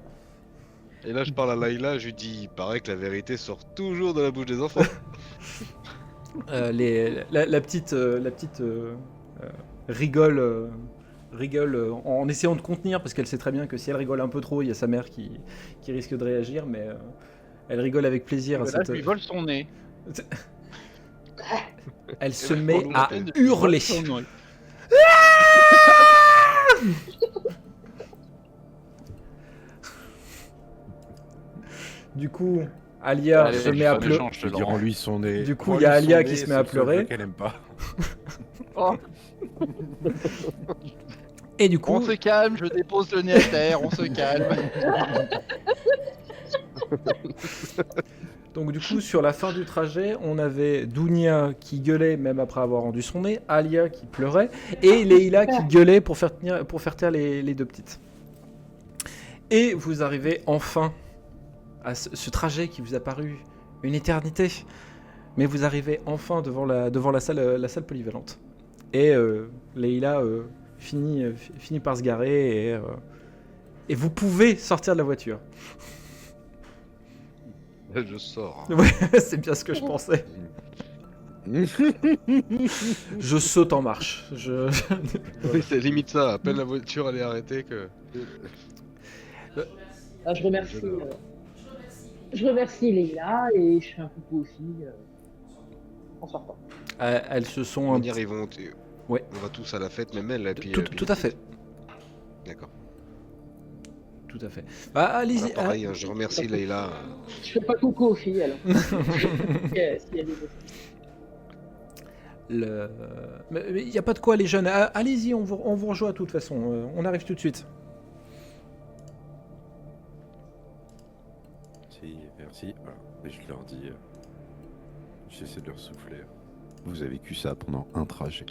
Et là, je parle à Layla, je lui dis, il paraît que la vérité sort toujours de la bouche des enfants.
La petite rigole, en essayant de contenir, parce qu'elle sait très bien que si elle rigole un peu trop, il y a sa mère qui risque de réagir, mais elle rigole avec plaisir.
Là, je lui vole son nez.
Elle se met à hurler. Du coup, Alia
Allez,
se met à pleurer.
Je dis, rends-lui son nez.
Du coup,
Rends-lui
il y a
son
Alia
nez,
qui se met
c'est
à
le seul
pleurer.
jeu qu'elle aime pas.
Oh,
Et du coup,
on se calme, je dépose le nez à terre, on se calme.
donc du coup, sur la fin du trajet, on avait Dounia qui gueulait même après avoir rendu son nez, Alia qui pleurait, et Leïla qui gueulait pour faire taire les deux petites. Et vous arrivez enfin à ce trajet qui vous a paru une éternité, mais vous arrivez enfin devant la salle polyvalente. Et Leïla finit par se garer et vous pouvez sortir de la voiture.
Je sors.
Ouais, c'est bien ce que je pensais. Je saute en marche.
Oui, c'est limite ça, à peine la voiture elle est arrêtée que...
Ah, je remercie Leïla et je fais un coucou aussi en sortant.
Elles se sont
On
un
va dire, ils vont...
Ouais.
On va tous à la fête, même elle, et puis...
tout à fait.
D'accord.
Tout à fait. Bah, allez-y.
Voilà, pareil, je remercie Layla.
Je fais pas coucou aux filles alors. Si elle est
Mais il n'y a pas de quoi, les jeunes. Allez-y, on vous rejoint de toute façon. On arrive tout de suite.
Merci. Voilà. Et je leur dis, j'essaie de leur souffler. Vous avez vécu ça pendant un trajet.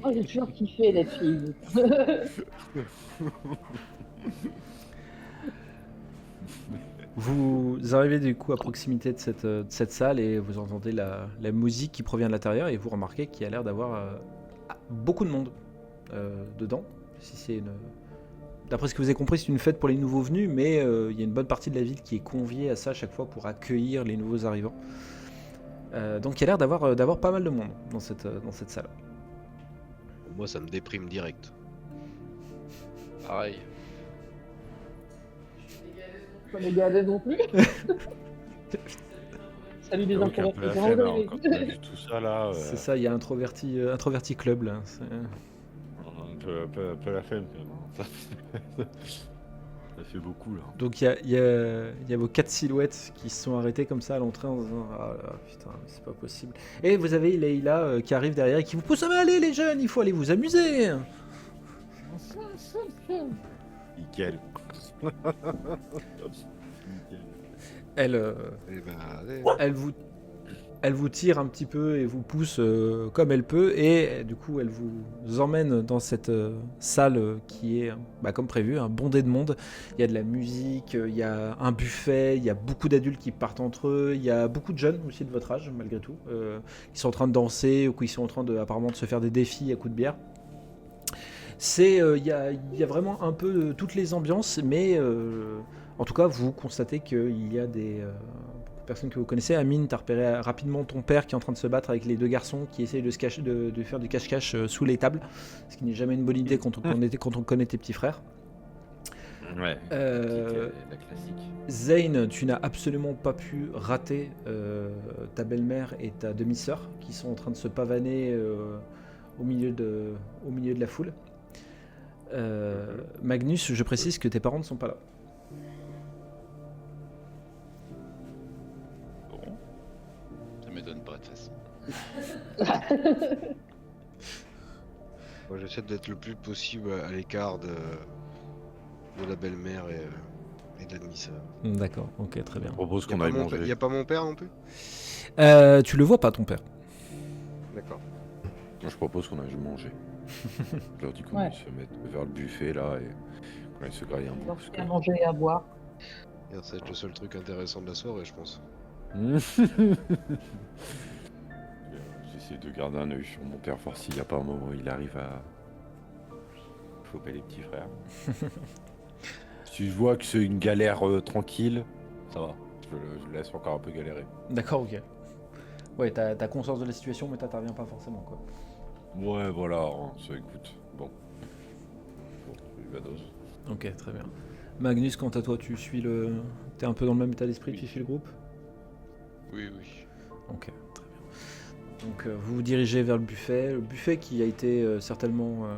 Oh, j'ai toujours kiffé d'être fille.
Vous arrivez du coup à proximité de cette salle et vous entendez la musique qui provient de l'intérieur et vous remarquez qu'il y a l'air d'avoir beaucoup de monde dedans. Si c'est d'après ce que vous avez compris, c'est une fête pour les nouveaux venus, mais il y a une bonne partie de la ville qui est conviée à ça à chaque fois pour accueillir les nouveaux arrivants. Donc il y a l'air d'avoir pas mal de monde dans cette salle.
Moi, ça me déprime direct.
Pareil.
Pas les gars non plus. Salut les
Donc, un
introvertis.
peu la
Comment
flemme,
vous
hein,
allez
quand on a vu tout ça là.
C'est ça, il y a introverti club là.
Un peu la flemme quand même. Ça fait beaucoup là.
Donc il y a vos 4 silhouettes qui se sont arrêtées comme ça à l'entrée en disant ah là, putain, c'est pas possible. Et vous avez Leïla qui arrive derrière et qui vous pousse à aller les jeunes, il faut aller vous amuser.
Nickel.
Elle
Eh ben, allez.
elle vous tire un petit peu et vous pousse comme elle peut et du coup elle vous emmène dans cette salle qui est comme prévu, bondée de monde. Il y a de la musique, il y a un buffet, il y a beaucoup d'adultes qui partent entre eux, il y a beaucoup de jeunes aussi de votre âge malgré tout, qui sont en train de danser ou qui sont en train apparemment de se faire des défis à coups de bière. Il y a vraiment un peu toutes les ambiances, mais en tout cas vous constatez qu'il y a des personnes que vous connaissez. Amine, t'as repéré rapidement ton père qui est en train de se battre avec les deux garçons qui essayent de se cacher, de faire du cache-cache sous les tables, ce qui n'est jamais une bonne idée quand on connaît tes petits frères.
Ouais. La classique.
Zane, tu n'as absolument pas pu rater ta belle-mère et ta demi-sœur qui sont en train de se pavaner au milieu de la foule. Magnus, je précise que tes parents ne sont pas là.
Bon, ça m'étonne pas de toute façon.
Moi, j'essaie d'être le plus possible à l'écart de la belle-mère et de la demi-sœur.
D'accord, ok, très bien.
Je propose qu'on aille manger.
Il n'y a pas mon père non plus?
Tu le vois pas, ton père?
D'accord.
Moi, je propose qu'on aille manger. Je leur dis qu'on aille se mettre vers le buffet là et qu'on aille se grailler un bout.
Donc, à manger et à boire.
Ça va être le seul truc intéressant de la soirée, je pense.
C'est J'essaie de garder un œil sur mon père, voir s'il n'y a pas un moment où il arrive à choper les petits frères. Si je vois que c'est une galère tranquille, ça va. Je le laisse encore un peu galérer.
D'accord, ok. Ouais, t'as conscience de la situation, mais t'interviens pas forcément, quoi.
Ouais, voilà, ça écoute. Bon, je vais
Ok, très bien. Magnus, quant à toi, tu suis le... T'es un peu dans le même état d'esprit, tu suis le groupe?
Oui.
Ok, très bien. Donc vous vous dirigez vers le buffet qui a été certainement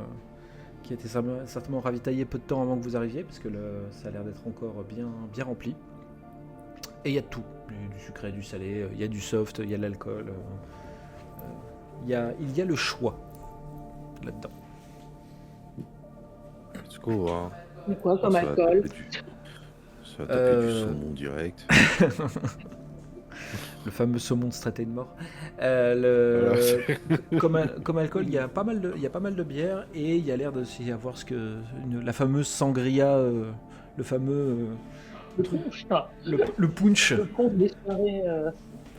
ravitaillé peu de temps avant que vous arriviez, parce que ça a l'air d'être encore bien rempli. Et il y a de tout, du sucré, du salé, il y a du soft, il y a de l'alcool, il y a le choix là-dedans.
Let's go, hein.
C'est quoi comme alcool?
Ça va taper du saumon direct.
Le fameux saumon de Stratégie de mort. Comme alcool, il y a pas mal de bière et il y a l'air de s'y avoir la fameuse sangria, le fameux
Le punch,
le punch.
Le punch des soirées,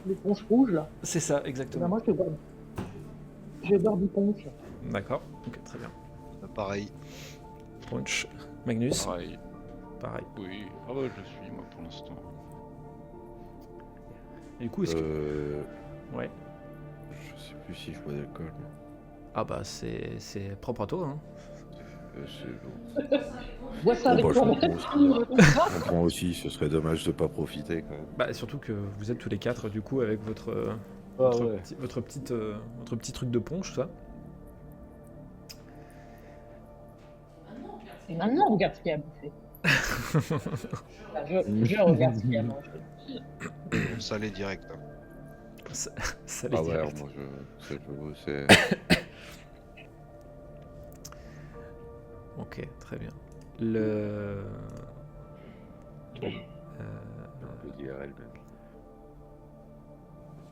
le punch rouge, là.
C'est ça,
Ben,
exactement.
moi, je vais boire du punch.
D'accord, ok, très bien.
Pareil.
Punch. Magnus,
Pareil.
pareil.
Oui. Ah ouais, je suis moi pour l'instant.
Et du coup, est-ce que... Ouais.
Je sais plus si je bois d'alcool.
Ah bah c'est propre à toi, hein.
C'est bon.
Bois ça avec
Bon,
ton
je comprends aussi, ce serait dommage de pas profiter quand même.
Bah surtout que vous êtes tous les quatre du coup avec votre petit truc de punch, ça.
Et maintenant, regarde ce qu'il y a à bouffer. Je regarde ce qu'il y a à manger.
Salé direct. Hein.
Ça
Ah
les
ouais,
direct.
moi c'est.
Ok, très bien. Le
IRL même.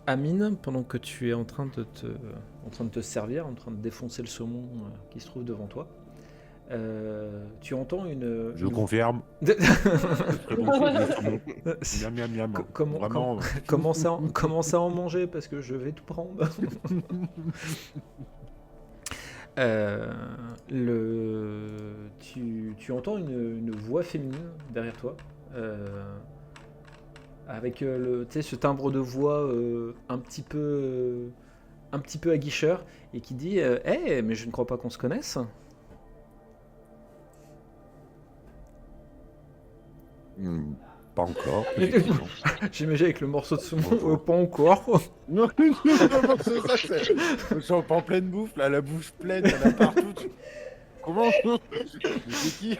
Amine, pendant que tu es en train de te servir, en train de défoncer le saumon qui se trouve devant toi, tu entends une...
Je confirme. Miam miam miam. Vraiment.
Commence à en manger parce que je vais tout prendre. Tu entends une voix féminine derrière toi, avec ce timbre de voix un petit peu aguicheur, et qui dit hey, mais je ne crois pas qu'on se connaisse.
Pas encore. Effectivement.
J'imagine avec le morceau de saumon, pas encore.
Non, c'est ça, je suis en pleine bouffe, là, la bouche pleine, il y en a partout. Comment? Mais c'est qui?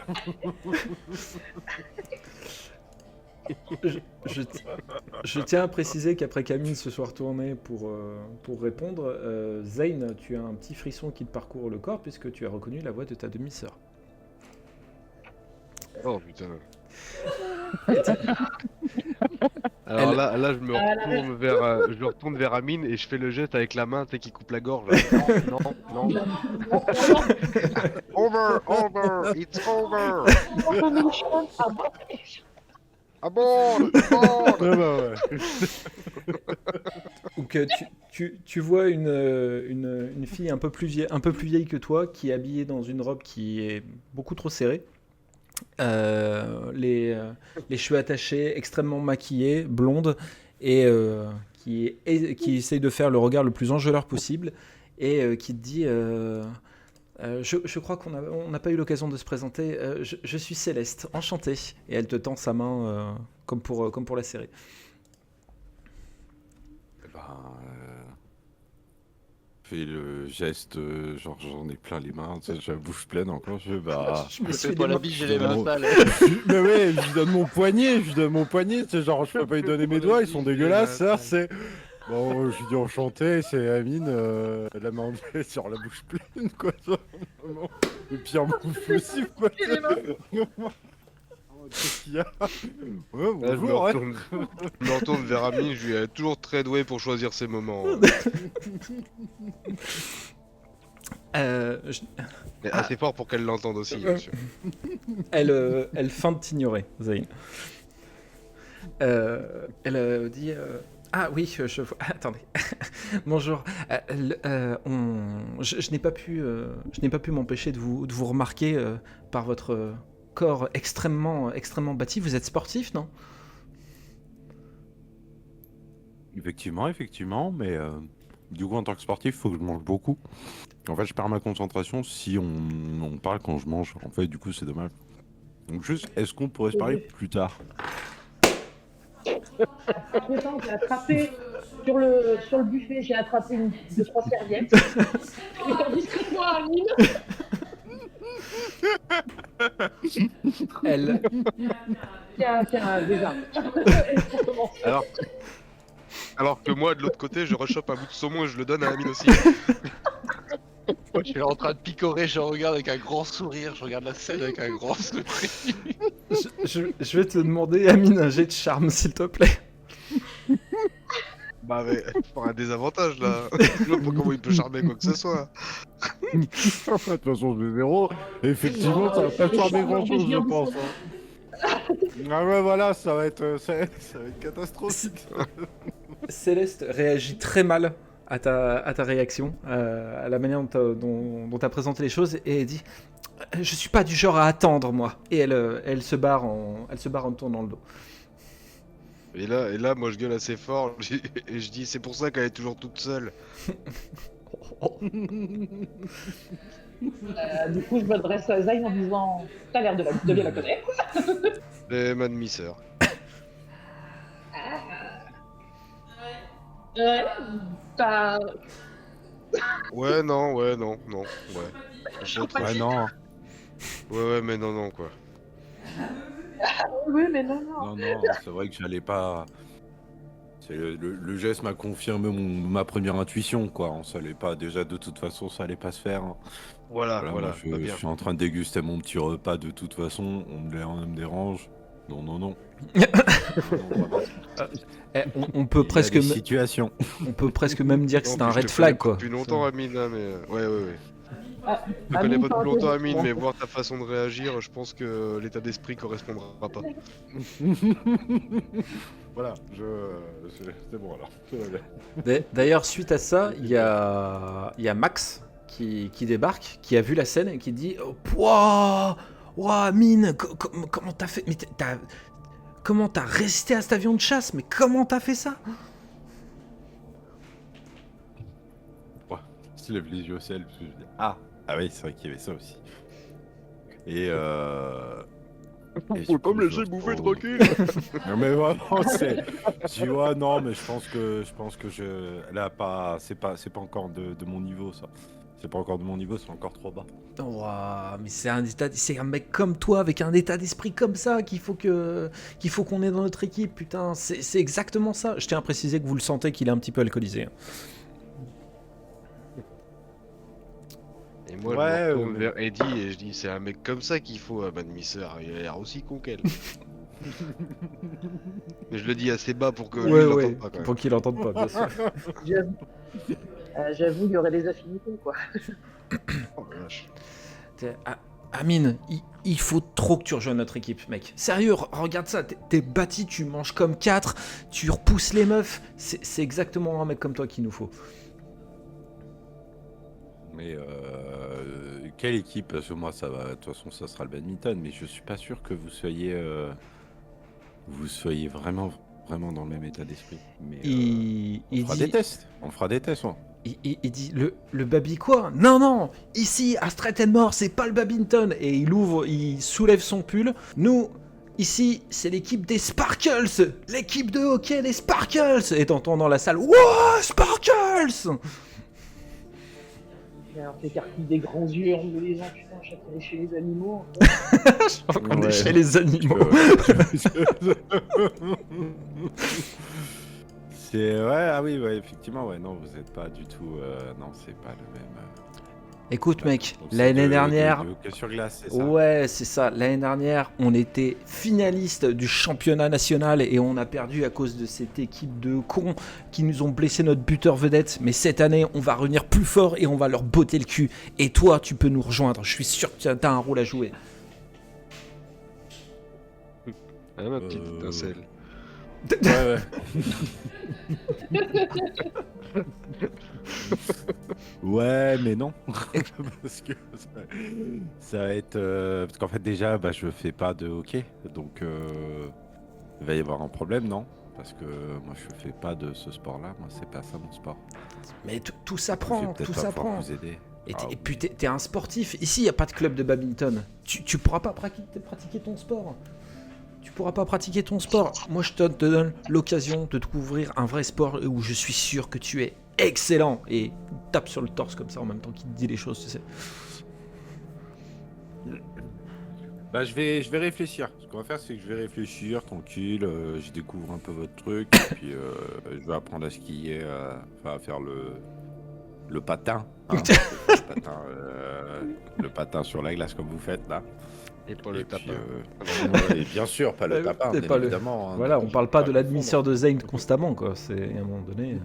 Je tiens à préciser qu'après qu'Amine se soit retourné pour répondre, Zane, tu as un petit frisson qui te parcourt le corps puisque tu as reconnu la voix de ta demi-sœur.
Oh putain. Alors là, je me retourne vers Amine et je fais le geste avec la main, tu sais, qui coupe la gorge. Non. Over, it's over. Ah bon.
Donc tu vois une fille un peu plus vieille que toi qui est habillée dans une robe qui est beaucoup trop serrée. Les cheveux attachés, extrêmement maquillée, blonde, et qui essaye de faire le regard le plus enjôleur possible, et qui te dit je crois qu'on n'a pas eu l'occasion de se présenter, je suis Céleste, enchantée, et elle te tend sa main comme pour la serrer.
Fais le geste, genre j'en ai plein les mains, j'ai la bouche pleine encore. Je
me
fais
suis
pas la
les
bise, j'ai les mains sales.
Mais ouais, je lui donne mon poignet, c'est genre je peux pas lui donner mes doigts, ils sont dégueulasses, ça c'est. Bon, je lui dis enchanté, c'est Amine, la main sur la bouche pleine, quoi. Le pire move possible, quoi. Qu'est-ce qu'il y a? Ouais,
Là,
bonjour,
je me retourne vers Amine, je lui ai toujours très doué pour choisir ses moments. Mais assez fort pour qu'elle l'entende aussi, bien sûr.
Elle feint de t'ignorer, Zayn. Elle dit Ah oui, je vois. Attendez. Bonjour. Je n'ai pas pu m'empêcher de vous remarquer par votre corps extrêmement bâti. Vous êtes sportif, non?
Effectivement, mais du coup, en tant que sportif, il faut que je mange beaucoup. En fait, je perds ma concentration si on parle quand je mange. En fait, du coup, c'est dommage. Donc juste, est-ce qu'on pourrait se parler plus tard?
Entre-temps, j'ai attrapé sur le buffet, j'ai attrapé 2-3 serviettes. Je les tends discrètement à Amine.
Elle.
Tiens, déjà.
Alors que moi, de l'autre côté, je rechoppe un bout de saumon et je le donne à Amine aussi.
Moi, je suis là en train de picorer, je regarde avec un grand sourire, je regarde la scène avec un grand sourire.
Je vais te demander, Amine, un jet de charme, s'il te plaît.
Bah mais, pour un désavantage là. Je vois pas comment il peut charmer quoi que ce soit.
De toute façon, je vais 0. Effectivement, ça va pas charmer grand-chose, je pense. Ah ouais, voilà, ça va être catastrophique.
Céleste réagit très mal à ta réaction, à la manière dont tu as présenté les choses, et elle dit « Je suis pas du genre à attendre, moi !» Et elle se barre en tournant le dos.
Et là, moi je gueule assez fort et je dis c'est pour ça qu'elle est toujours toute seule.
Du coup, je m'adresse à Zayn en disant t'as l'air de bien la connaître.
C'est ma demi-sœur.
T'as.
Ouais, non. Ouais.
Ouais, non.
Ouais, mais non, quoi.
Oui, mais non.
Non, c'est vrai que j'allais pas. Le geste m'a confirmé ma première intuition, quoi. On savait pas, déjà, de toute façon, ça allait pas se faire. Hein.
Voilà,
Moi,
pas
je
bien.
suis en train de déguster mon petit repas, de toute façon, on me dérange. Non.
On peut presque
situation.
on peut presque même dire que c'est
Non,
un
puis je
red
te
flag,
connais
quoi.
Depuis longtemps, Amine, là, mais ouais.
Ah,
Je te connais pas depuis longtemps,
Amine,
Amine, mais voir ta façon de réagir, je pense que l'état d'esprit correspondra pas.
Voilà, c'est bon alors. Tout va bien.
D'ailleurs, suite à ça, il y a Max qui débarque, qui a vu la scène et qui dit « Ouah, Mine, comment t'as fait? Mais comment t'as résisté à cet avion de chasse? Mais comment t'as fait ça ?»
Je lève les yeux au ciel parce que je dis ah oui, c'est vrai qu'il y avait ça aussi. Et
On peut pas me laisser bouffer tranquille.
Non mais vraiment c'est. Je dis ouais non mais je pense que là pas c'est pas encore de mon niveau ça. C'est pas encore de mon niveau, c'est encore trop bas.
Ouah, mais c'est un mec comme toi avec un état d'esprit comme ça qu'il faut qu'on ait dans notre équipe, putain, c'est exactement ça. Je tiens à préciser que vous le sentez qu'il est un petit peu alcoolisé.
Et moi, je me retourne vers Eddie et je dis c'est un mec comme ça qu'il faut à ma demi-sœur. Il a l'air aussi con qu'elle. Mais je le dis assez bas pour que lui l'entende pas quand même.
Pour qu'il l'entende pas, bien sûr.
J'avoue, il y aurait des affinités, quoi.
Oh la vache.
Amine, il faut trop que tu rejoignes notre équipe, mec. Sérieux, regarde ça, t'es bâti, tu manges comme 4, tu repousses les meufs. C'est exactement un mec comme toi qu'il nous faut.
Mais quelle équipe? Parce que moi, ça va. De toute façon, ça sera le badminton. Mais je suis pas sûr que vous soyez vraiment dans le même état d'esprit. Mais on fera des tests. On fera des tests. Hein.
Il dit le baby quoi? Non, ici à Strattenmore, c'est pas le badminton. Et il soulève son pull. Nous, ici, c'est l'équipe des Sparkles, l'équipe de hockey des Sparkles. Et t'entends dans la salle, wow, Sparkles!
Alors, t'écarquilles des grands yeux en me disant putain, je suis chez les animaux.
Je crois qu'on est chez les animaux.
Effectivement, non, vous êtes pas du tout. Non, c'est pas le même.
Écoute, mec,
Donc,
l'année dernière.
de hockey sur glace, c'est ça?
Ouais, c'est ça. L'année dernière, on était finaliste du championnat national et on a perdu à cause de cette équipe de cons qui nous ont blessé notre buteur vedette. Mais cette année, on va revenir plus fort et on va leur botter le cul. Et toi, tu peux nous rejoindre. Je suis sûr que t'as un rôle à jouer.
Ah, ma petite étincelle.
Ouais. Ouais, mais non. Parce que ça va être. Parce qu'en fait, déjà, je fais pas de hockey. Donc, il va y avoir un problème, non? Parce que moi, je fais pas de ce sport-là. Moi, c'est pas ça mon sport.
Mais tout
Je vais
s'apprend,
peut-être
tout
pas pouvoir
s'apprend.
vous aider.
Et puis t'es un sportif. Ici, il n'y a pas de club de badminton. Tu pourras pas pratiquer ton sport. Tu pourras pas pratiquer ton sport. Moi, je te donne l'occasion de découvrir un vrai sport où je suis sûr que tu es excellent. Et tape sur le torse comme ça en même temps qu'il te dit les choses, tu sais.
Je vais réfléchir. Ce qu'on va faire, c'est que je vais réfléchir, tranquille. Je découvre un peu votre truc. Et puis, je vais apprendre à skier, à faire le patin. Hein, le patin sur la glace, comme vous faites là.
Et pas le tapin.
Et bien sûr, pas le tapin, bien
pas
évidemment. Hein,
Voilà, on parle pas de l'admisseur de Zane constamment, quoi. C'est à un moment donné.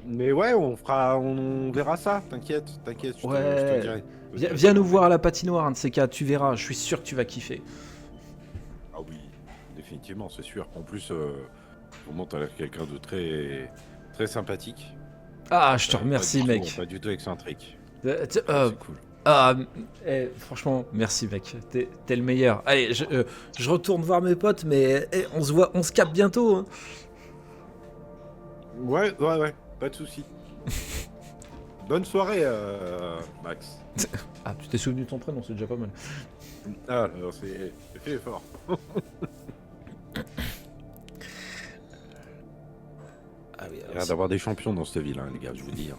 Mais ouais, on verra ça. T'inquiète. Je te dirai.
Viens nous voir à la patinoire, un de ces quatre, tu verras. Je suis sûr que tu vas kiffer.
Ah oui, définitivement, c'est sûr. En plus, vraiment, t'as l'air quelqu'un de très, très sympathique.
Ah, je te remercie, mec.
Pas du tout excentrique.
C'est
cool.
Franchement, merci, mec. T'es le meilleur. Allez, je retourne voir mes potes, mais on se capte bientôt. Hein.
Ouais, pas de soucis. Bonne soirée, Max.
Ah, tu t'es souvenu de ton prénom, c'est déjà pas mal.
Ah, alors c'est fait fort.
Ah oui,
Il y a d'avoir des champions dans cette ville, hein, les gars, je vous dis. Hein.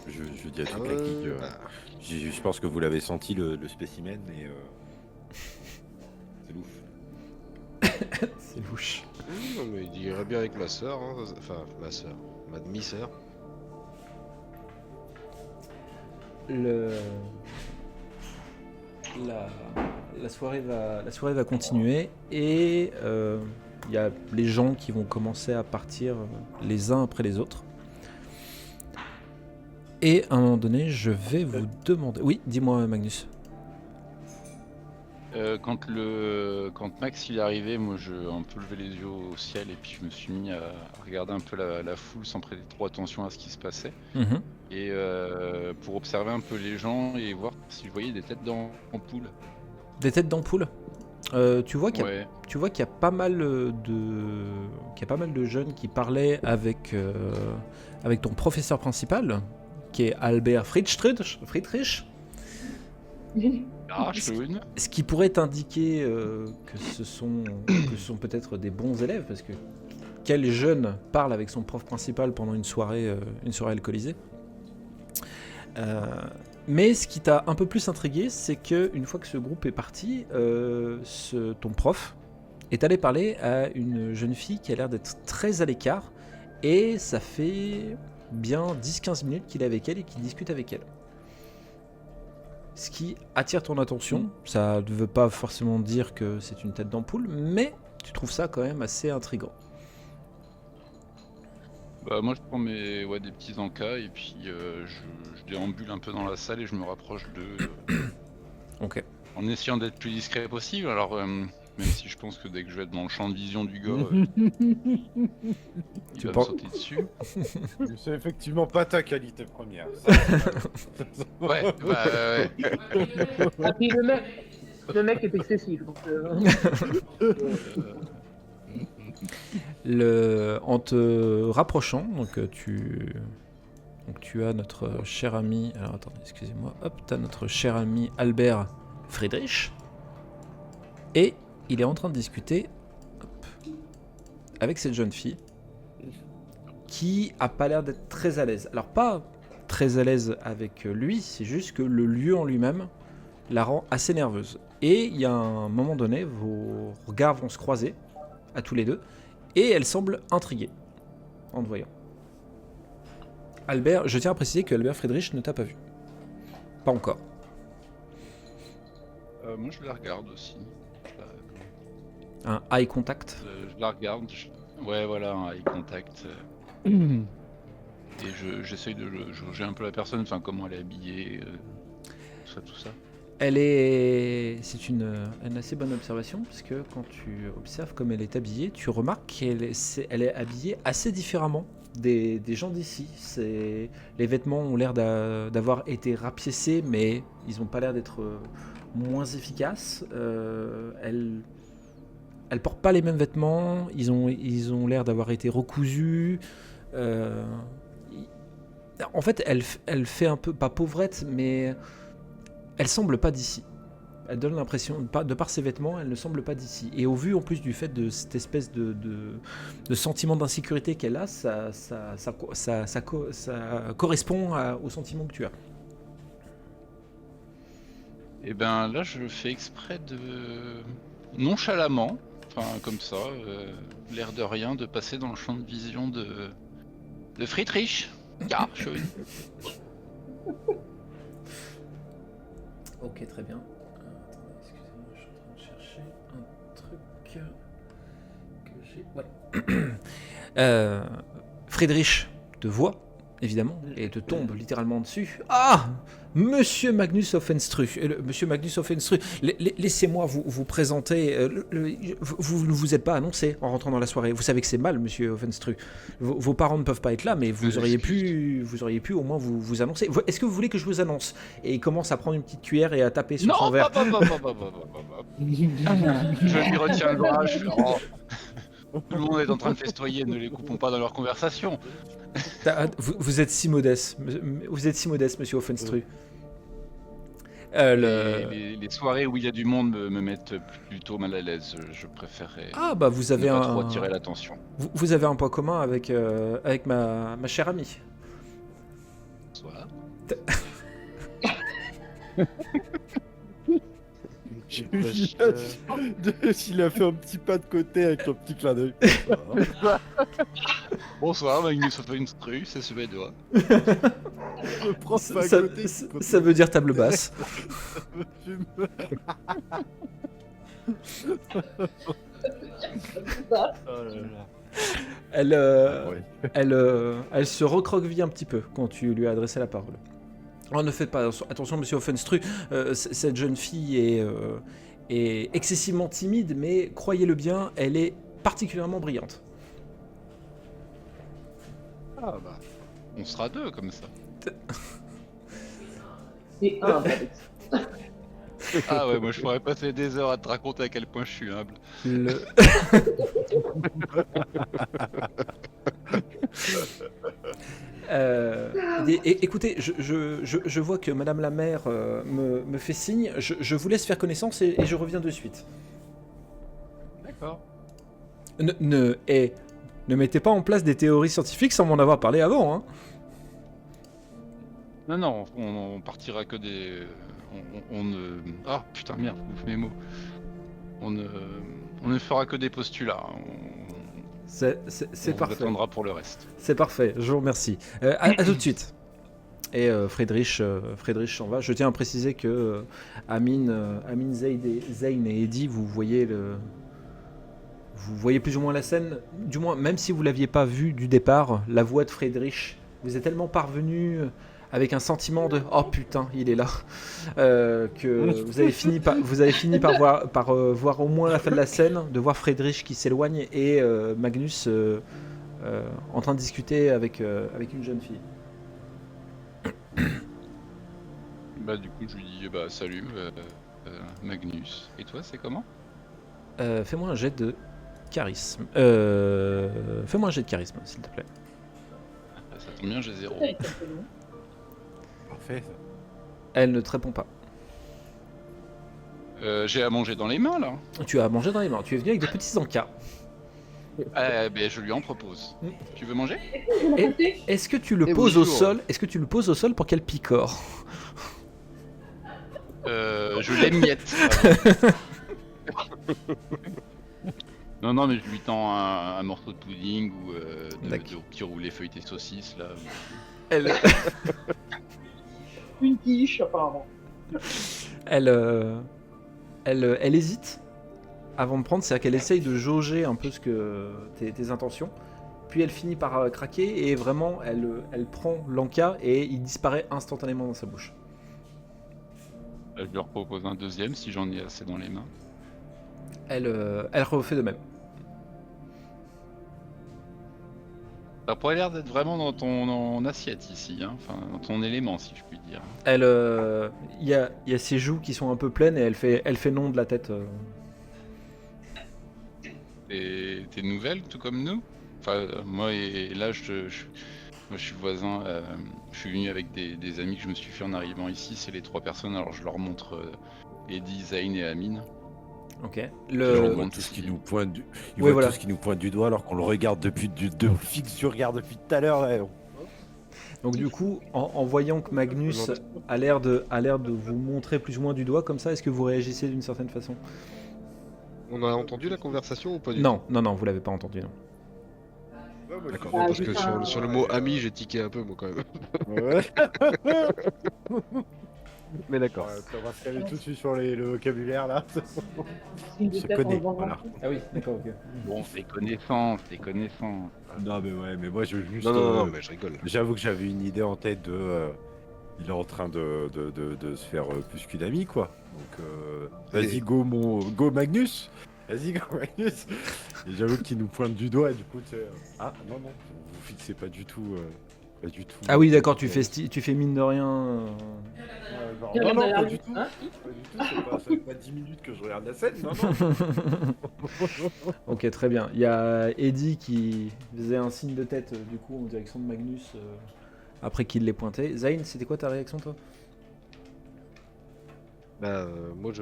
Je dis à toute la clique. Je pense que vous l'avez senti, le spécimen, mais c'est louche.
C'est louche.
Non, mais il irait bien avec ma soeur, hein. Enfin ma soeur, ma demi-sœur.
La soirée va continuer et il y a les gens qui vont commencer à partir les uns après les autres. Et à un moment donné, je vais vous demander... Oui, dis-moi, Magnus.
Quand Max il est arrivé, moi j'ai un peu levé les yeux au ciel et puis je me suis mis à regarder un peu la foule sans prêter trop attention à ce qui se passait.
Mhm.
Et pour observer un peu les gens et voir si je voyais des têtes d'ampoule.
Des têtes d'ampoule. Tu vois qu'il y a pas mal de jeunes qui parlaient avec ton professeur principal, qui est Albert Friedrich.
Ah, schön.
Ce qui pourrait t'indiquer que ce sont peut-être des bons élèves, parce que quel jeune parle avec son prof principal pendant une soirée alcoolisée. Mais ce qui t'a un peu plus intrigué, c'est que une fois que ce groupe est parti, ton prof est allé parler à une jeune fille qui a l'air d'être très à l'écart, et ça fait bien 10-15 minutes qu'il est avec elle et qu'il discute avec elle. Ce qui attire ton attention, ça ne veut pas forcément dire que c'est une tête d'ampoule, mais tu trouves ça quand même assez intriguant.
Bah, moi je prends des petits encas et puis je déambule un peu dans la salle et je me rapproche d'eux.
Ok.
En essayant d'être plus discret possible, alors même si je pense que dès que je vais être dans le champ de vision du gars, il va me sauter dessus.
C'est effectivement pas ta qualité première.
Ouais.
Ah, puis le mec est excessif. Donc,
En te rapprochant, donc tu as notre cher ami. Alors attendez, excusez-moi. Hop, tu as notre cher ami Albert Friedrich. Et il est en train de discuter avec cette jeune fille qui a pas l'air d'être très à l'aise. Alors pas très à l'aise avec lui, c'est juste que le lieu en lui-même la rend assez nerveuse. Et il y a un moment donné, vos regards vont se croiser à tous les deux, et elle semble intriguée en te voyant. Albert, je tiens à préciser que Albert Friedrich ne t'a pas vu. Pas encore.
Moi je la regarde aussi.
Un eye contact.
Je la regarde. Ouais, voilà, un eye contact. Et j'essaye de jauger un peu la personne, enfin comment elle est habillée, tout ça.
C'est une assez bonne observation, parce que quand tu observes comme elle est habillée, tu remarques qu'elle est habillée assez différemment des gens d'ici. Les vêtements ont l'air d'avoir été rapiécés, mais ils n'ont pas l'air d'être moins efficaces. Elle porte pas les mêmes vêtements, ils ont l'air d'avoir été recousus. En fait, elle fait un peu, pas pauvrette, mais elle semble pas d'ici. Elle donne l'impression, de par ses vêtements, elle ne semble pas d'ici. Et au vu en plus du fait de cette espèce de sentiment d'insécurité qu'elle a, ça correspond au sentiment que tu as.
Et ben là, je fais exprès de nonchalamment, enfin comme ça, l'air de rien, de passer dans le champ de vision de Friedrich. Car je...
Ok, très bien. Attendez, excusez-moi, je suis en train de chercher un truc que j'ai. Ouais. Friedrich te voit, évidemment, et te tombe littéralement dessus. Ah, Monsieur Magnus Offenstru. Monsieur Magnus Offenstru, laissez-moi vous présenter. Vous ne vous êtes pas annoncé en rentrant dans la soirée. Vous savez que c'est mal, Monsieur Offenstru. Vos parents ne peuvent pas être là, mais vous auriez pu au moins vous annoncer. Est-ce que vous voulez que je vous annonce? Et il commence à prendre une petite cuillère et à taper sur son verre.
Je lui retiens le bras. Tout le monde est en train de festoyer, ne les coupons pas dans leur conversation.
Vous êtes si modeste, Monsieur Offenstru.
Les soirées où il y a du monde me mettent plutôt mal à l'aise. Je préférerais
vous avez
pas trop attirer l'attention.
Vous avez un point commun avec ma chère amie.
Bonsoir.
Il a fait un petit pas de côté avec un petit clin d'œil.
Bonsoir, Magnus Offenstru, c'est suédois.
Je prends pas à côté.
Ça veut dire table basse. Elle se recroqueville un petit peu quand tu lui as adressé la parole. Alors ne faites pas attention, Monsieur Offenstru, cette jeune fille est excessivement timide, mais croyez-le bien, elle est particulièrement brillante.
Ah bah, on sera deux comme ça.
Et un.
Ah ouais, moi je pourrais passer des heures à te raconter à quel point je suis humble.
Écoutez, je vois que Madame la Mère me fait signe. Je vous laisse faire connaissance et je reviens de suite.
D'accord.
Ne mettez pas en place des théories scientifiques sans m'en avoir parlé avant, hein.
Non, on partira que des... On ne... Ah putain, merde, ouf mes mots. On ne fera que des postulats.
C'est parfait.
On attendra pour le reste.
C'est parfait, je vous remercie. À tout de suite. Et Friedrich s'en va. Je tiens à préciser que Amine, Zane et Eddie, vous voyez plus ou moins la scène. Du moins, même si vous l'aviez pas vu du départ, la voix de Friedrich vous est tellement parvenue avec un sentiment de « Oh putain, il est là !» que vous avez fini par voir au moins la fin de la scène, de voir Friedrich qui s'éloigne et Magnus en train de discuter avec une jeune fille.
Bah du coup je lui dis salut Magnus. Et toi c'est comment?
Fais-moi un jet de charisme. Fais-moi un jet de charisme s'il te plaît.
Ça tombe bien, j'ai 0.
Parfait.
Elle ne te répond pas.
J'ai à manger dans les mains là.
Tu as à manger dans les mains. Tu es venu avec des petits encas.
Je lui en propose. Tu veux manger?
Est-ce que tu le poses au sol? Est-ce que tu le poses au sol pour qu'elle picore?
Je l'émiette. Non, mais je lui tends un morceau de pudding ou de petit roulé feuilleté saucisse là.
Une quiche apparemment.
Elle hésite avant de prendre, c'est-à-dire qu'elle essaye de jauger un peu tes intentions, puis elle finit par craquer et vraiment elle prend l'encas et il disparaît instantanément dans sa bouche.
Je leur propose un deuxième si j'en ai assez dans les mains.
Elle refait de même.
Ça pourrait l'air d'être vraiment dans ton assiette ici, hein. Enfin dans ton élément si je puis dire.
Il y a ses joues qui sont un peu pleines et elle fait non de la tête.
T'es nouvelle tout comme nous. Enfin moi et là moi, je suis voisin, je suis venu avec des amis que je me suis fait en arrivant ici, c'est les 3 personnes, alors je leur montre Eddie, Zane et Amine.
Ok.
Ils
Le-
voient tout ce qui nous pointe du... Ils
Oui,
voient
voilà.
tout ce qui nous pointe du doigt alors qu'on le regarde depuis fixe du regard depuis tout à l'heure. Ouais.
Donc du coup, en voyant que Magnus a l'air de vous montrer plus ou moins du doigt comme ça, est-ce que vous réagissez d'une certaine façon?
On a entendu la conversation ou pas du
Non, vous l'avez pas entendu, non.
tout? D'accord,
Ah,
parce que
putain.
sur le mot ami, j'ai tiqué un peu moi quand même.
Ouais.
Mais d'accord.
On va se caler tout de suite sur le vocabulaire là.
Signe de
se
tête en
connaît,
levant
voilà.
le
Ah oui, d'accord, ok.
Bon, des connaissances.
Non mais ouais, mais moi je veux juste.
Non, mais je rigole.
J'avoue que j'avais une idée en tête de. Il est en train de se faire plus qu'une amie quoi. Donc vas-y go Magnus. Vas-y go Magnus. Et j'avoue qu'il nous pointe du doigt et du coup tu sais, ah non vous fixez pas du tout. Pas du tout.
Ah oui, d'accord, tu fais mine de rien.
Genre,
Regarde
non,
derrière
pas
lui.
du tout.
Hein
Pas du tout, ça fait pas 10 minutes que je regarde la scène, non.
Ok, très bien. Il y a Eddie qui faisait un signe de tête du coup en direction de Magnus après qu'il l'ait pointé. Zane, c'était quoi ta réaction toi?
Bah moi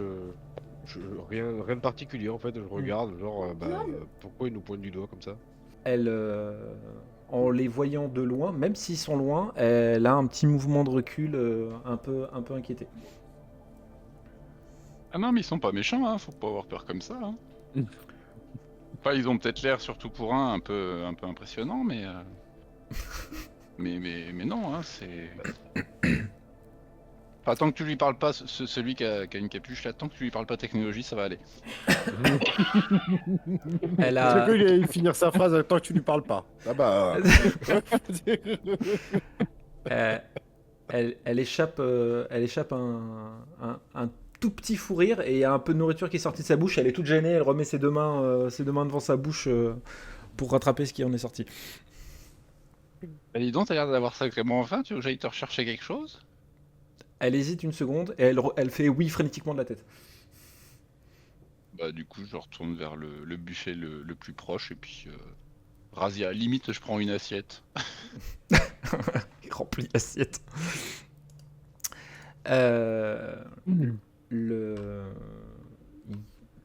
rien de particulier en fait, je regarde genre pourquoi il nous pointe du doigt comme ça?
Elle, en les voyant de loin, même s'ils sont loin, elle a un petit mouvement de recul un peu inquiété.
Ah non mais ils sont pas méchants, hein, faut pas avoir peur comme ça. Hein. Enfin ils ont peut-être l'air surtout pour un peu impressionnant, mais mais non, hein, c'est. Enfin, tant que tu lui parles pas, celui qui a une capuche là, tant que tu lui parles pas technologie, ça va aller.
Elle
C'est
a,
que il allait finir sa phrase tant que tu lui parles pas. Ah bah.
elle échappe un tout petit fou rire et il y a un peu de nourriture qui est sortie de sa bouche. Elle est toute gênée, elle remet ses deux mains devant sa bouche pour rattraper ce qui en est sorti.
Bah, dis donc, t'as l'air d'avoir sacrément faim, tu veux que j'aille te rechercher quelque chose?
Elle hésite une seconde et elle fait oui frénétiquement de la tête.
Bah du coup je retourne vers le buffet le plus proche et puis Razia, limite je prends une assiette.
Il remplit l'assiette.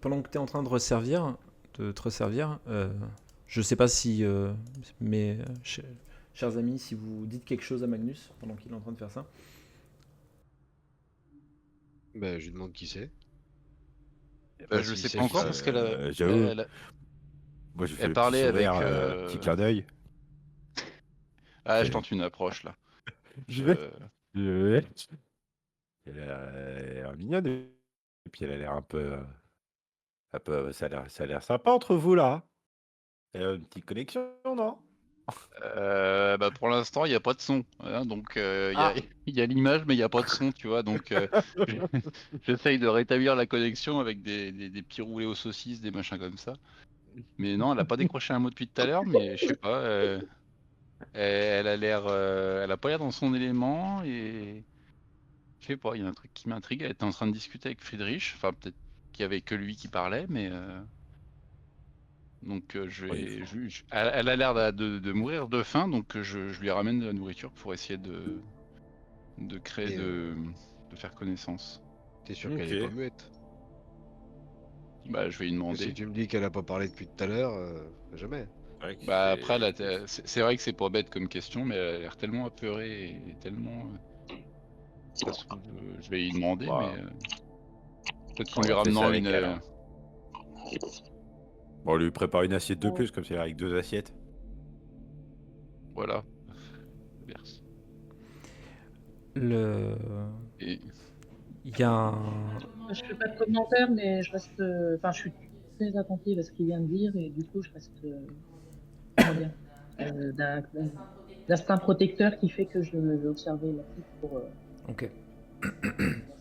Pendant que tu es en train de te resservir, je sais pas si mes chers amis, si vous dites quelque chose à Magnus pendant qu'il est en train de faire ça.
Bah je lui demande qui c'est.
Bah, je sais pas encore parce qu'elle
j'avoue.
elle-
Moi je fais
elle
le
parlait
petit sourire,
avec,
petit clin d'œil.
Ah je tente une approche là.
Je vais. Elle a l'air mignonne et puis elle a l'air un peu, ça a l'air sympa entre vous là. Une petite connexion non?
Bah pour l'instant il n'y a pas de son, hein, donc
Ah.
il y a l'image mais il n'y a pas de son, tu vois, donc j'essaye de rétablir la connexion avec des petits roulés aux saucisses, des machins comme ça. Mais non, elle a pas décroché un mot depuis tout à l'heure, mais je sais pas, elle a l'air, elle a pas l'air dans son élément et je sais pas, il y a un truc qui m'intrigue. Elle était en train de discuter avec Friedrich, enfin peut-être qu'il y avait que lui qui parlait, mais donc elle a l'air de mourir de faim, donc je lui ramène de la nourriture pour essayer de créer, de faire connaissance.
T'es sûr qu'elle est
Ok.
pas muette?
Bah je vais lui
Parce que si
demander.
tu me dis qu'elle a pas parlé depuis tout à l'heure, jamais.
Bah après, c'est vrai que c'est pas bête comme question, mais elle a l'air tellement apeurée et tellement. Ça se trouve, je vais lui demander,
Wow.
mais peut-être qu'en
On
lui
fait ça
ramenant
avec
une.
elle, hein. Bon, on lui prépare une assiette de plus, comme c'est avec 2 assiettes.
Voilà. Merci. Et
Il y a un...
Je fais pas de commentaires, mais je reste. Enfin, je suis très attentive à ce qu'il vient de dire et du coup, je reste. Comment dire d'instinct protecteur qui fait que je vais observer la petite pour.
Ok.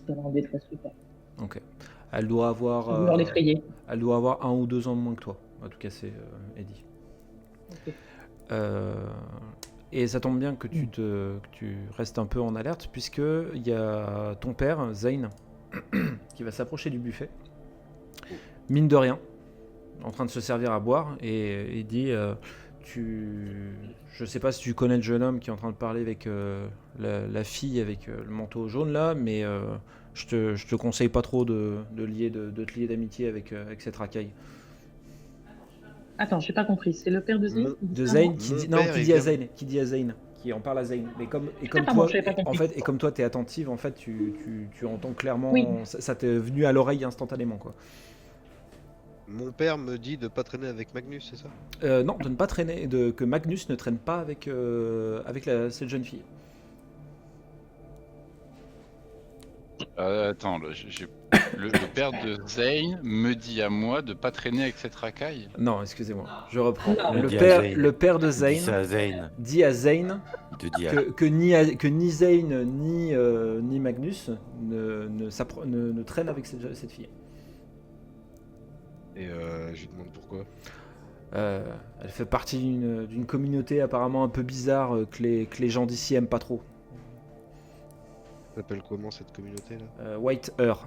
elle est en détresse ou pas.
Ok. Elle doit avoir,
Sans vouloir l'effrayer.
elle doit avoir 1 ou 2 ans de moins que toi. En tout cas, c'est Eddie.
Ok.
Et ça tombe bien que tu restes un peu en alerte, puisque il y a ton père, Zane, qui va s'approcher du buffet, mine de rien, en train de se servir à boire, et il dit je sais pas si tu connais le jeune homme qui est en train de parler avec la fille avec le manteau jaune là, mais je te conseille pas trop de te lier d'amitié avec cette racaille.
Attends, j'ai pas compris. C'est le père de Zane
De Zane qui dit à Zane, qui en parle à Zane. Mais comme
pardon,
toi,
j'avais pas compris.
et comme toi t'es attentive, en fait tu entends clairement,
Oui.
ça t'est venu à l'oreille instantanément quoi.
Mon père me dit de pas traîner avec Magnus, c'est ça?
Non, de ne pas traîner, que Magnus ne traîne pas avec cette jeune fille.
Attends, là, le père de Zane me dit à moi de pas traîner avec cette racaille.
Non, excusez-moi, je reprends.
Non.
Le père de
Dis ça
Zane
à Zane.
dit à Zane
Il te dit
que ni Zane ni Magnus ne traînent avec cette fille.
Et je lui demande pourquoi.
Elle fait partie d'une communauté apparemment un peu bizarre que les gens d'ici aiment pas trop.
Ça s'appelle comment cette communauté là?
White Earth.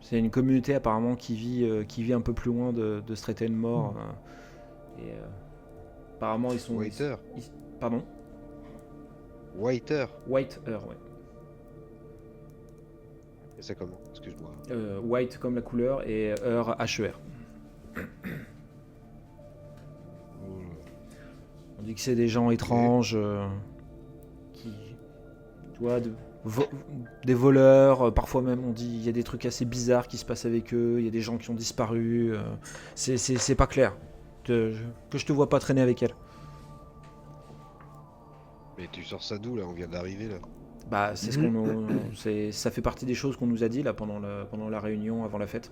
C'est une communauté apparemment qui vit un peu plus loin de Straighten Mort. Et apparemment ils sont...
Whiter.
Pardon?
Whiter.
White Earth, ouais.
Et c'est comment? Excuse-moi.
White comme la couleur et Earth H-E-R. On dit que c'est des gens étranges qui... Tu vois, des voleurs, parfois même on dit il y a des trucs assez bizarres qui se passent avec eux, il y a des gens qui ont disparu, c'est pas clair. Que je te vois pas traîner avec elle.
Mais tu sors ça d'où là? On vient d'arriver là.
Bah c'est ça fait partie des choses qu'on nous a dit là pendant la réunion avant la fête.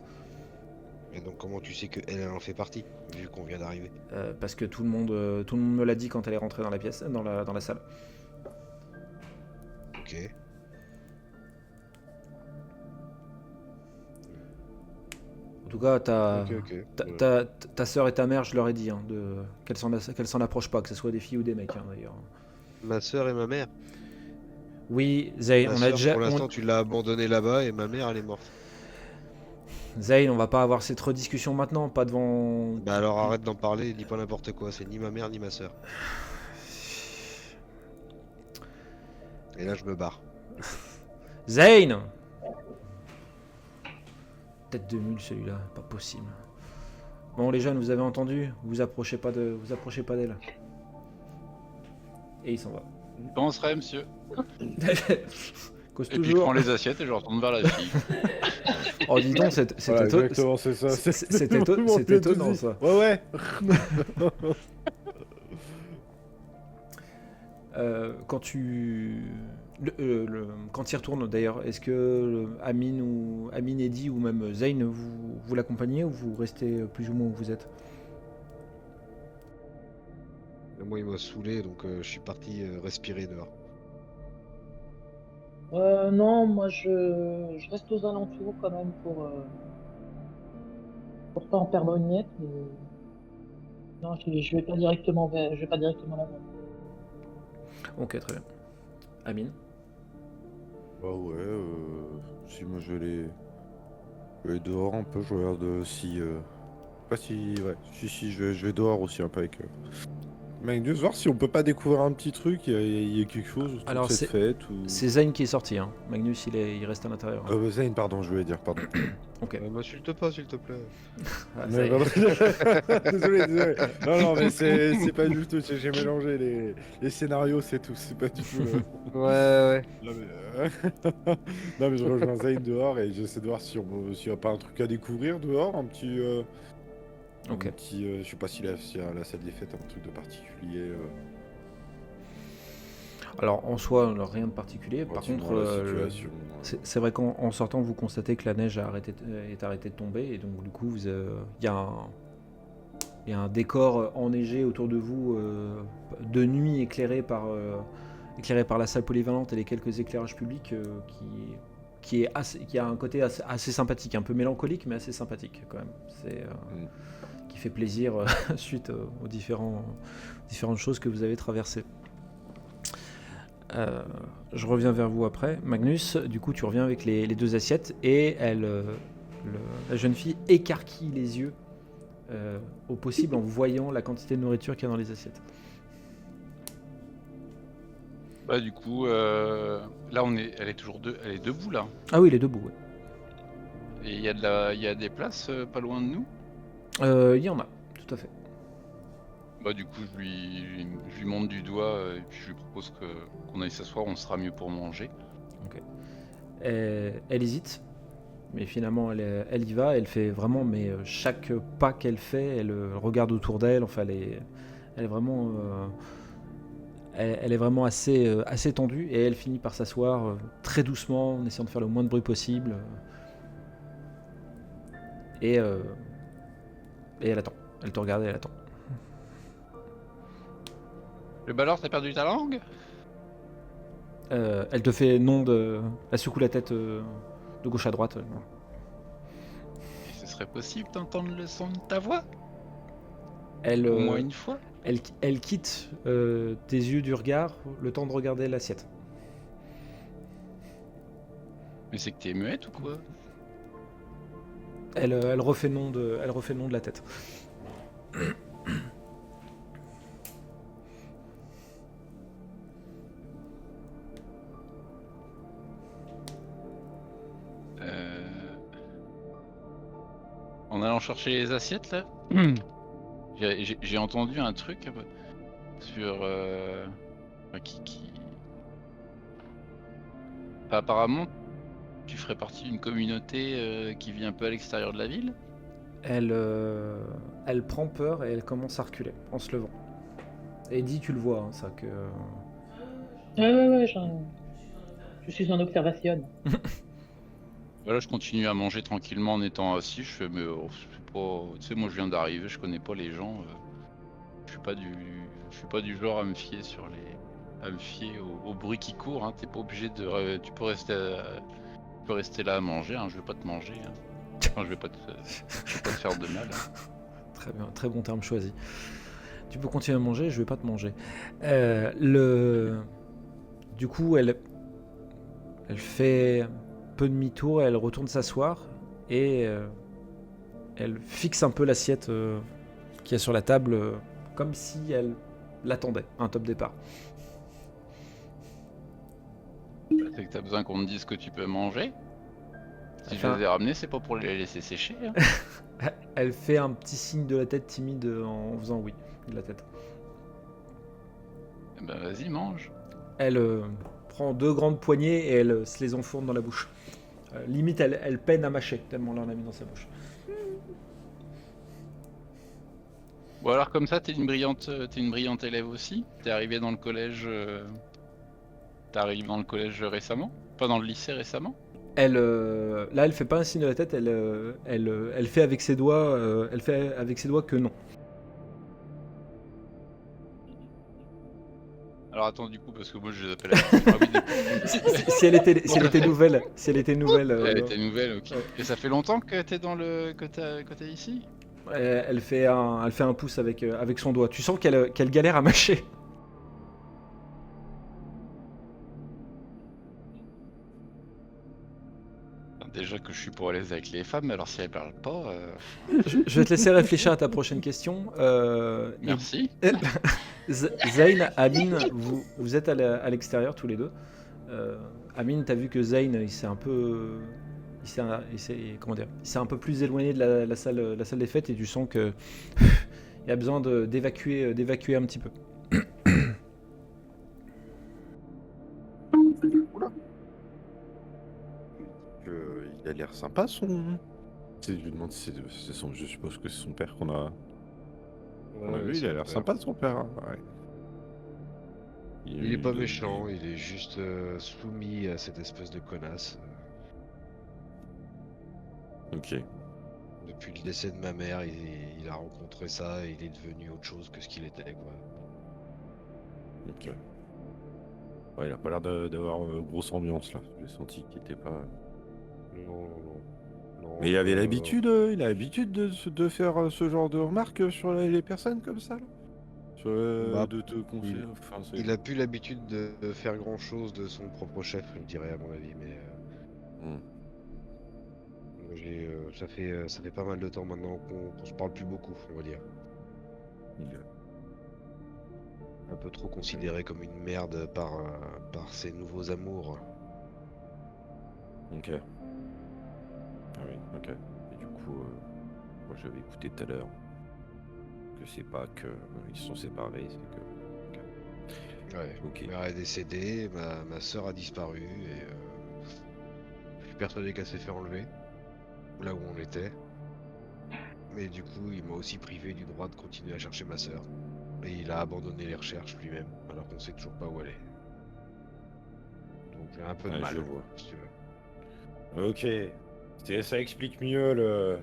Et donc comment tu sais que elle en fait partie vu qu'on vient d'arriver?
Parce que tout le monde me l'a dit quand elle est rentrée dans la pièce, dans la salle.
Ok.
En tout cas,
Ok.
ta sœur et ta mère, je leur ai dit qu'elles s'en approchent pas, que ce soit des filles ou des mecs d'ailleurs.
Ma sœur et ma mère.
Oui, Zane,
Ma
on a
sœur,
déjà.
pour l'instant, tu l'as abandonnée là-bas et ma mère, elle est morte.
Zane, on va pas avoir cette rediscussion maintenant, pas devant.
Bah alors arrête d'en parler, dis pas n'importe quoi. C'est ni ma mère ni ma sœur. Et là, je me barre.
Zane! Tête de mule celui-là, pas possible. Bon les jeunes, vous avez entendu? Vous approchez pas d'elle. Et il s'en va.
J'y penserai, monsieur.
Cause
Et puis je
toujours.
prends les assiettes et je retourne vers la fille.
Oh dis donc, c'était
exactement, c'est ça.
c'est étonnant ça.
Ouais.
Quand tu quand il retourne d'ailleurs, est-ce que Amine, Eddie ou même Zane vous l'accompagnez ou vous restez plus ou moins où vous êtes?
Moi, il m'a saoulé, donc je suis parti respirer dehors.
Non, moi je reste aux alentours quand même pour pas en perdre une miette. Mais... Non, je vais pas directement là-bas.
Ok, très bien. Amine?
Bah ouais, si moi je vais aller dehors un peu, je regarde si... Pas si... Ouais, si, je vais dehors aussi un peu avec... Magnus, voir si on peut pas découvrir un petit truc, il y a quelque chose autour
Alors,
de cette fête ou...
C'est Zane qui est sorti, hein. Magnus il reste à l'intérieur.
Zane, pardon, je voulais dire, pardon.
Ok.
M'insulte pas, s'il te plaît.
Ah,
Mais
ça y est.
désolé. Non, mais c'est pas du tout, j'ai mélangé les scénarios, c'est tout, c'est pas du tout...
Ouais.
Non mais je rejoins Zane dehors et j'essaie de voir s'il y a pas un truc à découvrir dehors, un petit...
Ok.
Un petit, je sais pas s'il y a la salle des fêtes un truc de particulier.
Alors en soi, rien de particulier. Par
relativement
contre,
à la situation.
c'est vrai qu'en sortant, vous constatez que la neige est arrêtée de tomber et donc du coup, il y a un décor enneigé autour de vous de nuit éclairé par la salle polyvalente et les quelques éclairages publics qui a un côté assez sympathique, un peu mélancolique, mais assez sympathique quand même. C'est qui fait plaisir suite aux différentes choses que vous avez traversées. Je reviens vers vous après. Magnus, du coup, tu reviens avec les 2 assiettes et la jeune fille écarquille les yeux au possible en voyant la quantité de nourriture qu'il y a dans les assiettes.
Bah du coup, là elle est debout là.
Ah oui, elle est debout. Ouais.
Et il y a des places pas loin de nous.
Il y en a, tout à fait.
Bah du coup je lui montre du doigt et puis je lui propose qu'on aille s'asseoir, on sera mieux pour manger.
Ok. Elle hésite, mais finalement elle y va. Elle fait vraiment, mais chaque pas qu'elle fait, elle regarde autour d'elle. Enfin, elle est vraiment, elle est vraiment assez tendue et elle finit par s'asseoir très doucement, en essayant de faire le moins de bruit possible. Et elle attend. Elle te regarde et elle attend.
Bah alors, t'as perdu ta langue?
Elle te fait non de... Elle secoue la tête de gauche à droite.
Et ce serait possible d'entendre le son de ta voix?
Elle,
Au moins une fois?
elle quitte tes yeux du regard le temps de regarder l'assiette.
Mais c'est que t'es muette ou quoi?
Elle refait non de la tête.
En allant chercher les assiettes là, j'ai entendu un truc sur qui... Enfin, apparemment, tu ferais partie d'une communauté qui vit un peu à l'extérieur de la ville.
Elle prend peur et elle commence à reculer en se levant. Et dit, tu le vois, hein, ça que.
Ouais, je suis en observation.
Voilà, je continue à manger tranquillement en étant assis. Je fais, mais c'est pas, tu sais, moi je viens d'arriver, je connais pas les gens. Je suis pas du genre à me fier au bruit qui court. Hein. T'es pas obligé de, tu peux rester là à manger. Hein. Je vais pas te manger. Hein. Enfin, je vais pas te faire de mal. Hein.
Très bien, très bon terme choisi. Tu peux continuer à manger, je vais pas te manger. Du coup, elle fait peu demi-tour, elle retourne s'asseoir et elle fixe un peu l'assiette qui est sur la table comme si elle l'attendait, un top départ.
C'est que t'as besoin qu'on te dise que tu peux manger. Si je les ai ramenés, c'est pas pour les laisser sécher. Hein.
Elle fait un petit signe de la tête timide en faisant oui de la tête.
Ben vas-y, mange.
Elle prend 2 grandes poignées et elle se les enfourne dans la bouche. Limite, elle peine à mâcher, tellement là on a mis dans sa bouche.
Bon alors comme ça, t'es une brillante élève aussi. T'es arrivé dans le collège. T'es arrivé dans le collège récemment? Pas dans le lycée récemment?
Là, elle fait pas un signe de la tête. Elle fait avec ses doigts. Elle fait avec ses doigts que non.
Alors attends du coup parce que moi je les appelle.
Si elle était nouvelle, Elle était
nouvelle, ok.
Ouais.
Et ça fait longtemps que t'es que t'es ici?
Elle fait un pouce avec son doigt. Tu sens qu'elle galère à mâcher.
Déjà que je suis pour à l'aise avec les femmes, alors si elles parlent pas.
Je vais te laisser réfléchir à ta prochaine question.
Merci.
Zayn, Amine, vous êtes à l'extérieur tous les deux. Amine, t'as vu que Zayn, il s'est un peu plus éloigné de la salle des fêtes et tu sens que il y a besoin d'évacuer un petit peu.
Il a l'air sympa son. Je lui demande si c'est son. Je suppose que c'est son père qu'on a. On a vu, il a l'air sympa son père. Hein. Ouais.
Il est pas méchant, il est juste soumis à cette espèce de connasse.
Ok.
Depuis le décès de ma mère, il a rencontré ça et il est devenu autre chose que ce qu'il était, quoi.
Ok. Ouais, il a pas l'air d'avoir une grosse ambiance là. J'ai senti qu'il était pas.
Non,
Mais il avait l'habitude de faire ce genre de remarques sur les personnes comme ça, là
Bah,
de te conseiller. Enfin,
il a plus l'habitude de faire grand chose de son propre chef, je dirais à mon avis, mais ça fait pas mal de temps maintenant qu'on se parle plus beaucoup, on va dire. Un peu trop considéré comme une merde par ses nouveaux amours.
Ok. Ah oui, ok. Et du coup, moi j'avais écouté tout à l'heure que c'est pas que ils se sont séparés, c'est que.
Ouais.
Ok.
Ma mère est décédée, ma soeur a disparu et je suis persuadé qu'elle s'est fait enlever là où on était. Mais du coup, il m'a aussi privé du droit de continuer à chercher ma soeur. Et il a abandonné les recherches lui-même, alors qu'on sait toujours pas où elle est. Donc j'ai un peu de
Ouais,
mal,
je vois.
si tu veux.
Ok. Ça explique mieux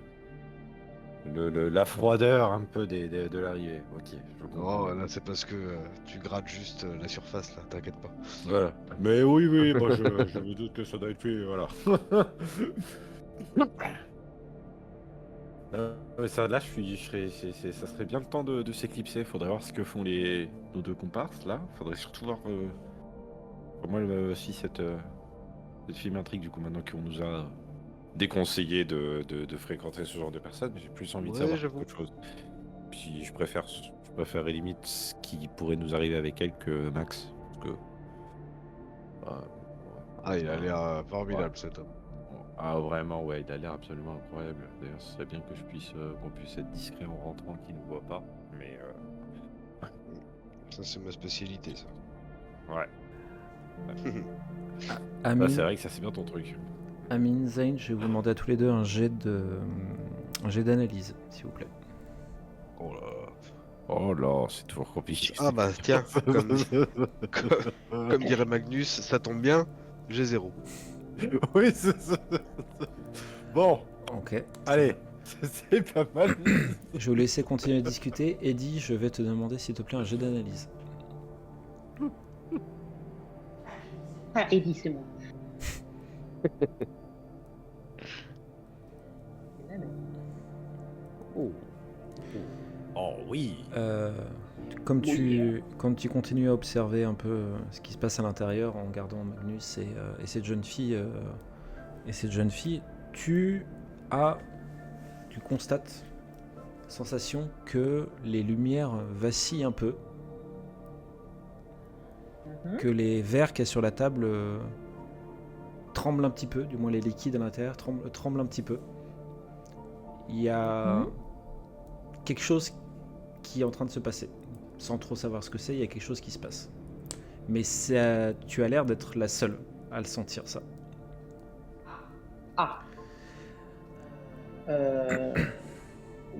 la froideur un peu de l'arrivée. Ok, je comprends.
Non, là c'est parce que tu grattes juste la surface là, t'inquiète pas.
Voilà. Mais oui, moi je me doute que ça doit être fait, voilà. Mais ça, là, ça serait bien le temps de s'éclipser. Faudrait voir ce que font nos deux comparses, là. Faudrait surtout voir pour moi si cette fille m'intrigue, du coup, maintenant qu'on nous a déconseillé de fréquenter ce genre de personnes. J'ai plus envie de
Ouais,
savoir
j'avoue.
autre chose. Puis je préfère limite ce qui pourrait nous arriver avec elle que Max. Parce que.
Ah, il a l'air formidable cet homme.
Ah vraiment, ouais, il a l'air absolument incroyable. D'ailleurs, ce serait bien que qu'on puisse être discret en rentrant, qu'il ne voit pas. Mais
Ça c'est ma spécialité ça.
ouais.
Amine,
Bah, c'est vrai que ça c'est bien ton truc.
Amine, Zayn, je vais vous demander à tous les deux un jet d'analyse, s'il vous plaît.
Oh là.
Oh là, c'est toujours compliqué.
Ah bah tiens, comme dirait Magnus, ça tombe bien, j'ai 0.
Oui, bon,
Ok.
allez, c'est pas mal.
Je vais vous laisser continuer à discuter. Eddie, je vais te demander s'il te plaît un jet d'analyse.
Ah, Eddie, c'est moi.
Oh oui.
Quand tu continues à observer un peu ce qui se passe à l'intérieur en gardant Magnus et cette jeune fille, tu constates sensation que les lumières vacillent un peu, que les verres qu'il y a sur la table tremblent un petit peu, du moins les liquides à l'intérieur tremblent un petit peu. Il y a quelque chose qui est en train de se passer. Sans trop savoir ce que c'est, il y a quelque chose qui se passe. Mais tu as l'air d'être la seule à le sentir, ça.
Ah. On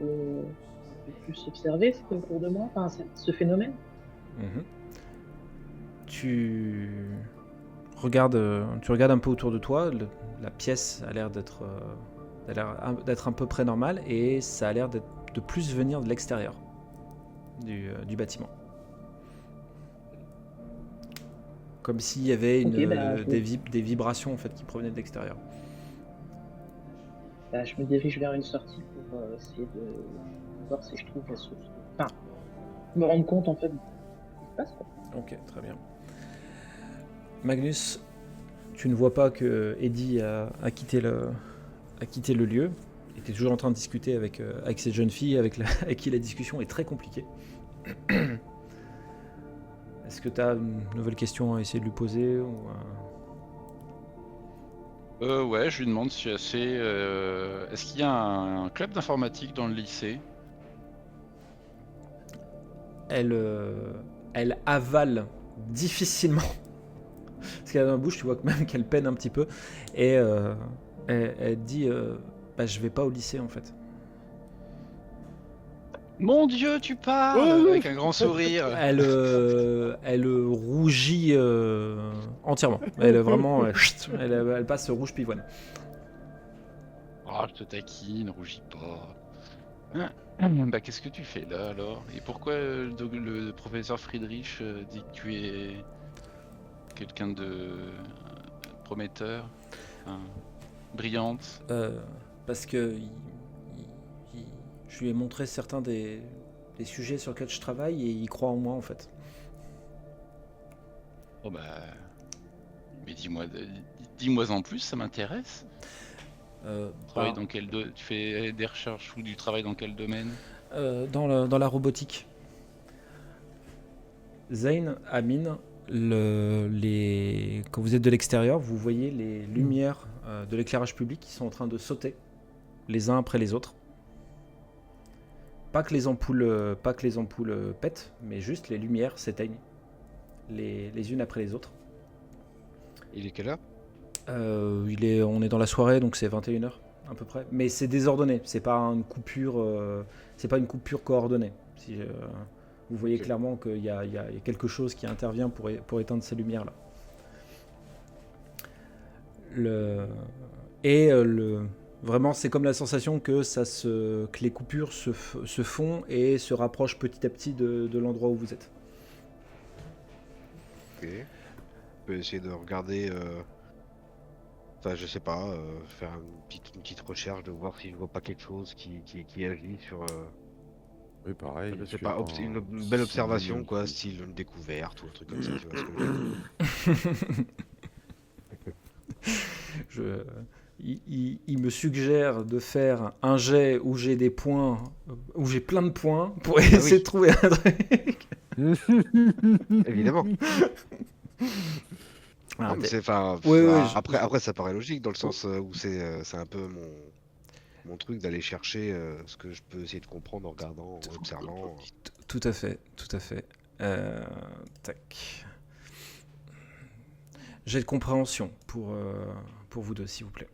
peut plus observer ce qu'il y a autour de moi, enfin, ce phénomène.
Tu regardes un peu autour de toi. La pièce a l'air d'être un peu près normale et ça a l'air de plus venir de l'extérieur du bâtiment. Comme s'il y avait des vibrations en fait qui provenaient de l'extérieur.
Je me dirige vers une sortie pour essayer de voir si je trouve la source. Enfin, me rendre compte en fait de ce qui se passe. Quoi.
Ok, très bien. Magnus, tu ne vois pas que Eddie a quitté le lieu. Et tu es toujours en train de discuter avec cette jeune fille avec qui la discussion est très compliquée. Est-ce que tu as une nouvelle question à essayer de lui poser ou,
Ouais, je lui demande si est-ce qu'il y a un club d'informatique dans le lycée?
Elle avale difficilement. Parce qu'elle a dans la bouche, tu vois même qu'elle peine un petit peu. Et elle dit je vais pas au lycée en fait.
Mon Dieu, tu parles avec un grand sourire.
Elle rougit entièrement. Elle vraiment, elle passe rouge pivoine.
Oh, je te taquine, rougis pas. Bah, qu'est-ce que tu fais là alors? Et pourquoi le professeur Friedrich dit que tu es quelqu'un de prometteur? Enfin, brillante.
Parce que je lui ai montré certains des sujets sur lesquels je travaille et il croit en moi en fait.
Oh bah... Mais dis-moi en plus, ça m'intéresse. Tu fais des recherches ou du travail dans quel domaine?
Dans la robotique. Zane, Amine, quand vous êtes de l'extérieur, vous voyez les lumières de l'éclairage public qui sont en train de sauter les uns après les autres. Pas que les ampoules pètent, mais juste les lumières s'éteignent les unes après les autres.
Il est quelle heure?
On est dans la soirée, donc c'est 21h à peu près. Mais c'est désordonné, c'est pas une coupure coordonnée. Vous voyez clairement qu'il y a quelque chose qui intervient pour éteindre ces lumières-là. Vraiment, c'est comme la sensation que les coupures se font et se rapprochent petit à petit de l'endroit où vous êtes.
Ok. Je peux essayer de regarder... Enfin, je sais pas, faire une petite recherche, de voir si je vois pas quelque chose qui agit sur...
Oui, pareil.
Je sais pas, une belle observation, quoi, style une découverte ou un truc comme ça, tu vois ce que je veux dire.
Il me suggère de faire un jet où j'ai des points, où j'ai plein de points pour essayer de trouver un truc.
Évidemment.
Ah,
Non, mais après, ça paraît logique dans le sens où c'est un peu mon truc d'aller chercher ce que je peux essayer de comprendre en regardant, en observant.
Tout à fait. Tac. Jet de compréhension pour vous deux, s'il vous plaît.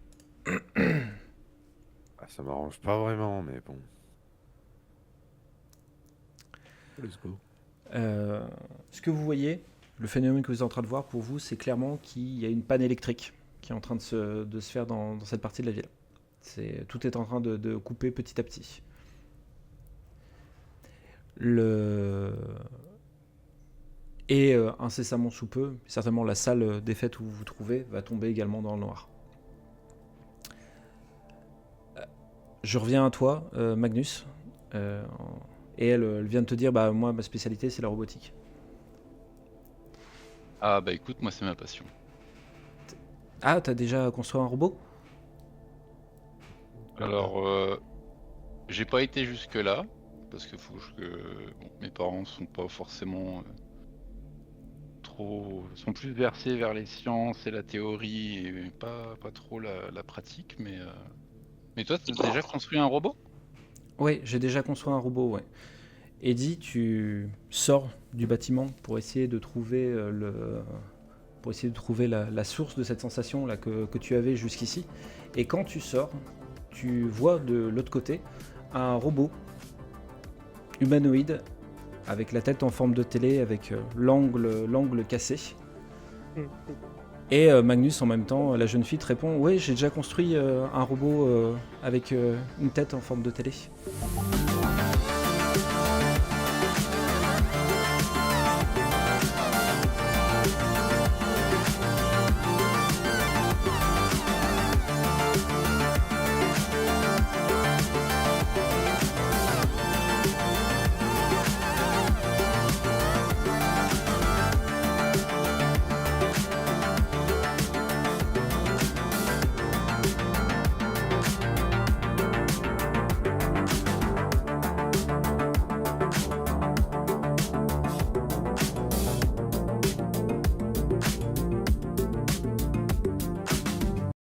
Ça m'arrange pas vraiment, mais bon. Let's go.
Ce que vous voyez, le phénomène que vous êtes en train de voir pour vous, c'est clairement qu'il y a une panne électrique qui est en train de se faire dans cette partie de la ville. Tout est en train de couper petit à petit. Incessamment sous peu, certainement la salle des fêtes où vous vous trouvez va tomber également dans le noir. Je reviens à toi, Magnus. Et elle vient de te dire, moi, ma spécialité, c'est la robotique.
Ah bah écoute, moi c'est ma passion.
Ah, t'as déjà construit un robot?
Alors, j'ai pas été jusque là, parce que mes parents sont pas forcément sont plus versés vers les sciences et la théorie, et pas trop la pratique, mais toi, t'as déjà construit un robot?
Oui, j'ai déjà construit un robot, ouais. Eddie, tu sors du bâtiment pour essayer de trouver la source de cette sensation là que tu avais jusqu'ici. Et quand tu sors, tu vois de l'autre côté un robot humanoïde avec la tête en forme de télé, avec l'angle cassé. Et Magnus, en même temps, la jeune fille te répond: oui, j'ai déjà construit un robot avec une tête en forme de télé.